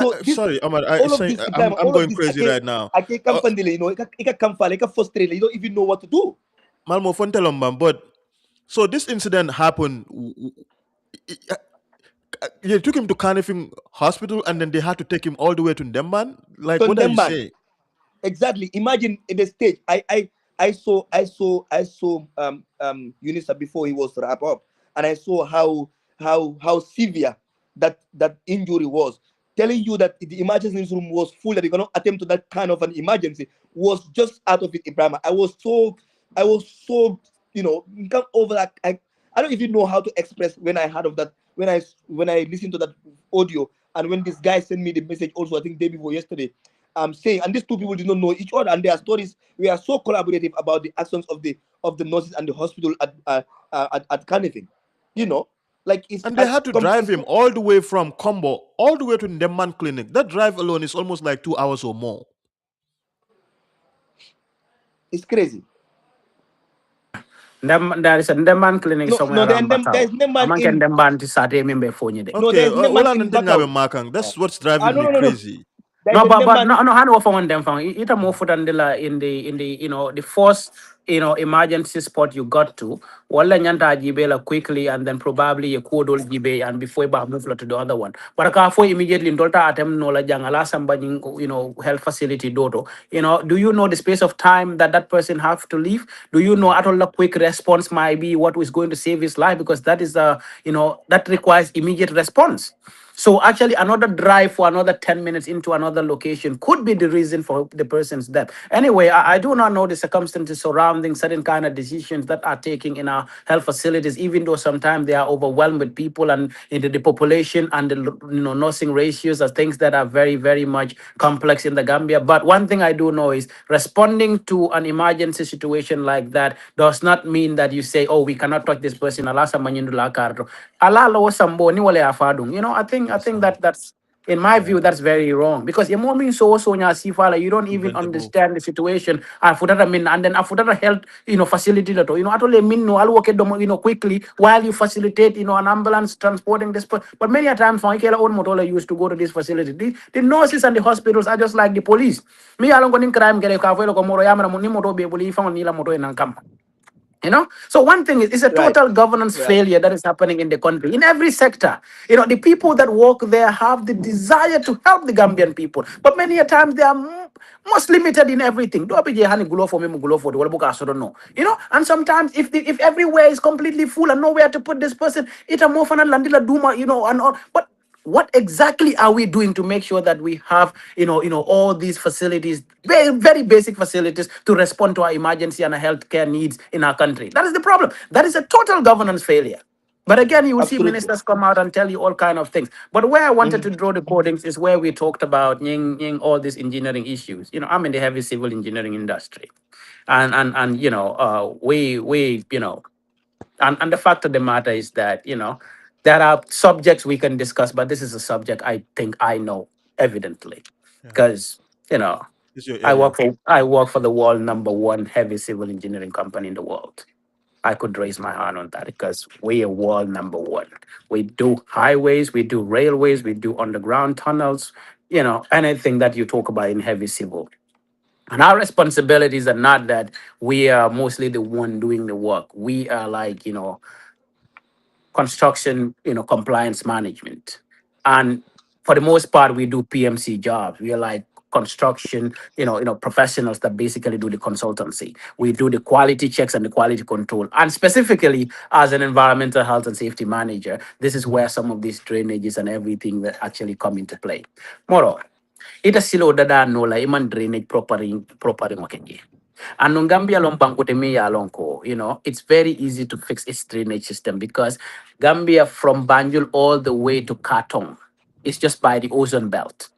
So this, Sorry, Omar. all of this, Ibrahim, I'm all of going this, crazy right now. I can't come pandile, I can't come file, I can't frustrate, you don't even know what to do. Malmo Fontelombam, but so this incident happened. They took him to Carnifing Hospital, and then they had to take him all the way to Ndemban. Like, So what are you Nemban, saying? exactly. Imagine in the stage. I saw Unisa before he was wrapped up, and I saw how severe that injury was. Telling you that the emergency room was full, that you cannot attempt to that kind of an emergency was just out of it, Ibrahim. I was so you can't over that. I don't even know how to express when I heard of that, when I listened to that audio, and when this guy sent me the message also, I think day before yesterday, saying, and these two people did not know each other, and their stories were so collaborative about the actions of the nurses and the hospital at Carnifing. you know, like it's And they had to drive it's him all the way from Combo all the way to Ndeman Clinic. That drive alone is almost like 2 hours or more. it's crazy. There is a Ndemban clinic No, somewhere no, around there's Batao. Neman Aman can in Ndemban to start member phone you. no, Okay, there's Neman all I'm in thinking about Batau. Makang. That's what's No, driving me no, no, no. crazy. There's No, a but Neman. no hand over on them from it more for than in the the first emergency spot you got to wala nyanta jibela quickly and then probably you could all jibe and before you move to the other one. But for immediately in Dolta atem no la jangala somebody health facility dodo. Do you know the space of time that that person have to leave? Do you know at all a quick response might be what is going to save his life because that is that requires immediate response. So actually, another drive for another 10 minutes into another location could be the reason for the person's death. Anyway, I do not know the circumstances surrounding certain kind of decisions that are taken in our health facilities, even though sometimes they are overwhelmed with people and into the population and the nursing ratios are things that are very, very much complex in the Gambia. But one thing I do know is responding to an emergency situation like that does not mean that you say, "Oh, we cannot touch this person." Alasa manyindu la karto. Ala lo sambo ni wale afadung. I think that's in my view, Yeah, that's very wrong because your mom so nya sifala, you don't even preventable. understand the situation. After mean and then after health, facility that atole mean no alu okay quickly while you facilitate, an ambulance transporting this but many a times from Ikela own motola used to go to this facility. The nurses and the hospitals are just like the police. Me along going crime get a kafelo komoro yamara muni moto be believe on nila moto in ankam. So one thing is, it's a Right, total governance right. failure that is happening in the country, in every sector. The people that work there have the desire to help the Gambian people, but many a times they are most limited in everything. Do I be hani gulo for me, gulo for the wala buka, so don't know. And sometimes if everywhere is completely full and nowhere to put this person, it a more fun and landila duma, and all. But what exactly are we doing to make sure that we have all these facilities, very very basic facilities to respond to our emergency and our healthcare needs in our country? That is the problem. That is a total governance failure. But again, you will see Absolutely. ministers come out and tell you all kind of things. But where I wanted Hmm. to draw the codings is where we talked about all these engineering issues. I'm in the heavy civil engineering industry, and and the fact of the matter is that, there are subjects we can discuss, but this is a subject I think I know evidently. Yeah, Because, you know, it's your I area. work for I work for the world number one heavy civil engineering company in the world. I could raise my hand on that because we are world number one. We do highways, we do railways, we do underground tunnels, anything that you talk about in heavy civil. And our responsibilities are not that we are mostly the one doing the work. We are like, construction, compliance management. And for the most part, we do PMC jobs. We are like construction, professionals that basically do the consultancy. We do the quality checks and the quality control. And specifically, as an environmental health and safety manager, this is where some of these drainages and everything that actually come into play. Moro, ita silo dada no la iman drainage properly makenye. And on Gambia long bankote me ya long ko, it's very easy to fix its drainage system because Gambia from Banjul all the way to Katong is just by the ozone belt.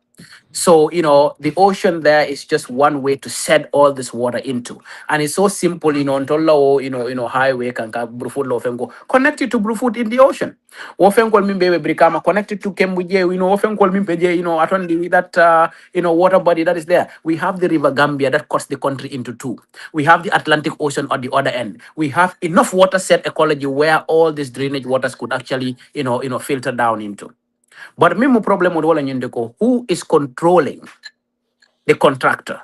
So, the ocean there is just one way to set all this water into. And it's so simple, Ntola, highway can Brufut Lofengo, connected to Brufut in the ocean. Ofenko Mimbe Brikama connected to Kembuje, Ofenko Mimpeje, Atondi, that, water body that is there. We have the River Gambia that cuts the country into two. We have the Atlantic Ocean on the other end. We have enough water set ecology where all these drainage waters could actually, filter down into. But Mimo problem with Wala Nyindeko, who is controlling the contractor?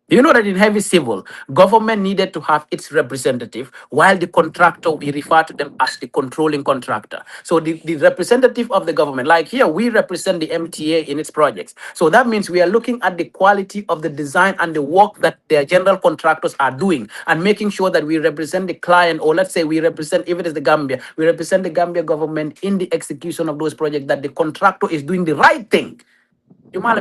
You know that in heavy civil, government needed to have its representative, while the contractor, we refer to them as the controlling contractor. So the representative of the government, like here, we represent the MTA in its projects. So that means we are looking at the quality of the design and the work that their general contractors are doing and making sure that we represent the client, or let's say we represent, if it is the Gambia, we represent the Gambia government in the execution of those projects, that the contractor is doing the right thing. Where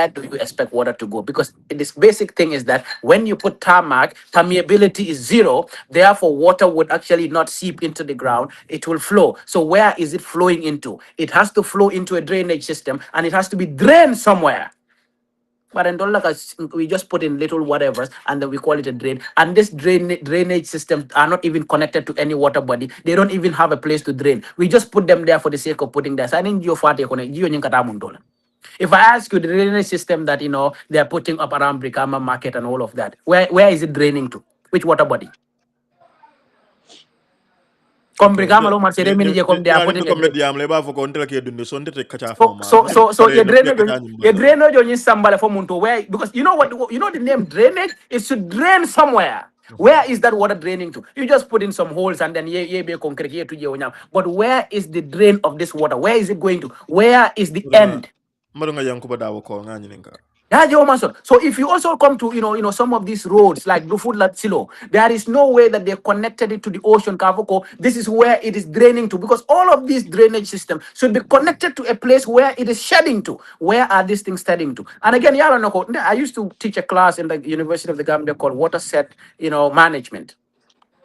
do you expect water to go? Because this basic thing is that when you put tarmac, permeability is zero. Therefore, water would actually not seep into the ground. It will flow. So where is it flowing into? It has to flow into a drainage system and it has to be drained somewhere. But in Dollar, we just put in little whatever and then we call it a drain. And this drainage systems are not even connected to any water body. They don't even have a place to drain. We just put them there for the sake of putting there. So I think if I ask you the drainage system that they are putting up around Brikama market and all of that, where is it draining to? Which water body? Come Okay, Brikama lo masere mini je come they are nyani putting ndo a kombe drain. diam leba fo ko ndele ke dunde so ndete kacha fa So so maro so so bare your no be drainage kacha nyim your bala ba. drainage on sambala for munto where because you know what the name drainage is to drain somewhere. Where is that water draining to? You just put in some holes and then ye be concrete here to ye onyam. But where is the drain of this water? Where is it going to? Where is the end? Mado nga yankuba dawo ko ngani ninka. Yeah, Joe Mason. So if you also come to some of these roads like Bluefoot Silo, there is no way that they connected it to the ocean Kavoko. This is where it is draining to because all of these drainage systems should be connected to a place where it is shedding to. Where are these things shedding to? And again, y'all know, I used to teach a class in the University of the Gambia called water set, management.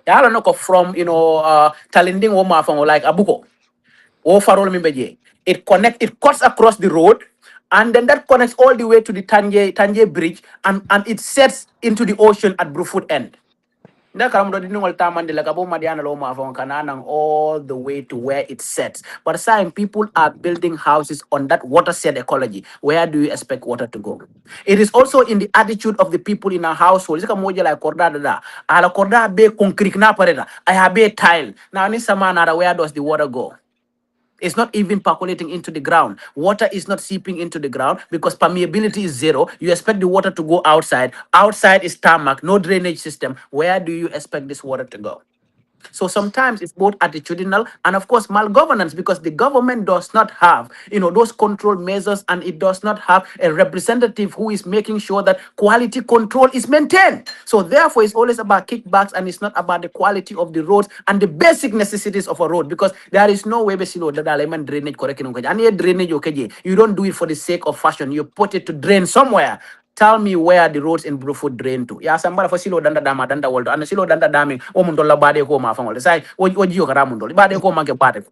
Y'all know from Talinding Woma from like Abuko. Farol Mimbeje. It cuts across the road, and then that connects all the way to the Tanje Bridge, and it sets into the ocean at Brufut End. Nda karam do dinol tamande la kabo madiana lo ma fon kananang all the way to where it sets. But some people are building houses on that water set ecology. Where do you expect water to go? It is also in the attitude of the people in a household. Zika moja la korda da. Ala korda be concrete na pareda. I have a tile. Now ni samana where does the water go? It's not even percolating into the ground. Water is not seeping into the ground because permeability is zero. You expect the water to go outside. Outside is tarmac, no drainage system. Where do you expect this water to go? So sometimes it's both attitudinal and of course malgovernance because the government does not have, those control measures and it does not have a representative who is making sure that quality control is maintained. So therefore it's always about kickbacks and it's not about the quality of the roads and the basic necessities of a road because there is no way basically that element drainage correct. And here drainage okay. You don't do it for the sake of fashion. You put it to drain somewhere. Tell me where the roads in Bruford drain to. Ya sambara for silo danda dama danda waldo. And silo danda dami o mundola bade ko ma fangol. Sai o jiyo kara mundol. Bade ko ma ke bade.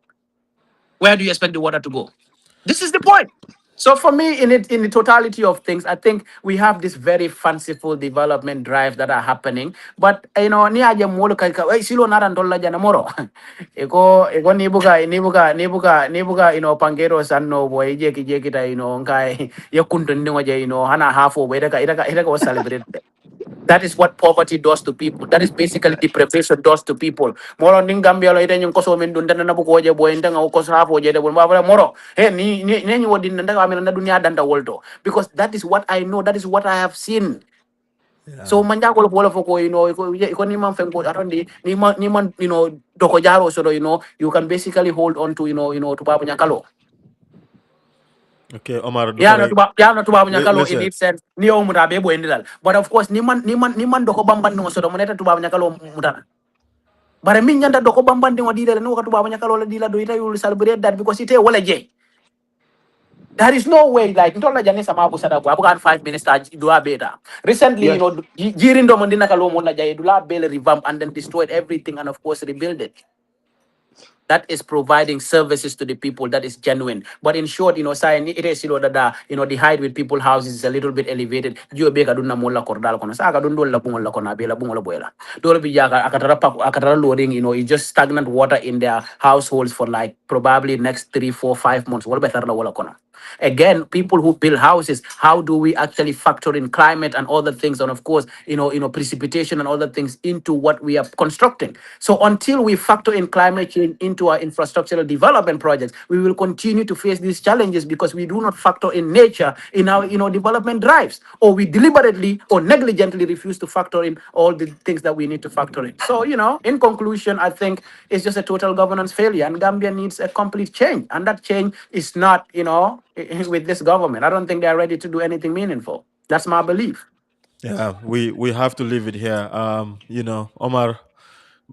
Where do you expect the water to go? This is the point. So for me, in the totality of things, I think we have this very fanciful development drive that are happening. But ni aja molo kai silo nara ndola jana moro. Eko nibuka pangero sanno boy jeki ta ngai yakunto ndingo je hana half over ita ka celebrate. That is what poverty does to people. That is basically deprivation does to people. Moro ning Gambia lo ita yung koso men dunda na buko je boy ndanga ukoso hapo je de moro. Hey ni wodi ndanga amela na dunia danda wolto. Because that is what I know. That is what I have seen. So Yeah. manja ko polo foko iko ni man fengo arondi ni man doko jaro so you can basically hold on to to babu nyakalo. Okay, Omar Yeah, Dukare. no tuba nyakalo in Listen. it sense ni o mutabe bo endal. But of course ni man doko bamban no so do moneta tuba nyakalo mutana. Bare min nyanda doko bamban de wadila no ka tuba nyakalo la dila do ita you will celebrate that because ite wala je. There is no way, like, ntola jani sama abu sada abu kan 5 minutes do a beta. Recently, Yes. Jirin do mandina kalomo na jay do la bela revamp and then destroyed everything and of course rebuild it. That is providing services to the people that is genuine. But in short, saying it is that the height with people houses is a little bit elevated. You be kaduna mola kordal kono. Sa kadun la bungola kona bela bungola boela. Dole bi jaga akatara loading, it's just stagnant water in their households for like probably next 3, 4, 5 months. Wala better la wala kono. Again, people who build houses, how do we actually factor in climate and other things, and of course, precipitation and other things into what we are constructing? So until we factor in climate change into our infrastructural development projects, we will continue to face these challenges because we do not factor in nature in our development drives, or we deliberately or negligently refuse to factor in all the things that we need to factor in. So, in conclusion, I think it's just a total governance failure, and Gambia needs a complete change, and that change is not, with this government. I don't think they're ready to do anything meaningful. That's my belief. Yeah, we have to leave it here. Omar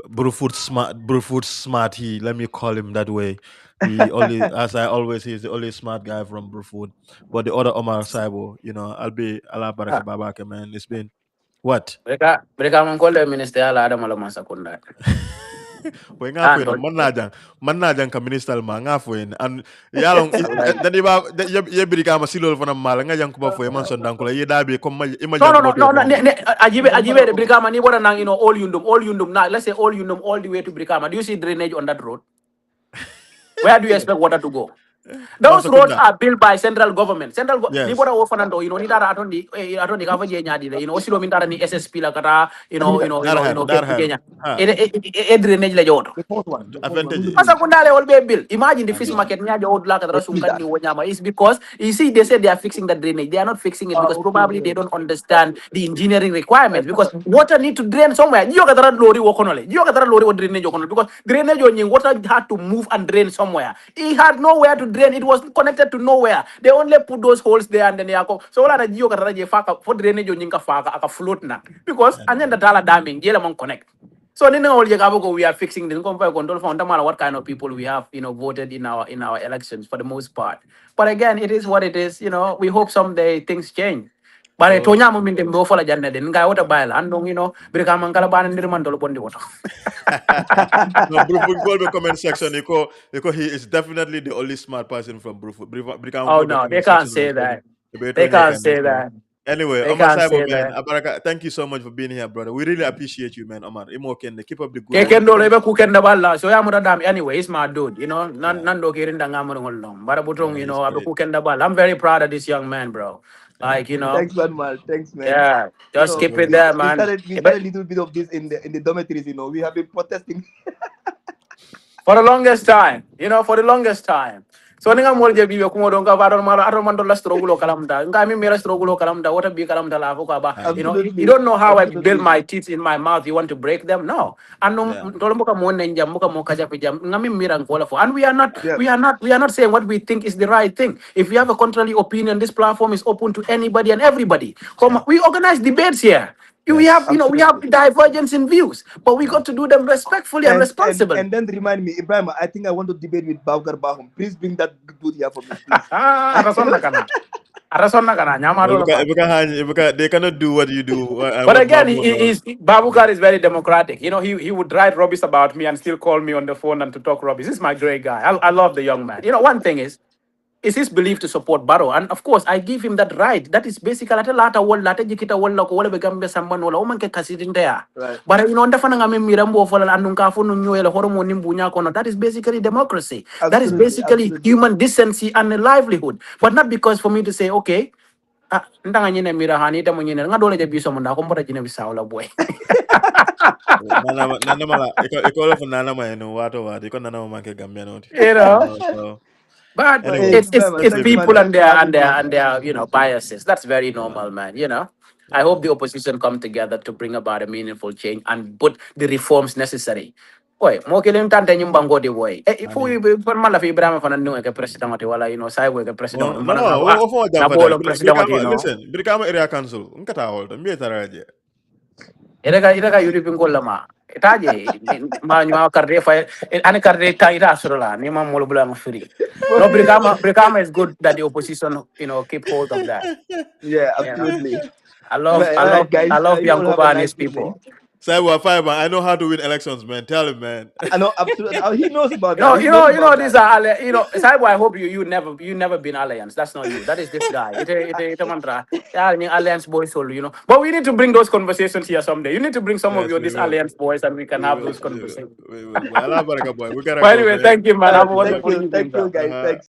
Brufut smart. Let me call him that way. He only, as I always say, he's the only smart guy from Brufut. But the other Omar Saibo, I'll be Allah Baraka Ah, Babaka, man. It's been what? mereka mengkol minister ala ada malam masa kunda. Boy nga fo Anto. no man na jang ka minister ma nga fo en an yalong dadi ba ye birika ma silol fana mala nga jang ko ba fo e man son dankula ye dabe comme ma No, jang no, ko ba no, to no, no. ko Ajibe the Brikama ni wara nang all Yundum now. Let's say all Yundum all the way to Brikama. Do you see drainage on that road? Where do you expect water to go? man Those roads sakunda are built by central government. Ni yes bora ofanando, ni tara atondi kava je nyadi le, osilo min tara ni SSP la kata, dar her Kenya. ha Drainage la joto. The fourth one. The fourth one. Who's the advantages Asa bridge? kundale all be bill. Imagine the fish Allah market nyaja old la The kata bridge sungkan that. ni wanyama. It's because you see they say they are fixing the drainage. They are not fixing it because Okay. probably they don't understand the engineering requirements. Because water need to drain somewhere. You got lorry wakonole. You got lorry what drainage wakonole. Because drainage on water had to move and drain somewhere. It had nowhere to drain. It was connected to nowhere. They only put those holes there and then they are so all that you got je faka for drainage on yinka faka aka float na. Because and then the tala damming, jela mon connect. So then all we are fixing the control fund. No matter what kind of people we have, voted in our elections for the most part. But again, it is what it is. We hope someday things change. But I told so you, I'm going to for the janne. Then guy what a bail. And become mangala ban and dirman bondi water. no, go to comment section. He is definitely the only smart person from Brikama. Oh Go to no, they comment can't section. say that. They can't say So that. anyway, They Omar can't Saibo, say man, that. Abaraka, thank you so much for being here, brother. We really appreciate you, man, Omar. Imo Kende, keep up the good Keken work. do lebe kuken da balla. So ya muda dam anyway. He's my dude. Yeah, Nando kirin da ngamu ngolong. Bara butong he's abe great. kuken da balla. I'm very proud of this young man, bro. Yeah, Like Thanks, man, man. Thanks, man. yeah. You Just know, keep so it we, there, we man. started we But started a little bit of this in the dormitories. We have been protesting. for the longest time, for the longest time. So ninga mo je bibe kumo don ka varon mara aron mando la strogulo kalamda. Nga mi mera strogulo kalamda. What a big kalamda la fuka ba. You Absolutely, don't know how I build absolutely. my teeth in my mouth. You want to break them? No. Ano yeah, tolo mo ka mo nenja mo ka mo kaja pijam. Nga mi mira ngola fo. And we are not Yeah, saying what we think is the right thing. If you have a contrary opinion, this platform is open to anybody and everybody. yeah, We organize debates here. We have, yes, we have absolutely. divergence in views, but we yeah. got to do them respectfully and responsibly. And then remind me, Ibrahim. I think I want to debate with Bavgar Bahum. Please bring that dude here for me, please. Arason na kana. Arason na kana. Nyamaro la man. They cannot do what you do and But what again, Babu does. Babukar is very democratic. He would write rubbish about me and still call me on the phone and to talk rubbish. This is my great guy. I love the young man. One thing is his belief to support Barrow. And of course, I give him that right. That is basically at a lata wall, lata jikita wall, ko wala begambe samban wala oman ke kasidin there. Right. But ndafana ngame mirambo fola andunka funu nyoela horomo nimbunya kono. That is basically democracy. That is Absolutely, basically absolutely. human decency and a livelihood. But not because for me to say, okay, ndanga nyine mirahani ita monyine nga dole je biso munda ko mbota jine bisaw la boy. Nana mala, iko all of Nana ma wato, iko Nana ma ke Gambia no. you know. So But But hey, anyway, Ibrahim, it's we thanks, will people man. do. Thanks and for their having me, man. biases. That's very Yeah, normal, man. I yeah, hope the opposition come together to bring about a meaningful change and put the reforms necessary. Boy, mo kilim tante nyumbango di boy. If I we mean, per mala fi Ibrahim fa nanu ke president ati wala Saibo ke president no, mana na o fo jam na fada. bolo president Listen, Brikama area council, nkata hol, mbi taraje. ira ka yuri pingol lama. Itaje ma nyuma karde fa ane karde ta ira asrola ni ma molo bula free. No, Brikama is good that the opposition, keep hold of that. Yeah, You know, absolutely. I love, Right, I all right, love, I guys. love You all have a Yankuba and nice his evening. people. Saibu Fiber, I know how to win elections, man. Tell him, man. I know absolutely. He knows about You that. know, He you knows know, you know. about These that. are, Saibo. I hope you never been alliance. That's not you. That is this guy. It's a mantra. Yeah, I mean, alliance boys solo. But we need to bring those conversations here someday. You need to bring some of Yes, your we this will. alliance boys, and we can We have will. those We will. conversations. We will. Boy, Allah Baraka, boy. We gotta But go, anyway, man. thank you, man. All Have right, a Good thank luck. wonderful you, evening, sir. guys. Thanks.